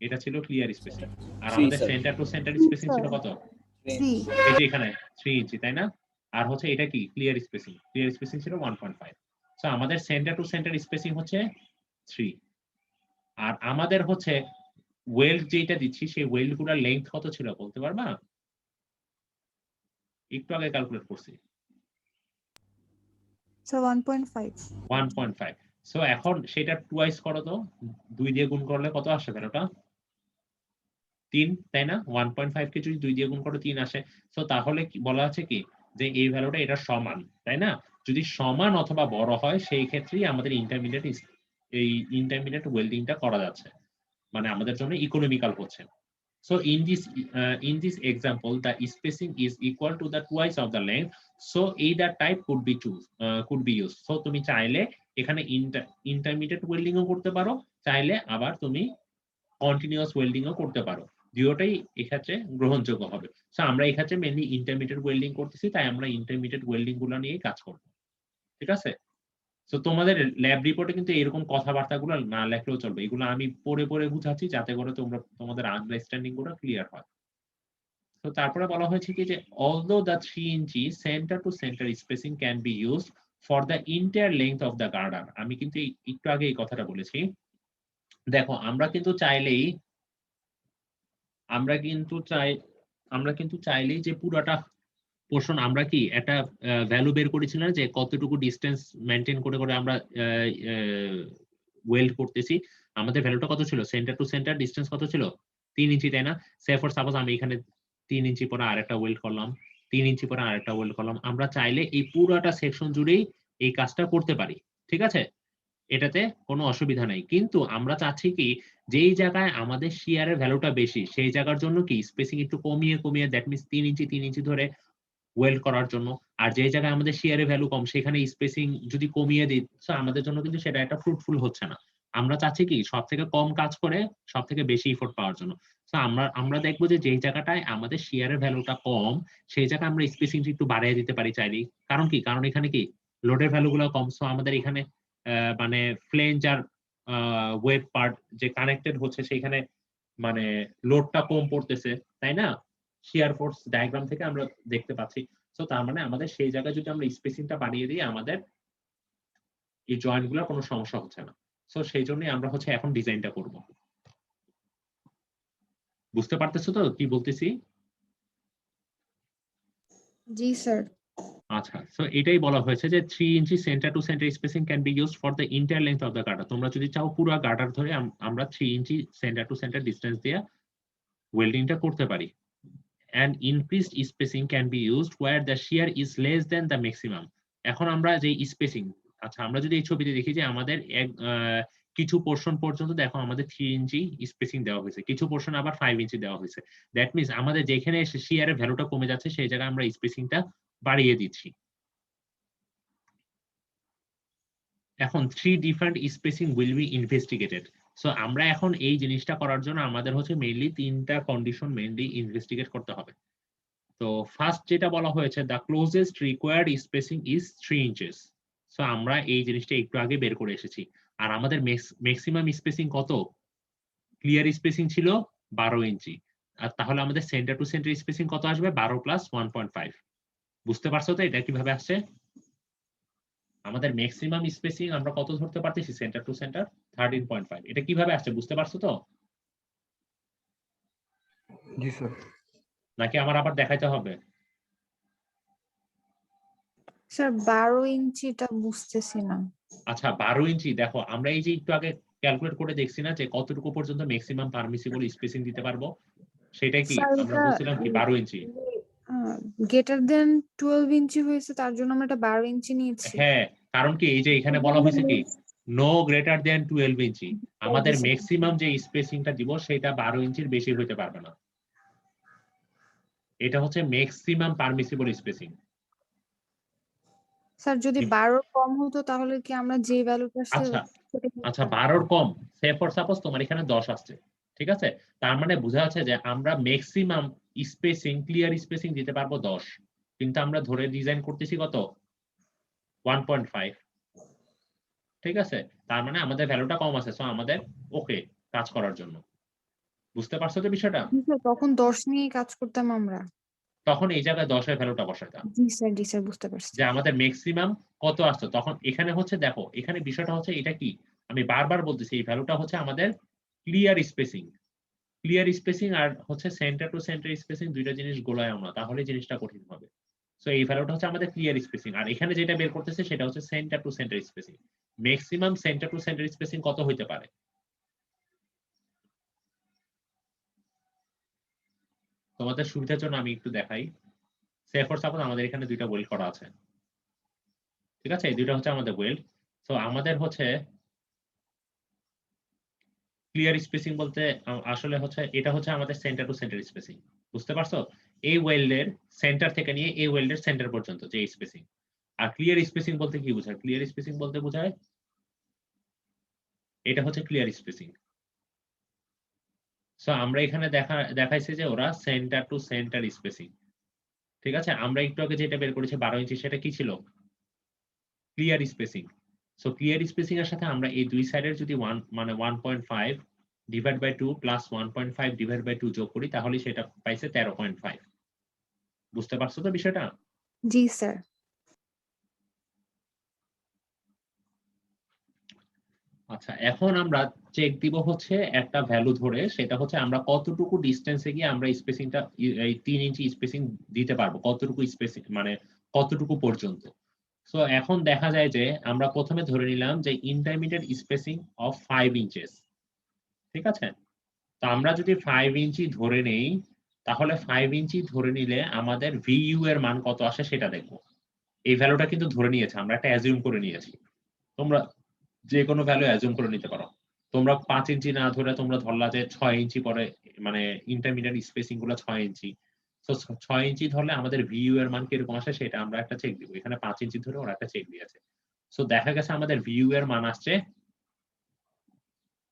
এটা ছিল ক্লিয়ার স্পেসিং। আর 3 আমাদের sir. Centre to centre spacing ছিল কত? 3 এই যে এখানে 3 ইঞ্চি, তাই না? আর হচ্ছে এটা কি ক্লিয়ার স্পেসিং, ক্লিয়ার স্পেসিং ছিল 1.5। সো আমাদের সেন্টার টু সেন্টার স্পেসিং হচ্ছে 3, আর আমাদের হচ্ছে ওয়েল্ড যেটা দিচ্ছি সেই ওয়েল্ড গুলোর লেংথ কত ছিল বলতে পারবা? একটু আগে ক্যালকুলেট করছি, সো 1.5। 1.5। সো এখন সেটা টুয়াইস করো তো, 2 দিয়ে গুণ করলে কত আসে ভ্যালুটা? 3, তাই না? 1.5 কে যদি 2 দিয়ে গুণ করো 3 আসে। সো তাহলে কি বলা আছে কি, যে এই ভ্যালুটা এটা সমান, তাই না? যদি সমান অথবা বড় হয় সেই ক্ষেত্রেই আমাদের ইন্টারমিডিয়েট ওয়েল্ডিংটা করা যাচ্ছে, মানে আমাদের জন্য ইকোনমিক্যাল হচ্ছে। So in this example, the spacing is equal to the twice of the length. So either type could be used. So তুমি চাইলে এখানে intermediate welding ও করতে পারো, চাইলে আবার তুমি continuous welding ও করতে পারো। দুটোটাই এক্ষেত্রে গ্রহণযোগ্য হবে। So আমরা এক্ষেত্রে মেইনলি intermediate welding করতেছি, তাই আমরা intermediate welding গুলো নিয়ে কাজ করব। ঠিক আছে? তো তোমাদের ল্যাব রিপোর্টে কিন্তু এরকম কথাবার্তাগুলো না লেখলেও চলবে, এগুলো আমি পড়ে পড়ে বুঝাচ্ছি যাতে করে তোমাদের আন্ডারস্ট্যান্ডিং গুলো ক্লিয়ার হয়। তো তারপরে বলা হয়েছে কি যে although the 3 inch center to center spacing can be used for the entire length of the girder. আমি কিন্তু একটু আগে এই কথাটা বলেছি। দেখো আমরা কিন্তু চাইলেই যে পুরাটা পোর্শন আমরা কি একটা ভ্যালু বের করেছি না যে কতটুকু ডিসটেন্স মেনটেন করে করে আমরা ওয়েল্ড করতেছি। আমাদের ভ্যালুটা কত ছিল? সেন্টার টু সেন্টার ডিসটেন্স কত ছিল? 3 ইঞ্চি, তাই না? সে ফর সাপোজ আমি এখানে 3 ইঞ্চি পরে আরেকটা ওয়েল্ড করলাম, 3 ইঞ্চি পরে আরেকটা ওয়েল্ড করলাম। আমরা চাইলে এই পুরাটা সেকশন জুড়েই এই কাজটা করতে পারি, ঠিক আছে? এটাতে কোনো অসুবিধা নাই। কিন্তু আমরা চাচ্ছি কি, যেই জায়গায় আমাদের শিয়ারের ভ্যালুটা বেশি সেই জায়গার জন্য কি স্পেসিং একটু কমিয়ে দ্যাট মিনস 3 ইঞ্চি ধরে ওয়েল্ড করার জন্য। আর যে জায়গায় আমাদের শেয়ারের ভ্যালু কম সেখানে স্পেসিং যদি কমিয়ে দিই, আমাদের জন্য কিন্তু সেটা একটা ফ্রুটফুল হচ্ছে না। আমরা চাচ্ছি কি সব থেকে কম কাজ করে সব থেকে বেশি ইফোর্ট পাওয়ার জন্য। আমরা দেখবো যে যেই জায়গাটায় আমাদের শেয়ারের ভ্যালুটা কম সেই জায়গায় আমরা স্পেসিং একটু বাড়িয়ে দিতে পারি চাইলেই। কারণ কি? কারণ এখানে কি লোডের ভ্যালু গুলো কম। সো আমাদের এখানে মানে ফ্লেঞ্জ আর ওয়েব পার্ট যে কানেক্টেড হচ্ছে সেখানে মানে লোডটা কম পড়তেছে, তাই না? শিয়ার ফোর্স ডায়াগ্রাম থেকে আমরা দেখতে পাচ্ছি। সো তার মানে আমাদের সেই জায়গায় যদি আমরা স্পেসিংটা বাড়িয়ে দিই আমাদের এই জয়েন্ট গুলোর কোনো সমস্যা হচ্ছে না। সো সেই জন্যই আমরা হচ্ছে এখন ডিজাইনটা করব। বুঝতে পারতেছো তো কি বলতেছি? জি স্যার। আচ্ছা, সো এটাই বলা হয়েছে যে 3 inch centre to centre spacing can be used for the entire length of the girder. তোমরা যদি চাও পুরো গার্ডার ধরে আমরা 3 inch centre to centre distance দিয়ে ওয়েল্ডিংটা করতে পারি। And increased spacing can be used where the shear is less than the maximum. এখন আমরা যে স্পেসিং, আচ্ছা আমরা যদি এই ছবিতে দেখি যে আমাদের কিছু পোর্শন পর্যন্ত দেখো আমাদের 3 ইঞ্চি স্পেসিং দেওয়া হয়েছে, কিছু পোর্শন আবার 5 ইঞ্চি দেওয়া হয়েছে। দ্যাট মিনস আমাদের যেখানে শিয়ারের ভ্যালুটা কমে যাচ্ছে সেই জায়গায় আমরা স্পেসিংটা বাড়িয়ে দিচ্ছি। এখন 3 different spacing will be investigated. So আমরা এখন এই জিনিসটা করার জন্য আমাদের হচ্ছে মেইনলি 3টা কন্ডিশন মেইনলি ইনভেস্টিগেট করতে হবে। তো ফার্স্ট যেটা বলা হয়েছে, the closest required spacing is 3 inches. So আমরা এই জিনিসটা একটু আগে বের করে এসেছি। আর আমাদের ম্যাক্সিমাম স্পেসিং কত? ক্লিয়ার স্পেসিং ছিল 12 ইঞ্চি। আর তাহলে আমাদের সেন্টার টু সেন্টার স্পেসিং কত আসবে? 12 প্লাস 1.5। বুঝতে পারছো তো এটা কিভাবে আসছে? আমাদের ম্যাক্সিমাম স্পেসিং আমরা কত ধরতে পারতেছি সেন্টার টু সেন্টার? 13.5। এটা কিভাবে আসছে বুঝতে পারছো তো? জি স্যার। নাকি আমার আবার দেখাইতে হবে? স্যার 12 ইঞ্চিটা বুঝতেছি না। আচ্ছা 12 ইঞ্চি, দেখো আমরা এই যে একটু আগে ক্যালকুলেট করে দেখছি না যে কতটুকু পর্যন্ত ম্যাক্সিমাম পারমিসিবল স্পেসিং দিতে পারবো, সেটাই কি স্যার আমরা এটা বলছিলাম কি 12 ইঞ্চি। গ্রেটার দেন 12 ইঞ্চি হয়েছে তার জন্য আমরা এটা 12 ইঞ্চি নিয়েছি। হ্যাঁ, কারণ কি এই যে এখানে বলা হয়েছে কি নো গ্রেটার দেন 12 ইঞ্চি। আমাদের ম্যাক্সিমাম যে স্পেসিংটা দিব সেটা 12 ইঞ্চির বেশি হতে পারবে না। এটা হচ্ছে ম্যাক্সিমাম পারমিসিবল স্পেসিং। স্যার যদি 12 কম হতো তাহলে কি আমরা যে ভ্যালুটা আচ্ছা 12 কম, সে ফর সাপোজ তোমার এখানে 10 আসছে, ঠিক আছে? তার মানে বোঝা যাচ্ছে যে আমরা ম্যাক্সিমাম স্পেসিং ক্লিয়ার স্পেসিং দিতে পারবো 10, কিন্তু আমরা ধরে ডিজাইন করতেছি কত? 1.5। ঠিক আছে, তার মানে আমাদের ভ্যালুটা কম আছে, সো আমাদের ওকে কাজ করার জন্য। বুঝতে পারছো তো বিষয়টা? তখন 10 নিয়ে কাজ করতাম আমরা। তখন এই জায়গায় 10 এর ভ্যালুটা বসাইতাম জি স্যার বুঝতে পারছি। যে আমাদের ম্যাক্সিমাম কত আসছে। তখন এখানে হচ্ছে দেখো এখানে বিষয়টা হচ্ছে এটা কি আমি বারবার বলতেছি, এই ভ্যালুটা হচ্ছে আমাদের ক্লিয়ার স্পেসিং। ক্লিয়ার স্পেসিং আর হচ্ছে সেন্টার টু সেন্টার স্পেসিং দুইটা জিনিস গোলায় না, তাহলে জিনিসটা কঠিন হবে। সো এই ভ্যালুটা হচ্ছে আমাদের ক্লিয়ার স্পেসিং, আর এখানে যেটা বের করতেছে সেটা হচ্ছে centre to centre spacing. Maximum centre to centre spacing কত হইতে পারে? তোমাদের সুবিধার জন্য আমি একটু দেখাই। সে ফর সাপোজ আমাদের এখানে দুইটা ওয়েল্ড করা আছে, ঠিক আছে? এই দুইটা হচ্ছে আমাদের ওয়েল্ড। সো আমাদের হচ্ছে ক্লিয়ার স্পেসিং বলতে আসলে হচ্ছে এটা হচ্ছে আমাদের সেন্টার টু সেন্টার স্পেসিং। বুঝতে পারছো? এই ওয়েল্ডের সেন্টার থেকে নিয়ে এই ওয়েল্ডের সেন্টার পর্যন্ত যে স্পেসিং। আর ক্লিয়ার স্পেসিং বলতে কি বোঝায়? ক্লিয়ার স্পেসিং বলতে বোঝায় এটা হচ্ছে ক্লিয়ার স্পেসিং। সো আমরা এখানে দেখাইছে যে ওরা সেন্টার টু সেন্টার স্পেসিং, ঠিক আছে? আমরা একটু আগে যেটা বের করেছি 12 ইঞ্চি, সেটা কি ছিল? Clear spacing. So clear spacing এর সাথে আমরা এই দুই সাইডের যদি 1.5 divide by 2 plus 1.5 divide by 2 যোগ করি তাহলে সেটা পাইছে 13.5। বুঝতে পারছো তো বিষয়টা? জি স্যার। আচ্ছা, এখন আমরা চেক দিব হচ্ছে একটা ভ্যালু ধরে, সেটা হচ্ছে আমরা কতটুকু ডিস্টেন্সে গিয়ে আমরা স্পেসিংটা এই 3 ইঞ্চি স্পেসিং দিতে পারবো, কতটুকু স্পেসিং মানে কতটুকু পর্যন্ত। সো এখন দেখা যায় যে আমরা প্রথমে ধরে নিলাম যে ইন্টারমিডিয়েট স্পেসিং অফ 5 ইঞ্চেস, ঠিক আছে? তো আমরা যদি 5 ইঞ্চি ধরে নেই, তাহলে 5 ইঞ্চি ধরে নিলে আমাদের ভিইউ এর মান কত আসে সেটা দেখবো। এই ভ্যালুটা কিন্তু ধরে নিয়েছে, আমরা একটা অ্যাজিউম করে নিয়েছি। তোমরা যে কোনো ভ্যালু অ্যাজিউম করে নিতে পারো। তোমরা 5 ইঞ্চি না ধরে তোমরা ধরলা যে 6 ইঞ্চি পরে, মানে ইন্টারমিডিয়েট স্পেসিং গুলো 6 ইঞ্চি। তো 6 ইঞ্চি ধরলে আমাদের ভিইউ এর মান কিরকম আসে সেটা আমরা একটা চেক দিব। এখানে 5 ইঞ্চি ধরে ওরা একটা চেক দিয়েছে। সো দেখা গেছে আমাদের ভিইউ এর মান আসছে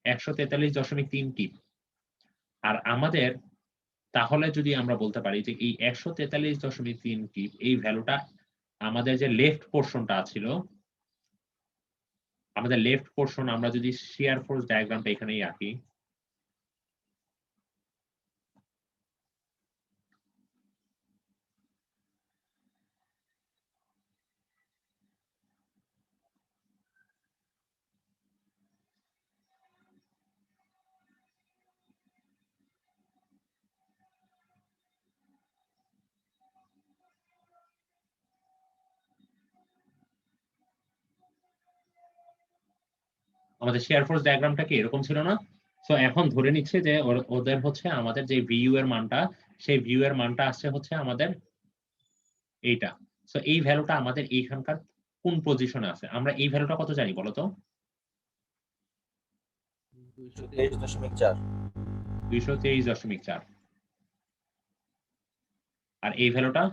143.3 কিপ। আর আমাদের তাহলে যদি আমরা বলতে পারি যে এই 143.3 কিপ এই ভ্যালুটা আমাদের যে লেফট পোরশনটা ছিল, আমাদের লেফট পোরশন আমরা যদি শিয়ার ফোর্স ডায়াগ্রামটা এখানেই আঁকি, আমাদের শেয়ার ফোর্স ডায়াগ্রামটা কি এরকম ছিল না? সো এখন ধরে নিচ্ছে যে ওদের হচ্ছে আমাদের যে ভিইউ এর মানটা, সেই ভিইউ এর মানটা আসছে হচ্ছে আমাদের এইটা। সো এই ভ্যালুটা আমাদের এইখানকার কোন পজিশনে আছে? আমরা এই ভ্যালুটা কত জানি বলো তো? 223.4। 223.4। আর এই ভ্যালুটা?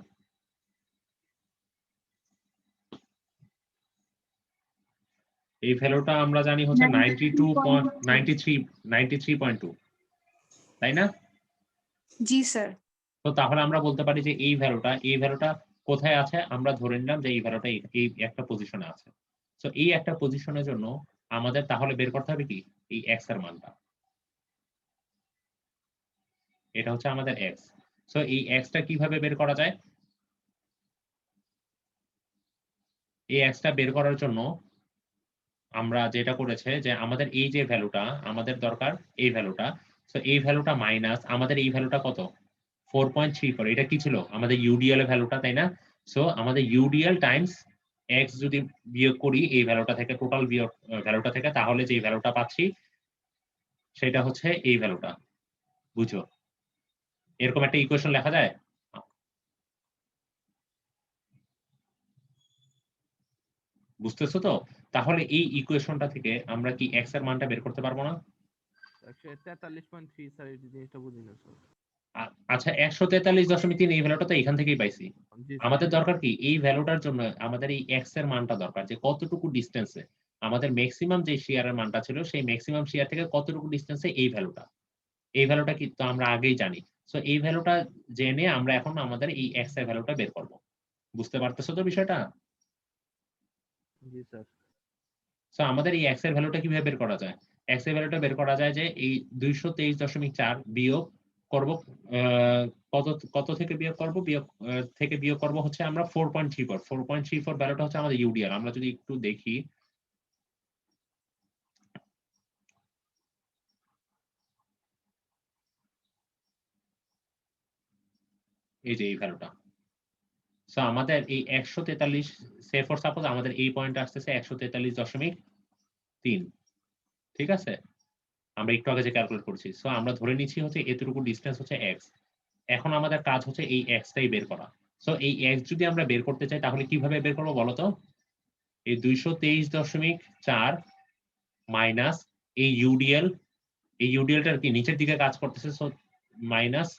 এই ভ্যালুটা আমরা জানি হচ্ছে 93.2, তাই না? জি স্যার। তো তাহলে আমরা বলতে পারি যে এই ভ্যালুটা কোথায় আছে? আমরা ধরে নিলাম যে এই ভ্যালুটা এই একটা পজিশনে আছে। সো এই একটা পজিশনের জন্য আমাদের তাহলে বের করতে হবে কি? এই x এর মানটা। এটা হচ্ছে আমাদের x। সো এই x টা কিভাবে বের করা যায়? এই x টা বের করার জন্য আমরা যেটা করেছে যে আমাদের এই যে ভ্যালুটা আমাদের দরকার, এই ভ্যালুটা। সো এই ভ্যালুটা মাইনাস আমাদের এই ভ্যালুটা কত? 4.34। এটা কি ছিল? আমাদের ইউডিএল এর ভ্যালুটা, তাই না? সো আমাদের ইউডিএল টাইমস x যদি বিয়োগ করি এই ভ্যালুটা থেকে, টোটাল বিয়োগ ভ্যালুটা থেকে, তাহলে যে ভ্যালুটা পাচ্ছি সেটা হচ্ছে এই ভ্যালুটা। বুঝো? এরকম একটা ইকুয়েশন লেখা যায়? বুঝতেছো তো? তাহলে এই ইকুয়েশনটা থেকে আমরা কি x এর মানটা বের করতে পারবো না? 143.3 স্যার, এই জিনিসটা বুঝি না স্যার। আচ্ছা, 143.3 এই ভ্যালুটা তো এখান থেকেই পাইছি। জি স্যার। আমাদের দরকার কি? এই ভ্যালুটার জন্য আমাদের এই x এর মানটা দরকার, যে কতটুকু ডিসটেন্সে আমাদের ম্যাক্সিমাম যে শিয়ারের মানটা ছিল সেই ম্যাক্সিমাম শিয়ার থেকে কতটুকু ডিসটেন্সে এই ভ্যালুটা। এই ভ্যালুটা কি তো আমরা আগেই জানি। সো এই ভ্যালুটা জেনে আমরা এখন আমাদের এই x এর ভ্যালুটা বের করব। বুঝতে পারতেছো তো বিষয়টা? জি স্যার। সো আমাদের এই x এর ভ্যালুটা কিভাবে বের করা যায়? x এর ভ্যালুটা বের করা যায় যে এই 223.4 বিয়োগ করব, কত কত থেকে বিয়োগ করব? থেকে বিয়োগ করব হচ্ছে আমরা 4.34। 4.34 ভ্যালুটা হচ্ছে আমাদের ইউডিএল। আমরা যদি একটু দেখি, এই যে এই ভ্যালুটা। সো আমাদের এই 143, সে ফর সাপোজ আমাদের এই পয়েন্ট আসতেছে 143.3, ঠিক আছে? আমরা একটু আগে যে ক্যালকুলেট করছি। সো আমরা ধরে নিচ্ছি হচ্ছে এতটুকু ডিসটেন্স হচ্ছে x। এখন আমাদের কাজ হচ্ছে এই x টাই বের করা। সো এই x যদি আমরা বের করতে চাই তাহলে কিভাবে বের করব বলো তো? এই 223.4 মাইনাস এই ইউডিএল, এই ইউডিএলটার কি নিচের দিকে কাজ করতেছে, so minus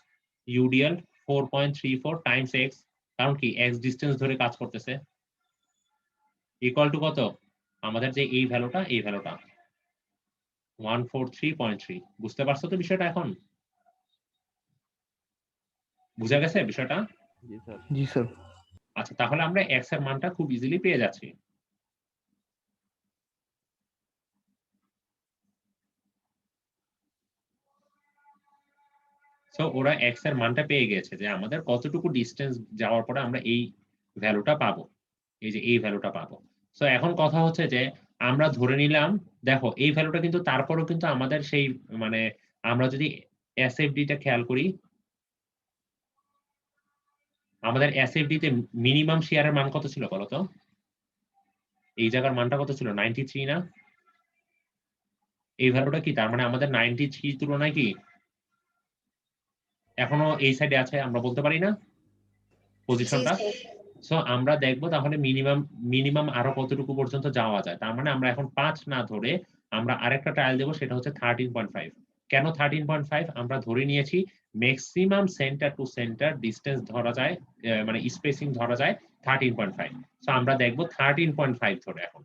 UDL 4.34 Times x, কারণ কি x ডিসটেন্স ধরে কাজ করতেছে, ইকুয়াল টু কত? আমাদের যে এই ভ্যালুটা 143.3। বুঝতে পারছো তো বিষয়টা এখন? বুঝা গেছে বিষয়টা? জি স্যার। জি স্যার। আচ্ছা, তাহলে আমরা x এর মানটা খুব ইজিলি পেয়ে যাচ্ছি। সো ওরা x এর মানটা পেয়ে গেছে যে আমাদের কতটুকু ডিসটেন্স যাওয়ার পরে আমরা এই ভ্যালুটা পাবো, এই যে এই ভ্যালুটা পাবো। সো এখন কথা হচ্ছে যে আমরা ধরে নিলাম, দেখো এই ভ্যালুটা কিন্তু তারপরেও কিন্তু আমাদের সেই মানে আমরা যদি এসএফডি টা খেয়াল করি, আমাদের এসএফডি তে মিনিমাম শেয়ারের মান কত ছিল বলতো? এই জায়গার মানটা কত ছিল? 93 না? এই ভ্যালুটা কি তার মানে আমাদের 93 তুলনায় কি এখনো এই সাইডে আছে আমরা বলতে পারি না পজিশনটা? সো আমরা দেখবো তাহলে মিনিমাম আরো কতটুকু পর্যন্ত যাওয়া যায়। তার মানে আমরা এখন 5 না ধরে আমরা আরেকটা ট্রায়াল দেব, সেটা হচ্ছে 13.5। কেন 13.5? আমরা ধরে নিয়েছি maximum centre to centre distance ধরা যায়, মানে স্পেসিং ধরা যায় 13.5। সো আমরা দেখবো 13.5 ধরে এখন।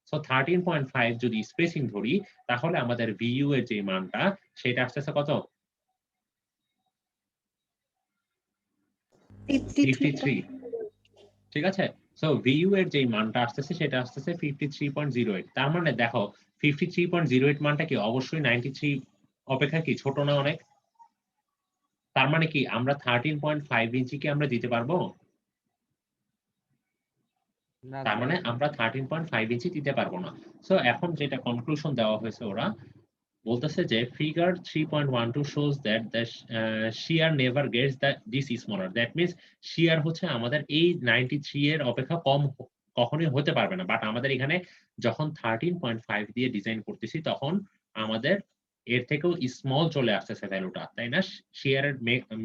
সো 13.5 যদি স্পেসিং ধরি তাহলে আমাদের ভিইউ এর যে মানটা সেটা আসতেছে কত? 53। ঠিক আছে? সো ভিইউ এর যে মানটা আসতেছে সেটা আসতেছে 53.08। তার মানে দেখো 53.08 মানটা কি অবশ্যই 93 অপেক্ষা কি ছোট না অনেক? তার মানে কি আমরা 13.5 ইঞ্চি কি আমরা দিতে পারবো? না তার স্যার। মানে আমরা 13.5 ইঞ্চি দিতে পারবো না। সো এখন যেটা কনক্লুশন দেওয়া হয়েছে ওরা বলতেছে যে figure 3.12 shows that the shear never gets this smaller. That means shear হচ্ছে আমাদের এই 93 এর অপেক্ষা কম কখনোই হতে পারবে না। বাট আমাদের এখানে যখন 13.5 দিয়ে ডিজাইন করতেছি তখন আমাদের এর থেকেও স্মল চলে আসতেছে ভ্যালুটা, তাই না? শেয়ারের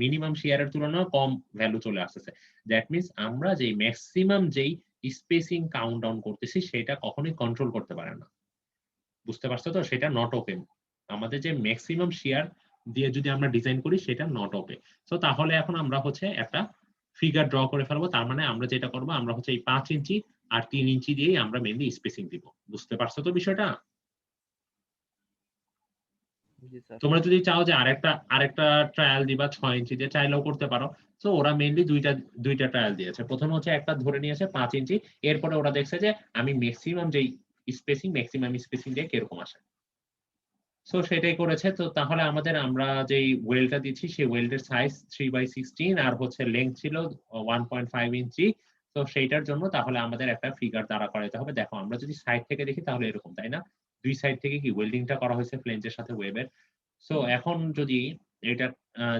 মিনিমাম শেয়ারের তুলনায় কম ভ্যালু চলে আসতেছে। দ্যাট মিন্স আমরা যেই ম্যাক্সিমাম যেই স্পেসিং কাউন্ট ডাউন করতেছি সেটা কখনোই কন্ট্রোল করতে পারে না। বুঝতে পারছো তো? সেটা নট ওপেন। আমাদের যে ম্যাক্সিমাম শেয়ার দিয়ে যদি আমরা ডিজাইন করি সেটা নট ওপেন। সো তাহলে এখন আমরা হচ্ছে একটা ফিগার ড্র করে ফেলবো। তার মানে আমরা যেটা করবো আমরা হচ্ছে এই 5 ইঞ্চি আর 3 ইঞ্চি দিয়েই আমরা মেইনলি স্পেসিং দিব। বুঝতে পারছো তো বিষয়টা? জি স্যার। তোমরা যদি চাও যে আরেকটা ট্রায়াল দিবা 6 ইঞ্চি দিয়ে চাইলেও করতে পারো। সো ওরা মেইনলি দুইটা ট্রায়াল দিয়েছে। প্রথম হচ্ছে একটা ধরে নিয়েছে 5 ইঞ্চি, এরপরে ওরা দেখছে যে আমি ম্যাক্সিমাম যেই ম্যাক্সিমাম স্পেসিং দিয়ে কিরকম আসে। সো সেটাই করেছে। তো তাহলে আমরা যেই ওয়েলটা দিচ্ছি সেই ওয়েল্ডের সাইজ 3/16 আর হচ্ছে লেংথ ছিল 1.5 ইঞ্চি। তো সেইটার জন্য তাহলে আমাদের একটা ফিগার দাঁড়া করাইতে হবে। দেখো আমরা যদি সাইড থেকে দেখি তাহলে এরকম, তাই না? দুই সাইড থেকে কি ওয়েল্ডিংটা করা হয়েছে ফ্লেঞ্জের সাথে ওয়েবের। সো এখন যদি এটা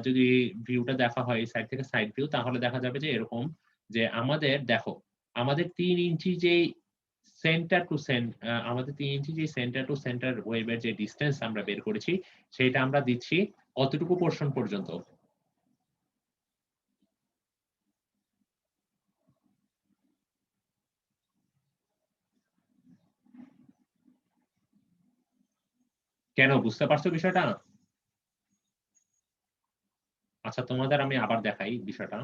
যদি ভিউটা দেখা হয় এই সাইড থেকে সাইড ভিউ, তাহলে দেখা যাবে যে এরকম যে আমাদের দেখো আমাদের 3 ইঞ্চি যে আমাদের 3 ইঞ্চি যে সেন্টার টু সেন্টার ওয়েবের যে ডিসটেন্স আমরা বের করেছি সেটা আমরা দিচ্ছি কতটুকু পোরশন পর্যন্ত? কেন বুঝতে পারছো বিষয়টা? আচ্ছা তোমাদের আমি আবার দেখাই বিষয়টা।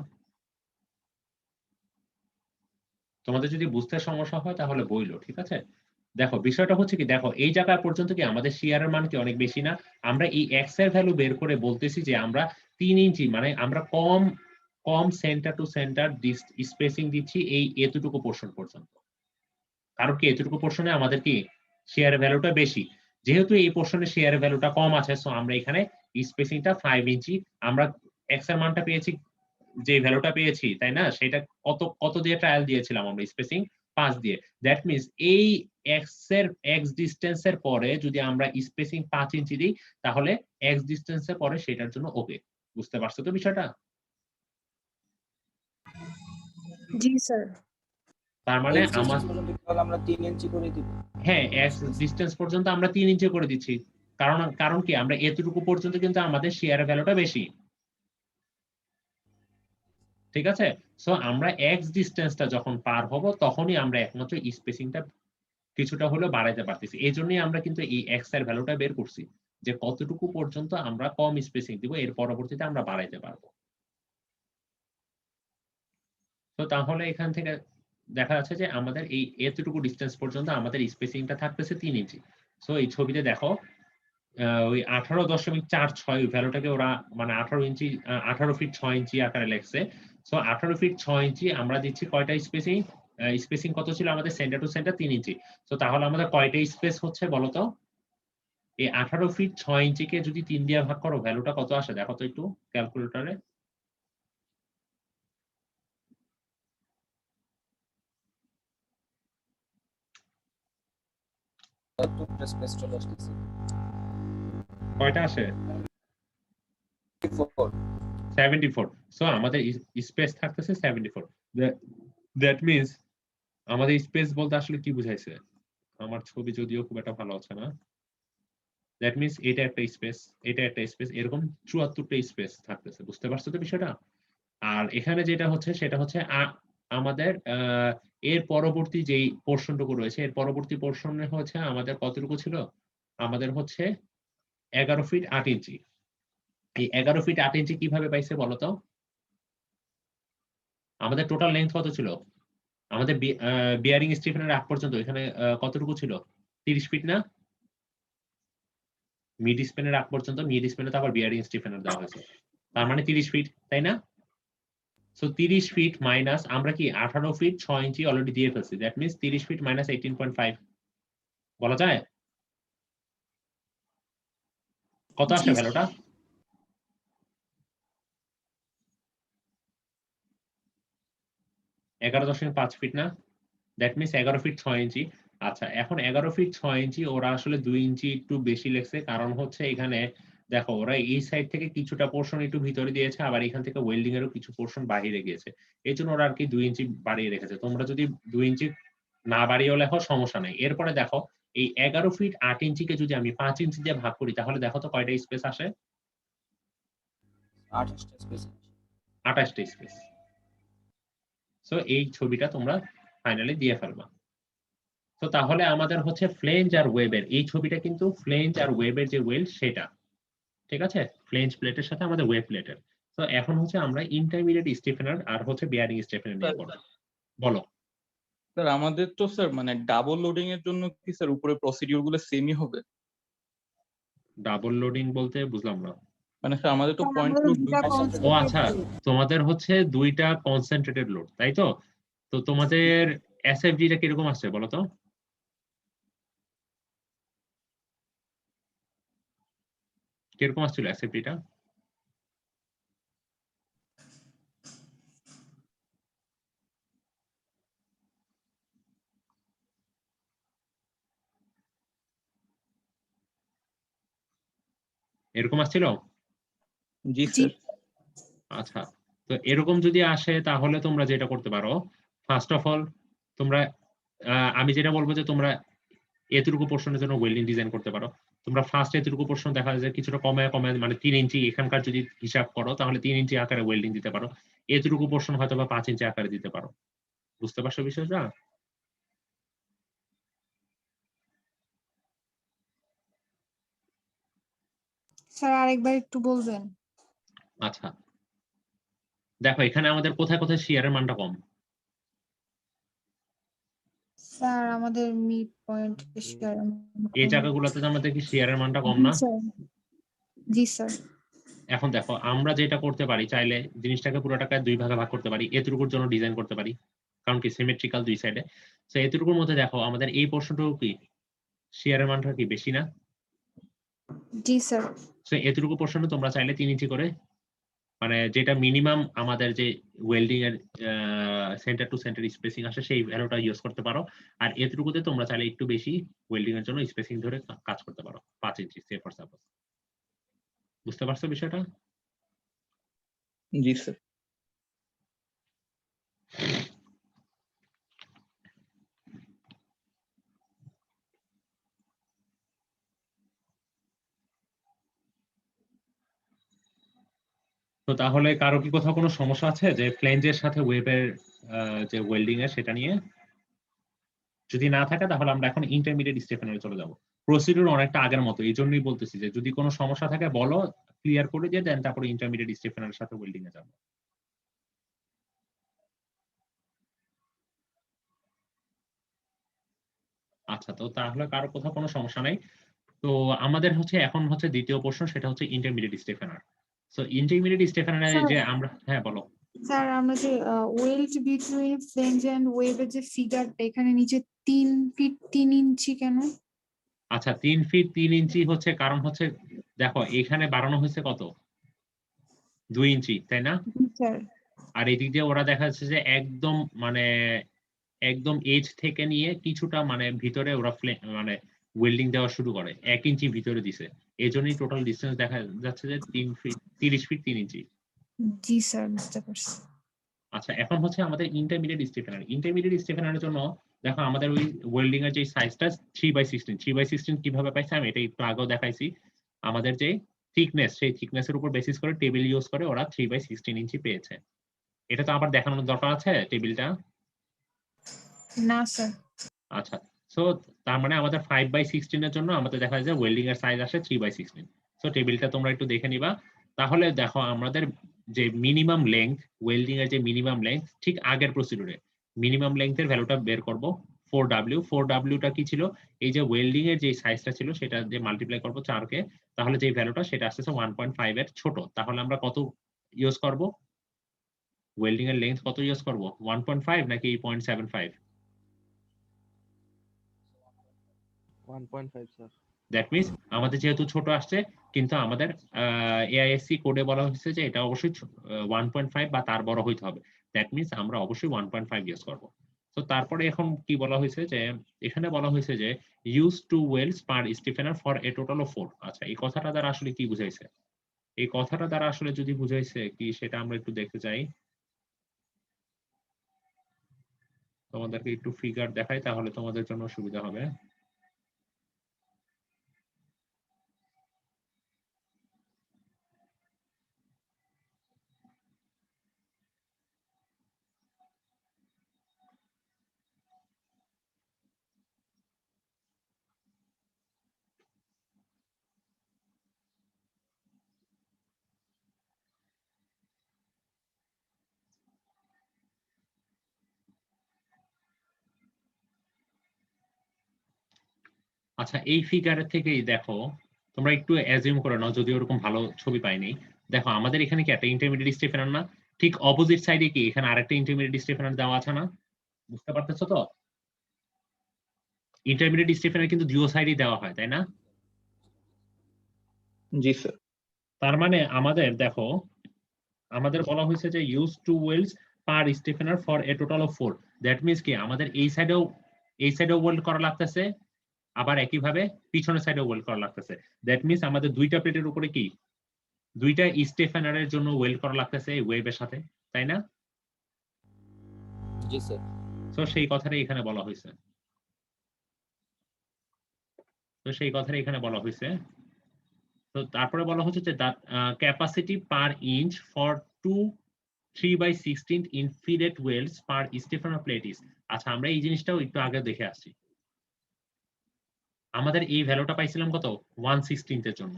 তোমাদের যদি বুঝতে সমস্যা হয় তাহলে বইলো, ঠিক আছে? দেখো বিষয়টা হচ্ছে কি, দেখো এই জায়গা পর্যন্ত কি আমাদের শেয়ারের মান কি অনেক বেশি না? আমরা এই এক্স এর ভ্যালু বের করে বলতেছি যে আমরা 3 ইঞ্চি মানে আমরা কম কম সেন্টার টু সেন্টার স্পেসিং দিচ্ছি এই এতটুকু পোর্শন পর্যন্ত। কারণ কি এতটুকু পোর্শনে আমাদের কি শেয়ারের ভ্যালুটা বেশি। যেহেতু এই পোর্শনে শেয়ারের ভ্যালুটা কম আছে, সো আমরা এখানে স্পেসিংটা 5 ইঞ্চি। আমরা এক্স এর মানটা পেয়েছি, যে ভ্যালুটা পেয়েছি, তাই না? সেটা কত দিয়ে ট্রায়াল দিয়েছিলাম আমরা? স্পেসিং 5 দিয়ে। দ্যাট মিন্স এই এক্স ডিসটেন্স এর পরে যদি আমরা স্পেসিং 5 ইঞ্চি দিই তাহলে এক্স ডিসটেন্স এর পরে সেটার জন্য ওকে। বুঝতে পারছো তো বিষয়টা? জি স্যার। তার মানে এক্স আমার ডিসটেন্স পর্যন্ত তাহলে আমরা 3 ইঞ্চি করে দিব। হ্যাঁ এক্স ডিসটেন্স পর্যন্ত আমরা 3 ইঞ্চি করে দিচ্ছি। কারণ কি আমরা এতটুকু পর্যন্ত কিন্তু আমাদের শেয়ারের ভ্যালুটা বেশি। ঠিক আছে? সো আমরা এক্স ডিসটেন্সটা যখন পার হব তখনই আমরা একমাত্র স্পেসিংটা কিছুটা হলেও বাড়াইতে পারতেছি। এই জন্যই আমরা কিন্তু এই এক্স এর ভ্যালুটা বের করছি যে কতটুকু পর্যন্ত আমরা কম স্পেসিং দিব, এর পরবর্তীতে আমরা বাড়াইতে পারবো। তো তাহলে এখান থেকে দেখা যাচ্ছে যে আমাদের এই এতটুকু ডিসটেন্স পর্যন্ত আমাদের স্পেসিংটা থাকতেছে 3 ইঞ্চি। সো এই ছবিতে দেখো ওই 18.46 ভ্যালুটাকে ওরা মানে 18 ইঞ্চি 18 ফিট 6 ইঞ্চি আকারে লেখছে। সো 18 ফিট 6 ইঞ্চি আমরা দিচ্ছি কয়টা স্পেসিং? স্পেসিং কত ছিল আমাদের? সেন্টার টু সেন্টার 3 ইঞ্চি। তো তাহলে আমাদের কয়টা স্পেস হচ্ছে বলো তো? এই 18 ফিট 6 ইঞ্চিকে যদি 3 দিয়ে ভাগ করো ভ্যালুটা কত আসে দেখো তো একটু ক্যালকুলেটরে। 2 স্পেস চলে আসতেছে কয়টা আসে 4 74 সো আমাদের স্পেস থাকতেছে 74 দ্যাট মিন্স আমাদের স্পেস বলতে আসলে কি বুঝাইছে আমার ছবি যদিও খুব একটা ভালো আছে না দ্যাট মিন্স এটা একটা স্পেস এটা একটা স্পেস এরকম 74টা স্পেস থাকতেছে বুঝতে পারছো তো বিষয়টা আর এখানে যেটা হচ্ছে সেটা হচ্ছে আমাদের এর পরবর্তী যেই পোর্শনটুকু রয়েছে এর পরবর্তী পোর্শনে হচ্ছে আমাদের কতটুকু ছিল আমাদের হচ্ছে 11 ফিট 8 ইঞ্চি এই 11 ফিট 8 ইঞ্চি কিভাবে পাইছে বলতো আমাদের টোটাল লেন্থ কত ছিল আমাদের বিয়ারিং স্টিফেনের আগ পর্যন্ত এখানে কতটুকু ছিল 30 ফিট না মিড স্পেনের আগ পর্যন্ত মিড স্পেনে তো আবার বিয়ারিং স্টিফেনার দেওয়া হয়েছে তার মানে 30 ফিট তাই না সো 30 ফিট মাইনাস আমরা কি 18 ফিট 6 ইঞ্চি অলরেডি দিয়ে ফেলছি দ্যাট মিন্স 30 ফিট মাইনাস 18.5 বলা যায় কত আসে ভ্যালুটা 11.5 ফিট না দ্যাট মিন্স 11 ফিট 6 ইঞ্চি আচ্ছা এখন 11 ফিট 6 ইঞ্চি ওরা আসলে 2 ইঞ্চি একটু বেশি লেখছে কারণ হচ্ছে এখানে দেখো ওরা এই সাইড থেকে কিছুটা পোর্শন একটু ভিতরে দিয়েছে আবার এখান থেকে ওয়েল্ডিং এরও কিছু পোর্শন বাহিরে গিয়েছে এই জন্য ওরা আর কি 2 ইঞ্চি বাড়িয়ে রেখেছে তোমরা যদি 2 ইঞ্চি না বাড়িয়েও লেখো সমস্যা নেই এরপরে দেখো এই 11 ফিট 8 ইঞ্চিকে যদি আমি 5 ইঞ্চি দিয়ে ভাগ করি তাহলে দেখো তো কয়টা স্পেস আসে 28টা স্পেস 28টা স্পেস সো এই ছবিটা তোমরা ফাইনালি দিয়ে ফেলবা তো তাহলে আমাদের হচ্ছে ফ্লেঞ্জ আর ওয়েবের এই ছবিটা কিন্তু ফ্লেঞ্জ আর ওয়েবের যে ওয়েল সেটা ঠিক আছে ফ্লেঞ্জ প্লেটের সাথে আমাদের ওয়েব প্লেটের তো এখন হচ্ছে আমরা ইন্টারমিডিয়েট স্টিফেনার আর হচ্ছে বিয়ারিং স্টিফেনার নিয়ে পড়ব বলো স্যার আমাদের তো স্যার মানে ডাবল লোডিং এর জন্য কি স্যার উপরে প্রসিডিউর গুলো সেমই হবে ডাবল লোডিং বলতে বুঝলাম না মানে স্যার আমাদের তো স্যার, পয়েন্ট আমাদের লোড দুইটা ও আচ্ছা তোমাদের হচ্ছে দুইটা কনসেন্ট্রেটেড লোড তাই তো তো তোমাদের এসএফডিটা কিরকম আসছে বলো তো কিরকম আসছিল এসএফডিটা এরকম আসছিল জি স্যার আচ্ছা তো এরকম যদি আসে তাহলে তোমরা যেটা করতে পারো ফার্স্ট অফ অল তোমরা আমি যেটা বলবো যে তোমরা এতটুকু পোর্শনের জন্য ওয়েল্ডিং ডিজাইন করতে পারো তোমরা ফার্স্ট এতটুকু পোর্শন দেখা যায় কিছুটা কমায় মানে 3 ইঞ্চি এখানকার যদি হিসাব করো তাহলে 3 ইঞ্চি আকারে ওয়েল্ডিং দিতে পারো এতটুকু পোর্শন হয়তো বা 5 ইঞ্চি আকারে দিতে পারো বুঝতে পারছো বিষয়টা স্যার আরেকবার একটু বলবেন আচ্ছা দেখো এখানে আমাদের কোথায় কোথায় শিয়ারের মানটা কম স্যার আমাদের মিড পয়েন্ট শেয়ার এই জায়গাগুলোতে তো আমাদের কি শিয়ারের মানটা কম না জি স্যার এখন দেখো আমরা যেটা করতে পারি চাইলে জিনিসটাকে পুরোটাকে দুই ভাগে ভাগ করতে পারি এতটুকুর জন্য ডিজাইন করতে পারি কারণ কি সিমেট্রিক্যাল দুই সাইডে তো এতটুকুর মধ্যে দেখো আমাদের এই পোর্শনটুকু কি শিয়ারের মানটা কি বেশি না জি স্যার তো এতটুকু পোর্শনে তোমরা চাইলে 3 ইঞ্চি করে মানে যেটা মিনিমাম আমাদের যে ওয়েল্ডিং এর সেন্টার টু সেন্টার স্পেসিং আসে সেই ভ্যালুটা ইউজ করতে পারো আর এতটুকুতে তোমরা চাইলে একটু বেশি ওয়েল্ডিং এর জন্য স্পেসিং ধরে কাজ করতে পারো 5 ইঞ্চি সে ফর সাপোজ বুঝতে পারছো বিষয়টা জি স্যার তো তাহলে কারো কি কোথাও কোনো সমস্যা আছে যে ফ্লেঞ্জের সাথে ওয়েবের যে ওয়েল্ডিং এর সেটা নিয়ে যদি না থাকে তাহলে আমরা এখন ইন্টারমিডিয়েট স্টেপে চলে যাব প্রসিডিউর অনেকটা আগের মতো এই জন্যই বলতেছি যে যদি কোনো সমস্যা থাকে বলো ক্লিয়ার করে দিয়ে দেন তারপরে ইন্টারমিডিয়েট স্টেপের সাথে ওয়েল্ডিং এ যাব আচ্ছা তো তাহলে কারো কোথাও কোনো সমস্যা নাই তো আমাদের হচ্ছে এখন হচ্ছে দ্বিতীয় প্রশ্ন সেটা হচ্ছে ইন্টারমিডিয়েট স্টেফেনার সো ইন্টারমিডিয়েট স্টেফেনারে যে আমরা হ্যাঁ বলো স্যার আমরা যে ওয়েল্ট বিটুইন ফ্লেঞ্জ এন্ড ওয়েভের যে ফিগারটা এখানে নিচে 3 ফিট 3 ইঞ্চি কেন আচ্ছা 3 ফিট 3 ইঞ্চি হচ্ছে কারণ হচ্ছে দেখো এখানে বাড়ানো হয়েছে কত 2 ইঞ্চি তাই না স্যার আর এদিক দিয়ে ওরা দেখা যাচ্ছে যে একদম মানে একদম এজ থেকে নিয়ে কিছুটা মানে ভিতরে ওরা মানে ওয়েল্ডিং দেওয়া শুরু করে 1 ইঞ্চি ভিতরে দিছে, এই জন্যই টোটাল ডিস্টেন্স দেখা যাচ্ছে যে 3 ফিট 30 ফিট 3 ইঞ্চি। জি স্যার, বুঝতে পারছি। আচ্ছা, এখন হচ্ছে আমাদের ইন্টারমিডিয়েট স্টিফেনার। ইন্টারমিডিয়েট স্টিফেনারের জন্য দেখো আমাদের ওই ওয়েল্ডিং এর যে সাইজটা 3/16 কিভাবে পাইছে আমি এটা একটু আগেও দেখাইছি। আমাদের যে থিকনেস, সেই থিকনেসের উপর বেসিস করে টেবিল ইউজ করে ওরা 3/16 ইঞ্চি পেয়েছে। এটা তো আবার দেখানোর দরকার আছে টেবিলটা? না স্যার। আচ্ছা, সো তার মানে আমাদের 5/16 এর জন্য আমাদের দেখা যায় যে ওয়েল্ডিং এর সাইজ আসে 3/16। সো টেবিলটা তোমরা একটু দেখে নিবা। তাহলে দেখো আমাদের যে মিনিমাম লেংথ, ওয়েল্ডিং এর যে মিনিমাম লেংথ ঠিক আগের প্রসিডিউরে মিনিমাম লেংথের ভ্যালুটা বের করব 4W। 4W টা কি ছিল? এই যে ওয়েল্ডিং এর যে সাইজটা ছিল সেটা দিয়ে মাল্টিপ্লাই করব 4 কে, তাহলে যে ভ্যালুটা সেটা আসছে 1.5 এর ছোট। তাহলে আমরা কত ইউজ করব? ওয়েল্ডিং এর লেংথ কত ইউজ করব? 1.5 নাকি 0.75? 1.5 স্যার। দ্যাট মিনস আমাদের যেহেতু ছোট আসছে, কিন্তু আমাদের এআইএসসি কোডে বলা হয়েছে যে এটা অবশ্যই 1.5 বা তার বড় হইতে হবে। দ্যাট মিনস আমরা অবশ্যই 1.5 ইউজ করব। তো তারপরে এখন কি বলা হয়েছে যে এখানে বলা হয়েছে যে use 2 welds per stiffener for a total of 4। আচ্ছা, এই কথাটা দ্বারা আসলে কি বুঝাইছে? এই কথাটা দ্বারা আসলে যদি বুঝাইছে কি সেটা আমরা একটু দেখতে চাই। তোমাদেরকে একটু ফিগার দেখাই, তাহলে তোমাদের জন্য সুবিধা হবে। আচ্ছা, এই ফিগারের থেকেই দেখো, তোমরা একটু অ্যাজিউম করে নাও, যদি ওরকম ভালো ছবি পাইনি। দেখো আমাদের এখানে কি একটা ইন্টারমিডিয়েট স্টিফেনার না? ঠিক অপোজিট সাইডে কি এখানে আরেকটা ইন্টারমিডিয়েট স্টিফেনার দেওয়া আছে না? বুঝতে পারতেছো তো? ইন্টারমিডিয়েট স্টিফেনার কিন্তু দুই সাইডেই দেওয়া হয়, তাই না? জি স্যার। তার মানে আমাদের দেখো, আমাদের বলা হয়েছে যে use 2 welds per stiffener for a total of 4। That means কি আমাদের এই সাইডেও ওয়েল্ড করা লাগতেছে, আবার একইভাবে পিছনের সাইডেও ওয়েল্ড করা লাগতেছে। দ্যাট মিনস আমাদের দুইটা প্লেটের উপরে কি দুইটা স্টিফেনারের জন্য ওয়েল্ড করা লাগতেছে এই ওয়েবের সাথে, তাই না? জি স্যার। তো সেই কথাটাই এখানে বলা হয়েছে। তো তারপরে বলা হচ্ছে যে capacity per inch for 2 3/16 in fillet welds per stiffener plate is. আচ্ছা, আমরা এই জিনিসটাও একটু আগে দেখে আসছি। আমাদের এই ভ্যালুটা পাইছিলাম কত? 1/16 এর জন্য,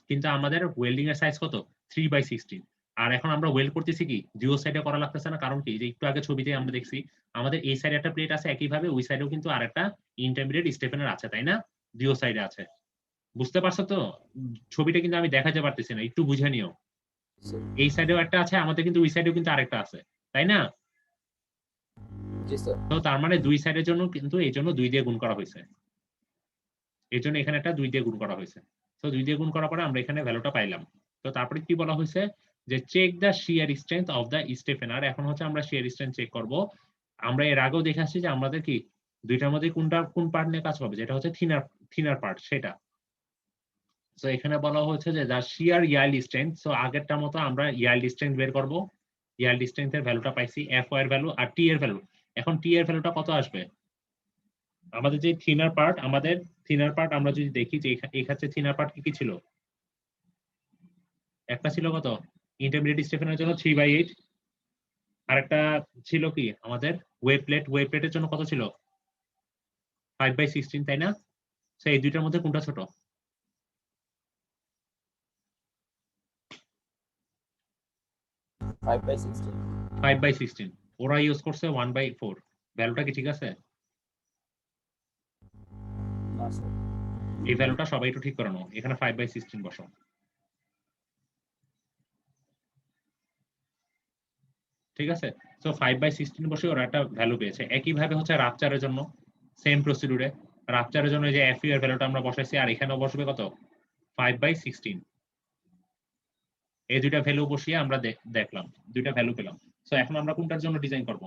কিন্তু আমাদের ওয়েল্ডিং এর সাইজ কত? 3/16। আর এখন আমরা ওয়েল্ড করতেছি কি দুই সাইডে করা লাগতেছে না, কারণ কি যে একটু আগে ছবিতে আমরা দেখছি আমাদের এই সাইডে একটা প্লেট আছে, একইভাবে ওই সাইডেও কিন্তু আরেকটা ইন্টারমিডিয়েট স্টিফেনার আছে, তাই না? দুই সাইডে আছে। বুঝতে পারছো তো? ছবিটা কিন্তু আমি দেখাতে পারতেছি না, একটু বুঝে নিও। এই সাইডেও একটা আছে আমাদের, কিন্তু ওই সাইডেও কিন্তু আরেকটা আছে, তাই না? জি স্যার। তো তার মানে দুই সাইডের জন্য কিন্তু এই জন্য 2 দিয়ে গুণ করা হয়েছে। এর জন্য এখানে একটা 2 দিয়ে গুণ করা হয়েছে। তো 2 দিয়ে গুণ করার পরে আমরা এখানে ভ্যালুটা পাইলাম। তো তারপরে কি বলা হয়েছে যে check the shear strength of the stiffener. এখন হচ্ছে আমরা শিয়ার স্ট্রেংথ চেক করব। আমরা এর আগেও দেখে আসছি যে আমাদের কি দুইটার মধ্যে কোন পার্ট নিয়ে কাজ করবে, যেটা হচ্ছে থিনার পার্ট, সেটা। তো এখানে বলা হচ্ছে যে the shear yard strength. So আগেরটার মতো আমরা ইয়ার্ড স্ট্রেংথ বের করব। ইয়ার্ড স্ট্রেংথের ভ্যালুটা পাইছি, এফ এর ভ্যালু আর টি এর ভ্যালু। এখন টি এর ভ্যালুটা কত আসবে? আমাদের যে থিনার পার্ট আমরা যদি দেখি যে এই ক্ষেত্রে থিনার পার্ট কি ছিল? একটা ছিল কত? ইন্টারমিডিয়েট স্টিফেনারের জন্য 3/8, আর একটা ছিল কি আমাদের ওয়েব প্লেটের জন্য কত ছিল? 5/16, তাই না? তো এই দুইটার মধ্যে কোনটা ছোট? 5/16। 5/16। ওরা ইউজ করছে 1/4। ভ্যালুটা কি ঠিক আছে? না স্যার। এই ভ্যালুটা সবাই একটু ঠিক করে নাও, এখানে 5/16 বসাও। ঠিক আছে? সো 5/16 বসে ওরা একটা ভ্যালু পেয়েছে। একইভাবে হচ্ছে রাপচারের জন্য সেম প্রসিডিউরে, রাপচারের জন্য যে এফ এর ভ্যালুটা আমরা বসাইছি, আর এখানেও বসবে কত? 5/16। এই দুইটা ভ্যালু বসিয়ে আমরা দেখলাম, দুইটা ভ্যালু পেলাম। সো এখন আমরা কোনটার জন্য ডিজাইন করব?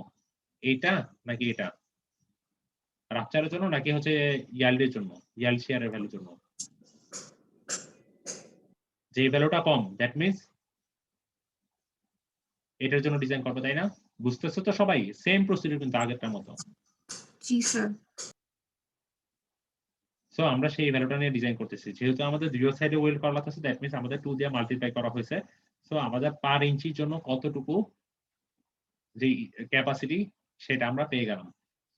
এইটা নাকি এটা? রাপচারের জন্য নাকি হচ্ছে ইয়াল্ডের জন্য, ইয়াল্ড শেয়ারের ভ্যালুর জন্য? যে ভ্যালুটা কম দ্যাট মিন্স এটার জন্য ডিজাইন করবে, তাই না? বুঝতেছো তো সবাই? সেম প্রসিডিউর কিন্তু আগেরটার মতো। জি স্যার। সো আমরা সেই ভ্যালুটা নিয়ে ডিজাইন করতেছি। যেহেতু আমাদের দুই সাইডে ওয়েল্ড করা লাগতেছে, দ্যাট মিন্স আমাদের 2 দিয়ে মাল্টিপ্লাই করা হয়েছে। সো আমাদের পার ইঞ্চির জন্য কতটুকু যে ক্যাপাসিটি সেটা আমরা পেয়ে গেলাম।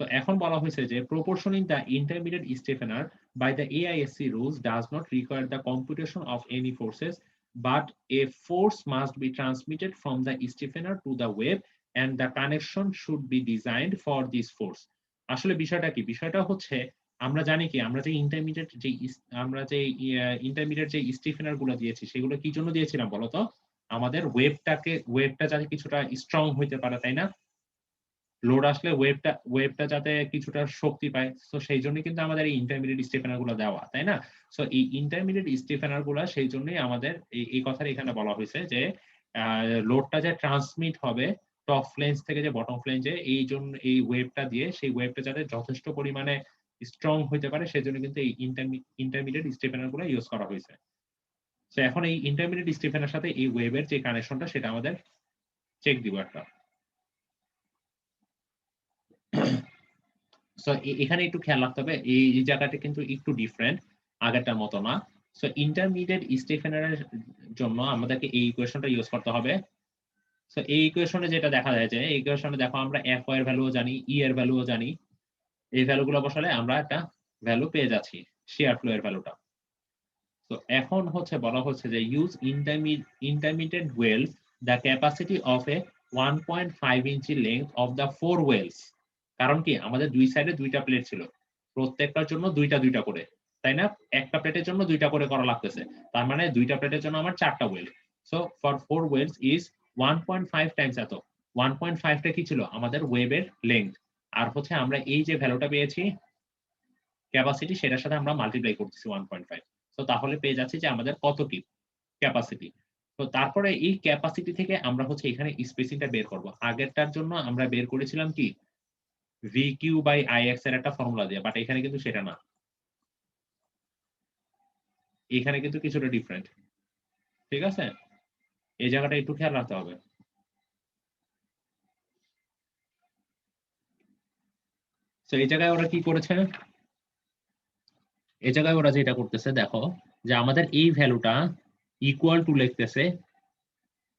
তো এখন বলা হয়েছে যে proportioning the intermediate stiffener by the AISC rules does not require the computation of any forces, but a force must be transmitted from the stiffener to the wave and the connection should be designed for this force. আসলে বিষয়টা কি? বিষয়টা হচ্ছে আমরা জানি কি আমরা যে ইন্টারমিডিয়েট যে স্টিফেনার গুলো দিয়েছি সেগুলো কি জন্য দিয়েছিলাম বলতো? আমাদের ওয়েভটা যাতে কিছুটা স্ট্রং হইতে পারে, তাই না? লোড আসলে ওয়েভটা যাতে কিছুটা শক্তি পায়, তো সেই জন্য কিন্তু আমাদের এই ইন্টারমিডিয়েট স্টিফেনার গুলো দেওয়া, তাই না? সো এই ইন্টারমিডিয়েট স্টিফেনার গুলো সেই জন্যই আমাদের এই কথাটা এখানে বলা হয়েছে যে লোডটা যে ট্রান্সমিট হবে টপ ফ্লেঞ্জ থেকে যে বটম ফ্লেঞ্জে, এই জন্য এই ওয়েভটা দিয়ে সেই ওয়েভটা যাতে যথেষ্ট পরিমাণে স্ট্রং হইতে পারে সেজন্য কিন্তু এই ইন্টারমিডিয়েট স্টিফেনার গুলো ইউজ করা হয়েছে। তো এখন এই ইন্টারমিডিয়েট স্টিফেনার সাথে এই ওয়েভের যে কানেকশনটা সেটা আমাদের চেক দিব একটা। সো এখানে একটু খেয়াল রাখতে হবে, এই জায়গাটা কিন্তু একটু ডিফারেন্ট, আগেরটার মতো না। সো ইন্টারমিডিয়েট স্টিফেনারের জন্য আমাদেরকে এই ইকুয়েশনটা ইউজ করতে হবে। সো এই ইকুয়েশনে যেটা দেখা যায় যে এই ইকুয়েশনে দেখো আমরা এফ এর ভ্যালুও জানি, ই এর ভ্যালুও জানি। এই ভ্যালুগুলো বসালে আমরা একটা ভ্যালু পেয়ে যাচ্ছি, শিয়ার ফ্লো এর ভ্যালুটা। তো এখন হচ্ছে বলা হচ্ছে যে use intermittent wells the capacity of a 1.5 inch length of the 4 wells। কারণ কি আমাদের দুই সাইডে দুইটা প্লেট ছিল, প্রত্যেকটার জন্য দুইটা করে, তাই না? একটা প্লেটের জন্য দুইটা করে করা লাগতেছে, তার মানে দুইটা প্লেটের জন্য আমার 4টা well. So for 4 wells is 1.5 Times এত। 1.5 টা কি ছিল? আমাদের ওয়েভের লেংথ। আর হচ্ছে আমরা এই যে ভ্যালুটা পেয়েছি ক্যাপাসিটি, সেটার সাথে আমরা মাল্টিপ্লাই করতেছি 1.5। তো তাহলে পেয়ে যাচ্ছি যে আমাদের কত কি ক্যাপাসিটি। তো তারপরে এই ক্যাপাসিটি থেকে আমরা হচ্ছে এখানে স্পেসিংটা বের করব। আগেরটার জন্য আমরা বের করেছিলাম কি VQ বাই IX এর একটা ফর্মুলা দিয়ে, বাট এখানে কিন্তু সেটা না, এখানে কিন্তু কিছুটা ডিফারেন্ট। ঠিক আছে, এই জায়গাটা একটু খেয়াল রাখতে হবে। তো এই জায়গায় ওরা কি করেছে, এই জায়গায় ওরা যেটা করতেছে দেখো যে আমাদের এই ভ্যালুটা ইকুয়াল টু লিখতেছে,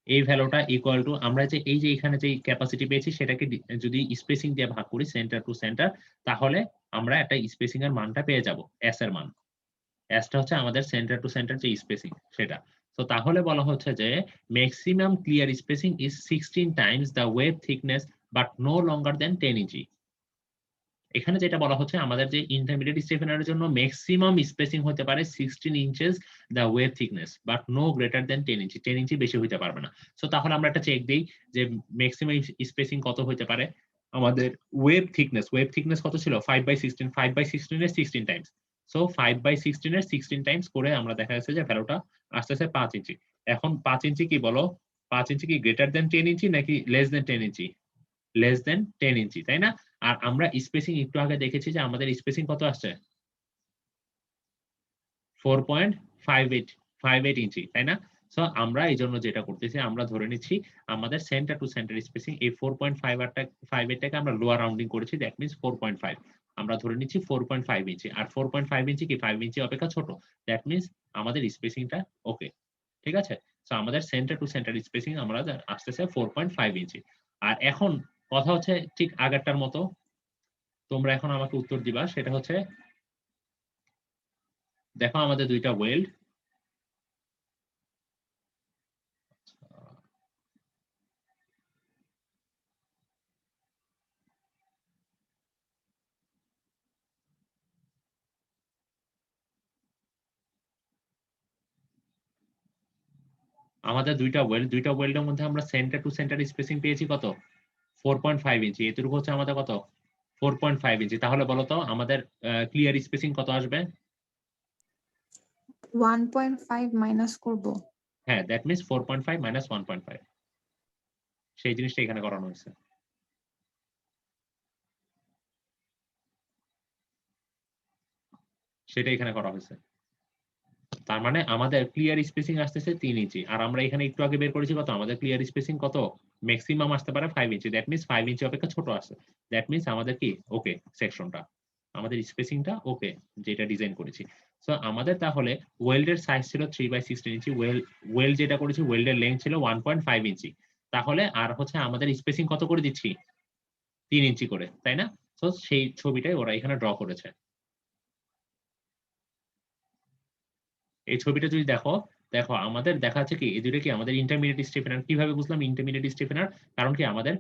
এই ভ্যালুটা ইকুয়াল টু আমরা যে এই যে এখানে যে ক্যাপাসিটি পেয়েছি সেটাকে যদি স্পেসিং দিয়ে ভাগ করি সেন্টার টু সেন্টার, তাহলে আমরা একটা স্পেসিং এর মানটা পেয়ে যাব, এস এর মান। এসটা হচ্ছে আমাদের সেন্টার টু সেন্টার যে স্পেসিং সেটা। তো তাহলে বলা হচ্ছে যে maximum clear spacing is 16 times the web thickness but no longer than 10 inch. এখানে যেটা বলা হচ্ছে আমাদের যে ইন্টারমিডিয়েট স্টিফেনারের জন্য ম্যাক্সিমাম স্পেসিং হতে পারে 16 inches the web thickness but no greater than 10 inch. 10 inch বেশি হতে পারবে না। সো তাহলে আমরা একটা চেক দেই যে ম্যাক্সিমাম স্পেসিং কত হতে পারে। আমাদের ওয়েভ থিকনেস কত ছিল? 5/16। 5/16 এর 16 টাইমস। সো 5/16 এর 16 টাইমস করে আমরা দেখা যাচ্ছে যে ভ্যালুটা আসতেছে 5 ইঞ্চি। এখন 5 ইঞ্চি কি বলো? 5 ইঞ্চি কি গ্রেটার দেন 10 ইঞ্চি নাকি লেস দেন 10 ইঞ্চি? লেস দেন 10 ইঞ্চি, তাই না? আর আমরা স্পেসিং একটু আগে দেখেছি যে আমাদের স্পেসিং কত আসছে? 4.58 ইঞ্চি, তাই না? সো আমরা এই জন্য যেটা করতেছি আমরা ধরে নিচ্ছি আমাদের সেন্টার টু সেন্টার স্পেসিং এই 4.58টাকে আমরা লোয়ার রাউন্ডিং করেছি, দ্যাট মিন্স 4.5। আমরা ধরে নিচ্ছি 4.5 ইঞ্চি। আর 4.5 ইঞ্চি কি 5 ইঞ্চি অপেক্ষা ছোট, দ্যাট মিন্স আমাদের স্পেসিংটা ওকে। ঠিক আছে, সো আমাদের সেন্টার টু সেন্টার স্পেসিং আমরা আসতেছে 4.5 ইঞ্চি। আর এখন কথা হচ্ছে ঠিক আগেরটার মতো, তোমরা এখন আমাকে উত্তর দিবা। সেটা হচ্ছে দেখো আমাদের দুইটা ওয়েল্ড, আমাদের দুইটা ওয়েল্ডের মধ্যে আমরা সেন্টার টু সেন্টার স্পেসিং পেয়েছি কত? 4.5 ইঞ্চি। এতটুকু হচ্ছে আমাদের কত? 4.5 ইঞ্চি। তাহলে বলো তো আমাদের ক্লিয়ার স্পেসিং কত আসবে? 1.5 মাইনাস করব। হ্যাঁ, দ্যাট মিন্স 4.5 মাইনাস 1.5, সেই জিনিসটা এখানে করানো হয়েছে। সেটা এখানে করা হয়েছে। তার মানে আমাদের ক্লিয়ার স্পেসিং আসতেছে 3 ইঞ্চি, আর আমরা এখানে একটু আগে বের করেছি কত, আমাদের ক্লিয়ার স্পেসিং কত, ম্যাক্সিমাম আসতে পারে 5 ইঞ্চি। দ্যাট মিন্স 5 ইঞ্চি অপেক্ষা ছোট আসে। দ্যাট মিন্স আমাদের কি ওকে সেকশনটা, আমাদের স্পেসিংটা ওকে যেটা ডিজাইন করেছি। সো আমাদের তাহলে ওয়েল্ডের সাইজ ছিল 3/16 ইঞ্চি, ওয়েল্ড যেটা করেছি ওয়েল্ডের লেন্থ ছিল 1.5 ইঞ্চি। তাহলে আর হচ্ছে আমাদের স্পেসিং কত করে দিচ্ছি, 3 ইঞ্চি করে, তাই না? সো সেই ছবিটাই ওরা এখানে ড্র করেছে। এই ছবিটা যদি দেখো, দেখো আমাদের দেখা যাচ্ছে কি এই দুটো কি আমাদের ইন্টারমিডিয়েট স্টিফেনার। কিভাবে বুঝলাম ইন্টারমিডিয়েট স্টিফেনার? কারণ কি আমাদের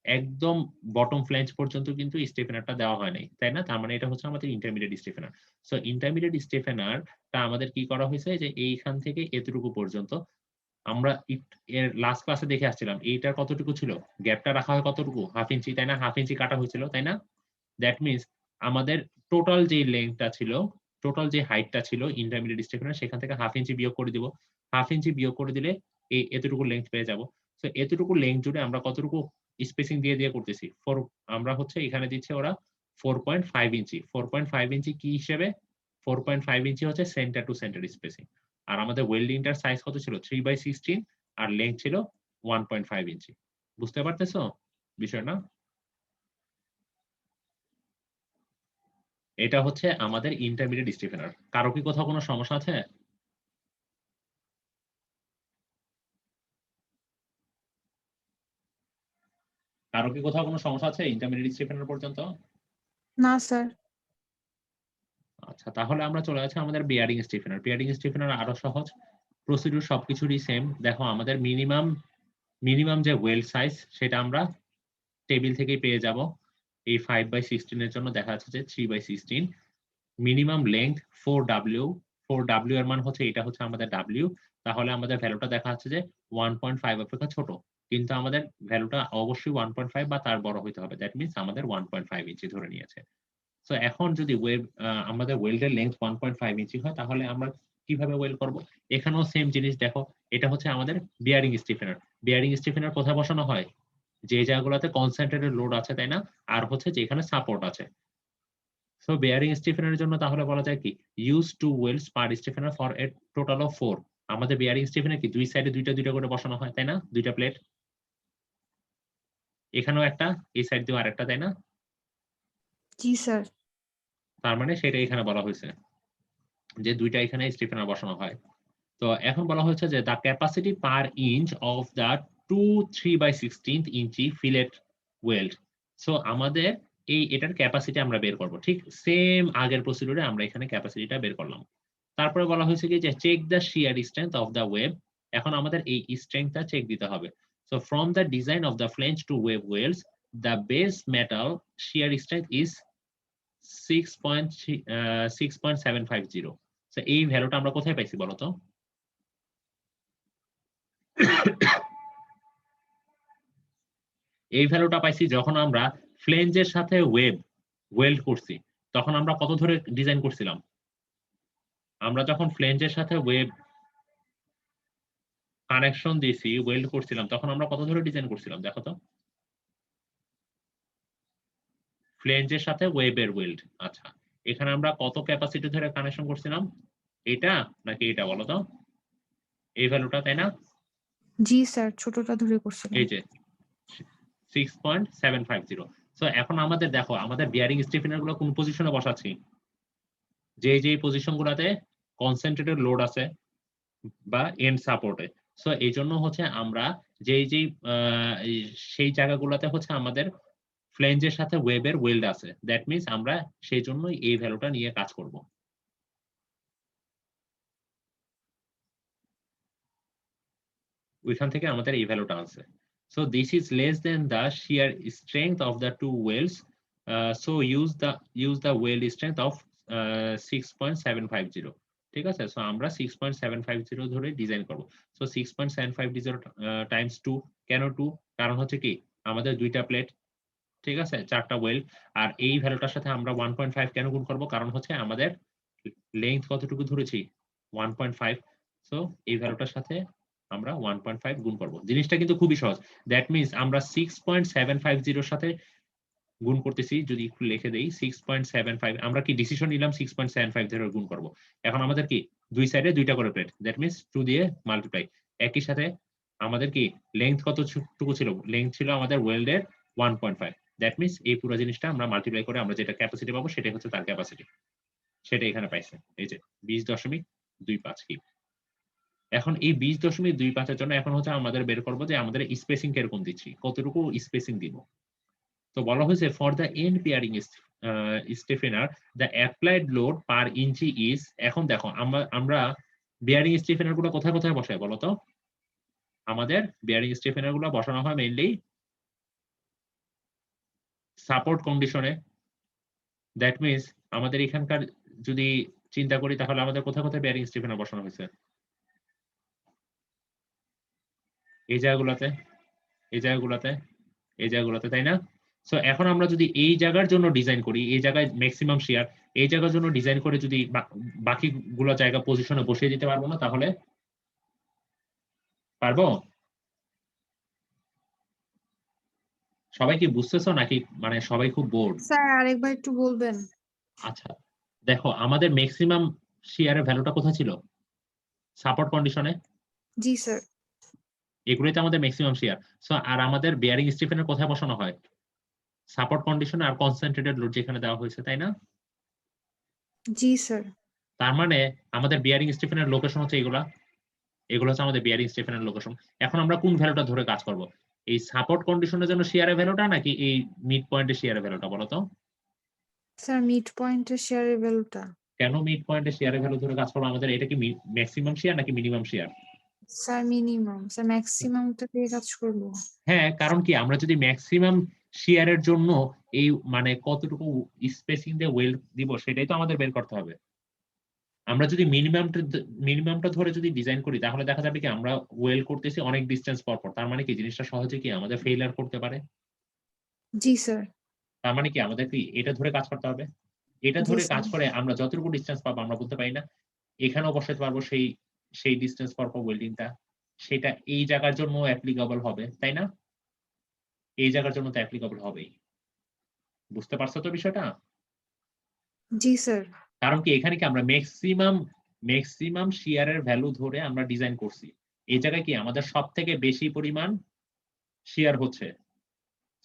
একদম বটম ফ্ল্যাঞ্জ পর্যন্ত কিন্তু স্টিফেনারটা দেওয়া হয় নাই, তাই না? তার মানে এটা হচ্ছে আমাদের ইন্টারমিডিয়েট স্টিফেনার। সো ইন্টারমিডিয়েট স্টিফেনারটা আমাদের কি করা হয়েছে যে এইখান থেকে এতটুকু পর্যন্ত আমরা এর লাস্ট ক্লাসে দেখে আসছিলাম এইটার কতটুকু ছিল, গ্যাপটা রাখা হয় কতটুকু, 1/2 ইঞ্চি, তাই না? 1/2 ইঞ্চি কাটা হয়েছিল, তাই না? দ্যাট মিন্স আমাদের টোটাল যে লেন্থটা ছিল, টোটাল যে হাইটটা ছিল ইন্টারমিডিয়েট স্টিফেনার, সেখান থেকে 1/2 ইঞ্চি বিয়োগ করে দিব। 1/2 ইঞ্চি বিয়োগ করে দিলে এই এতটুকু লেন্থ পেয়ে যাব। সো এতটুকু লেন্থ জুড়ে আমরা কতটুকু স্পেসিং দিয়ে করতেছি, আমরা হচ্ছে এখানে দিচ্ছে ওরা 4.5 ইঞ্চি। 4.5 ইঞ্চি কি হিসেবে? 4.5 ইঞ্চি হচ্ছে সেন্টার টু সেন্টার স্পেসিং। আর আমাদের ওয়েল্ডিংটার সাইজ কত ছিল, 3/16, আর লেন্থ ছিল 1.5 ইঞ্চি। বুঝতে পারতেছো বিষয় না? এটা হচ্ছে আমাদের ইন্টারমিডিয়েট স্টিফেনার। কারো কি কোথাও কোনো সমস্যা আছে? কারো কি কোথাও কোনো সমস্যা আছে ইন্টারমিডিয়েট স্টিফেনার পর্যন্ত? না স্যার। আচ্ছা, তাহলে আমরা চলে যাচ্ছি আমাদের বিয়ারিং স্টিফেনার। বিয়ারিং স্টিফেনার আরো সহজ, প্রসিডিউর সবকিছুরই সেম। দেখো আমাদের মিনিমাম যে ওয়েল্ড সাইজ সেটা আমরা টেবিল থেকেই পেয়ে যাব। এই 5/16 এর জন্য দেখা যাচ্ছে যে 3/16। মিনিমাম লেংথ 4W, 4W এর মান হচ্ছে এটা হচ্ছে আমাদের W। তাহলে আমাদের ভ্যালুটা দেখা যাচ্ছে যে 1.5 অপেক্ষা ছোট, কিন্তু আমাদের ভ্যালুটা অবশ্যই 1.5 বা তার বড় হইতে হবে। দ্যাট মিন্স আমাদের 1.5 ইঞ্চি ধরে নিয়েছে। সো এখন যদি আমাদের ওয়েল্ডের লেন্থ 1.5 ইঞ্চি হয়, তাহলে আমরা কিভাবে ওয়েল্ড করব? এখানেও সেম জিনিস। দেখো এটা হচ্ছে আমাদের বিয়ারিং স্টিফেনার। বিয়ারিং স্টিফেনার কোথায় বসানো হয়? যে জায়গাগুলোতে কনসেন্ট্রেটেড লোড আছে, তাই না? আর হচ্ছে যেখানে সাপোর্ট আছে। সো বেয়ারিং স্টিফেনারের জন্য তাহলে বলা যায় কি, use 2 welds per stiffener for a total of 4। আমাদের বেয়ারিং স্টিফেনার কি দুই সাইডে দুইটা করে বসানো হয়, তাই না? দুইটা প্লেট, এখানেও একটা, এই সাইড দিয়ে আরেকটা, তাই না? জি স্যার। তার মানে সেটা এখানে বলা হয়েছে যে দুইটা এখানে স্টিফেনার বসানো হয়। তো এখন বলা হয়েছে যে the capacity per inch of the 3/16 inch fillet weld. So আমাদের এটার ক্যাপাসিটি আমরা বের করব, ঠিক সেম আগের প্রসিডিউরে আমরা এখানে ক্যাপাসিটিটা বের করলাম। তারপরে বলা হয়েছে কি যে check the shear strength of the web. এখন আমাদের এই স্ট্রেংথটা চেক দিতে হবে। So from the design of the flange to web welds, the base metal shear strength is 6.750। So এই ভ্যালুটা আমরা কোথায় পাইছি বলো তো? এই ভ্যালুটা পাইছি যখন আমরা ফ্লেঞ্জের সাথে ওয়েল্ড করছি। তখন আমরা কত ধরে ডিজাইন করছিলাম? আমরা যখন ফ্লেঞ্জের সাথে ওয়েব কানেকশন দিয়েছি, ওয়েল্ড করছিলাম, তখন আমরা কত ধরে ডিজাইন করছিলাম দেখো তো? ফ্লেঞ্জের সাথে ওয়েবের ওয়েল্ড। আচ্ছা, এখানে আমরা কত ক্যাপাসিটি ধরে কানেকশন করছিলাম? এটা নাকি এটা বলো তো? এই ভ্যালুটা, তাই না? জি স্যার, ছোটটা ধরে করছিলাম। এই যে 6.750। সো এখন আমাদের দেখো আমাদের বিয়ারিং স্টিফেনার গুলো কোন পজিশনে বসাচ্ছি? যে পজিশন গুলাতে কনসেন্ট্রেটেড লোড আছে বা এন্ড সাপোর্টে। সো এই জন্য হচ্ছে আমরা যেই সেই জায়গাগুলোতে হচ্ছে আমাদের ফ্লেঞ্জের সাথে ওয়েবের ওয়েল্ড আছে। দ্যাট মিন্স আমরা সেই জন্য এই ভ্যালুটা নিয়ে কাজ করব। ওইখান থেকে আমাদের এই ভ্যালুটা আছে। So this is less than the shear strength of the two welds. So use the weld strength of 6.750। ঠিক আছে? সো আমরা 6.750 ধরে ডিজাইন করব। So 6.750 times 2। কেন 2? কারণ হচ্ছে কি আমাদের দুইটা প্লেট, ঠিক আছে, চারটা ওয়েল্ড। আর এই ভ্যালুটার সাথে আমরা 1.5 কেন গুণ করব? কারণ হচ্ছে আমাদের লেন্থ কতটুকু ধরেছি? 1.5। সো এই ভ্যালুটার সাথে আমরা 1.5 গুণ করব। জিনিসটা কিন্তু খুবই সহজ। দ্যাট মিন্স আমরা 6.750 এর সাথে গুণ করতেছি, যদি একটু লিখে দেই 6.75, আমরা কি ডিসিশন নিলাম 6.75 ধরে গুণ করব। এখন আমাদের কি দুই সাইডে দুইটা করে প্লেট, দ্যাট মিন্স 2 দিয়ে মাল্টিপ্লাই। একই সাথে আমাদের কি লেংথ কতটুকু ছিল, লেংথ ছিল আমাদের ওয়েল্ডের 1.5, দ্যাট মিন্স এই পুরো জিনিসটা আমরা মাল্টিপ্লাই করে আমরা যেটা ক্যাপাসিটি পাবো সেটাই হচ্ছে তার ক্যাপাসিটি, সেটা এখানে পাইছে এই যে 20.25 কি। এখন এই 20.25 এর জন্য এখন হচ্ছে আমাদের বের করবো যে আমাদের স্পেসিং কিরকম দিচ্ছি, কতটুকু স্পেসিং দিব। তো বলা হয়েছে for the end bearing stiffener the applied load per inch is, এখন দেখো আমরা বিয়ারিং স্টিফেনার গুলো কোথায় কোথায় বসাই বলো তো? আমাদের বিয়ারিং স্টিফেনার গুলো বসানো হয় মেইনলি সাপোর্ট কন্ডিশনে, দ্যাট মিন্স আমাদের এখানকার যদি চিন্তা করি তাহলে আমাদের কোথায় কোথায় বিয়ারিং স্টিফেনার বসানো হয়েছে, এই জায়গাগুলোতে, এই জায়গাগুলোতে, এই জায়গাগুলোতে, তাই না? সো এখন আমরা যদি এই জায়গার জন্য ডিজাইন করি, এই জায়গায় ম্যাক্সিমাম শেয়ার, এই জায়গার জন্য ডিজাইন করে যদি বাকিগুলো জায়গা পজিশনে বসিয়ে দিতে পারবো না, তাহলে পারবো? সবাই কি বুঝতেছো নাকি মানে সবাই খুব বোর্ড? স্যার আরেকবার একটু বলবেন? আচ্ছা দেখো আমাদের ম্যাক্সিমাম শেয়ারের ভ্যালুটা কোথায় ছিল? সাপোর্ট কন্ডিশনে। জি স্যার। এগুলোই তো আমাদের ম্যাক্সিমাম শেয়ার। সো আর আমাদের বিয়ারিং স্টিফেনার কোথায় বসানো হয়? সাপোর্ট কন্ডিশনে আর কনসেন্ট্রেটেড লোড যেখানে দেওয়া হয়েছে, তাই না? জি স্যার। তার মানে আমাদের বিয়ারিং স্টিফেনের লোকেশন হচ্ছে এগুলা, এগুলো হচ্ছে আমাদের বিয়ারিং স্টিফেনের লোকেশন। এখন আমরা কোন ভ্যালুটা ধরে কাজ করব, এই সাপোর্ট কন্ডিশনের জন্য শেয়ারের ভ্যালুটা নাকি এই মিড পয়েন্টের শেয়ারের ভ্যালুটা বলো তো? স্যার মিড পয়েন্টের শেয়ারের ভ্যালুটা। কেন মিড পয়েন্টের শেয়ারের ভ্যালু ধরে কাজ করবো? আমাদের এটা কি ম্যাক্সিমাম শেয়ার নাকি minimum shear? Sir minimum, sir ম্যাক্সিমামটা দিয়ে কাজ করব। হ্যাঁ, কারণ কি আমরা যদি ম্যাক্সিমাম শেয়ারের জন্য এই মানে কতটুকু স্পেসিং দিয়ে ওয়েল দিব সেটাই তো আমাদের বের করতে হবে। আমরা যদি মিনিমামটা ধরে যদি ডিজাইন করি তাহলে দেখা যাবে কি আমরা ওয়েল করতেছি অনেক ডিসটেন্স পর পর, তার মানে কি জিনিসটা সহজে কি আমাদের ফেইলিয়ার করতে পারে। জি স্যার। তার মানে কি আমাদের কি এটা ধরে কাজ করতে হবে, এটা জি ধরে স্যার। কাজ করে আমরা যতটুকু ডিসটেন্স পাবো আমরা বলতে পারি না এখানেও বসাতে পারবো সেই সেই ডিসটেন্স পর পর ওয়েল্ডিংটা, সেটা এই জায়গার জন্য অ্যাপ্লিকেবল হবে, তাই না? এই জায়গার জন্য তো অ্যাপ্লিকেবল হবেই। বুঝতে পারছো তো বিষয়টা? জি স্যার। কারণ কি এখানে কি আমরা ম্যাক্সিমাম শেয়ারের ভ্যালু ধরে আমরা ডিজাইন করছি, এই জায়গায় কি আমাদের সব থেকে বেশি পরিমাণ শেয়ার হচ্ছে,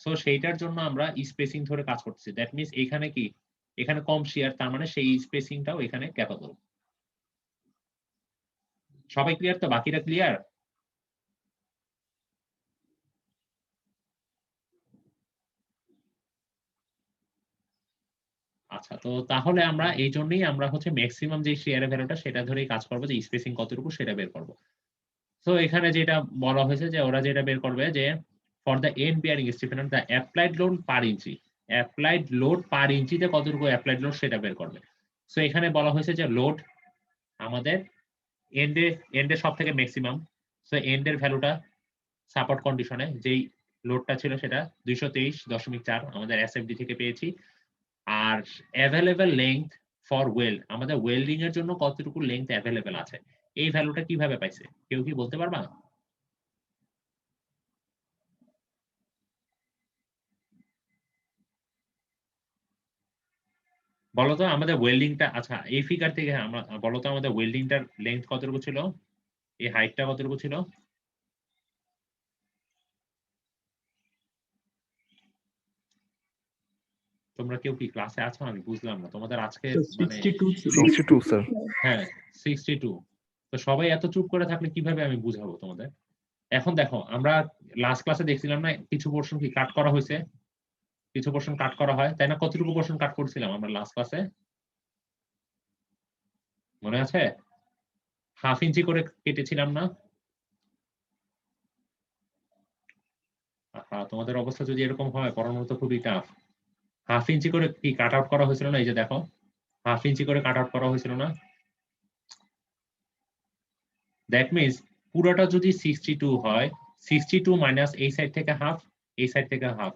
সো সেইটার জন্য আমরা স্পেসিং ধরে কাজ করতেছি। দ্যাট মিন্স এখানে কি এখানে কম শেয়ার, তার মানে সেই স্পেসিংটাও এখানে ক্যাপাবল। সবাই ক্লিয়ার তো? বাকিরা ক্লিয়ার? আচ্ছা, তো তাহলে আমরা এই জন্যই আমরা হচ্ছে ম্যাক্সিমাম যে শেয়ারের ভ্যালুটা সেটা ধরেই কাজ করবো, যে স্পেসিং কতটুকু সেটা বের করবো। তো এখানে যেটা বলা হয়েছে যে ওরা যেটা বের করবে যে for the end bearing stiffener the applied load per inch, applied load per ইঞ্চিতে কতটুকু অ্যাপ্লাইড লোড সেটা বের করবে। সো এখানে বলা হয়েছে যে লোড আমাদের এন্ডে সব থেকে ম্যাক্সিমাম, সো এন্ডের ভ্যালুটা সাপোর্ট কন্ডিশনে যেই লোডটা ছিল সেটা 223.4 আমাদের এসএফডি থেকে পেয়েছি। আর অ্যাভেলেবল লেংথ ফর ওয়েল্ড, আমাদের ওয়েল্ডিং এর জন্য কতটুকু লেংথ অ্যাভেলেবল আছে, এই ভ্যালুটা কিভাবে পাইছে কেউ কি বলতে পারবা? বলো তো আমাদের ওয়েল্ডিংটা, আচ্ছা এই ফিগার থেকে আমরা বলো তো আমাদের ওয়েল্ডিংটার লেংথ কতটুকু ছিল, এই হাইটটা কতটুকু ছিল? তোমরা কেউ কি ক্লাসে আছো? আমি বুঝলাম না তোমাদের আজকে মানে 62 স্যার। হ্যাঁ 62। তো সবাই এত চুপ করে থাকলে কিভাবে আমি বুঝাবো তোমাদের? এখন দেখো আমরা লাস্ট ক্লাসে দেখছিলাম না কিছু পোরশন কি কাট করা হয়েছে, কিছু পোরশন কাট করা হয়, তাই না? কতটুকু পোরশন কাট করছিলাম আমরা লাস্ট ক্লাসে, মনে আছে? 1/2 ইঞ্চি করে কেটেছিলাম না? তোমাদের অবস্থা যদি এরকম হয় পড়ানো তো খুবই টাফ। 1/2 ইঞ্চি করে কি কাট আউট করা হয়েছিল না? এই যে দেখো 1/2 ইঞ্চি করে কাট আউট করা হয়েছিল না? দ্যাট মিন্স পুরোটা যদি 62 হয়, 62 মাইনাস এই সাইড থেকে হাফ, এই সাইড থেকে হাফ,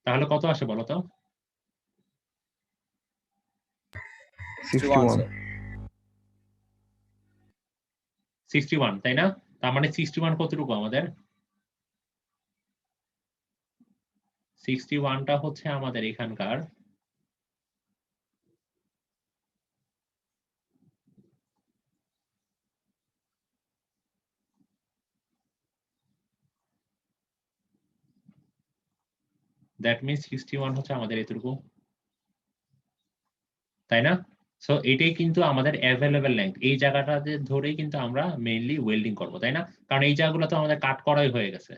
তাহলে কত আসে বলো তো? 61 61, তাই না? তার মানে 61 কতটুকু আমাদের? 61টা হচ্ছে আমাদের এখানকার দ্যাট মিনস 61 হচ্ছে আমাদের এতটুকু, তাই না? সো এটাই কিন্তু আমাদের অ্যাভেলেবেল লেন্থ। এই জায়গাটাতে ধরেই কিন্তু আমরা মেইনলি ওয়েল্ডিং করব, তাই না? কারণ এই জায়গাগুলো তো আমাদের কাট করাই হয়ে গেছে।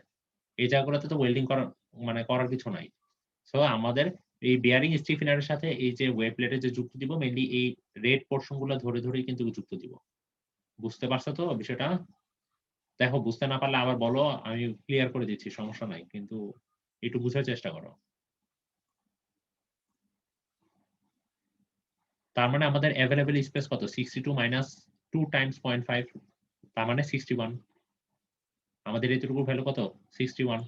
এই জায়গাগুলোতে তো ওয়েল্ডিং করার মানে করার কিছু নাই। সো আমাদের এই বিয়ারিং স্টিফেনারের সাথে এই যে ওয়েব প্লেটে যে যুক্ত দিব মেইনলি এই রেড পোরশন গুলো ধরে ধরেই কিন্তু যুক্ত দিব। বুঝতে পারছো তো বিষয়টা? দেখো বুঝতে না পারলে আবার বলো, আমি ক্লিয়ার করে দিচ্ছি, সমস্যা নাই, কিন্তু একটু বুঝার চেষ্টা করো। তার মানে আমাদের অ্যাভেলেবল স্পেস কত? 62 মাইনাস 2 টাইমস 0.5, তার মানে 61। আমাদের এতটুকু ভ্যালু কত? 61।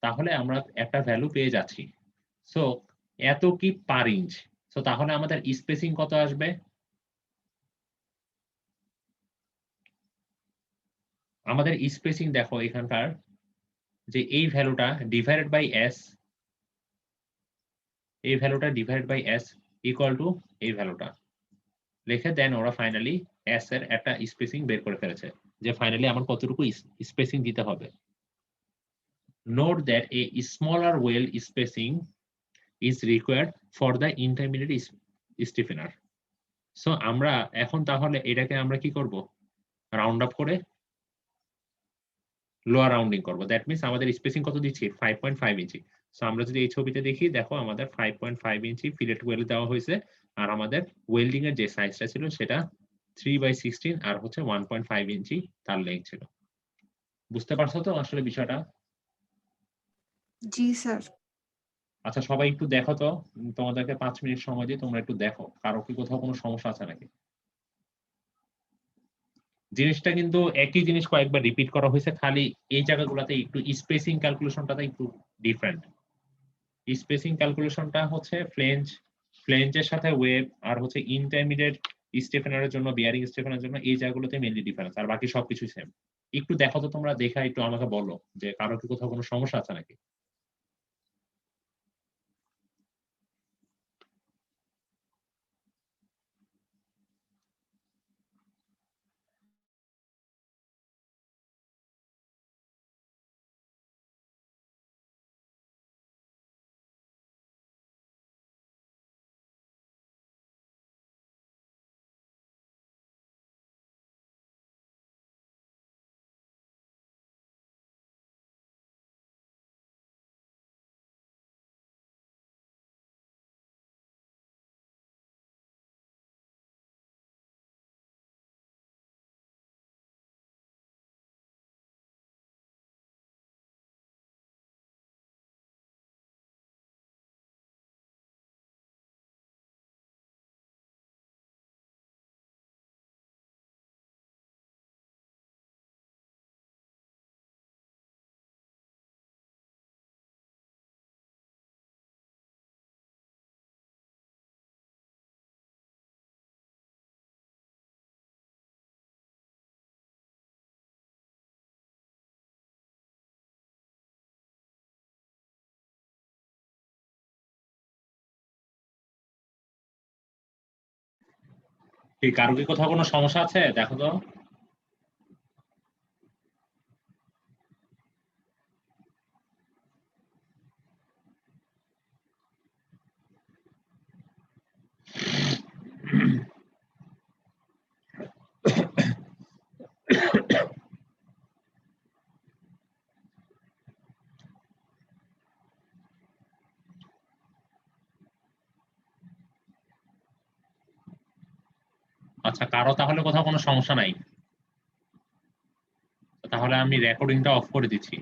তাহলে আমরা একটা ভ্যালু পেয়ে যাচ্ছি। সো এত কি পার ইঞ্চ। সো তাহলে আমাদের স্পেসিং কত আসবে? আমাদের স্পেসিং দেখো এখানকার যে এই ভ্যালুটা ডিভাইডেড বাই এস, এই ভ্যালুটা divided by S equal to এই ভ্যালুটা লিখে দেন ওরা ফাইনালি এস এর একটা স্পেসিং বের করে ফেলেছে, যে ফাইনালি আমার কতটুকু স্পেসিং দিতে হবে। Note that a smaller weld spacing is required for the intermediate stiffener. So আমরা এখন তাহলে এটাকে আমরা কি করব? রাউন্ড আপ করে লোয়ার রাউন্ডিং করব। দ্যাট মিনস আমাদের স্পেসিং কত দিচ্ছি? 5.5 ইঞ্চি। সো আমরা যদি এই ছবিতে দেখি, দেখো আমাদের 5.5 ইঞ্চি ফিলেট ওয়েল দেওয়া হয়েছে, আর আমাদের ওয়েল্ডিং এর যে সাইজটা ছিল সেটা 3/16 আর হচ্ছে 1.5 ইঞ্চি তার লেন্থ ছিল। বুঝতে পারছো তো আসলে বিষয়টা? জি স্যার। আচ্ছা সবাই একটু দেখো তো, তোমাদেরকে 5 মিনিট সময় দিয়ে তোমরা একটু দেখো কারো কি কোথাও কোনো সমস্যা আছে নাকি। জিনিসটা কিন্তু একই জিনিস কয়েকবার রিপিট করা হয়েছে, খালি এই জায়গাগুলোতে একটু স্পেসিং ক্যালকুলেশনটাতে একটু ডিফারেন্ট। স্পেসিং ক্যালকুলেশনটা হচ্ছে ফ্লেঞ্জের সাথে ওয়েব আর হচ্ছে ইন্টারমিডিয়েট স্টিফেনারের জন্য, বিয়ারিং স্টিফেনারের জন্য এই জায়গাগুলোতে মেইনলি ডিফারেন্স, আর বাকি সবকিছুই সেম। একটু দেখো তো তোমরা, দেখা একটু আমাকে বলো যে কারো কি কোথাও কোনো সমস্যা আছে নাকি। ঠিক, কারো কি কোথাও কোনো সমস্যা আছে দেখো তো। আচ্ছা কারো তাহলে কোথাও কোনো সমস্যা নাই, তাহলে আমি রেকর্ডিংটা অফ করে দিচ্ছি।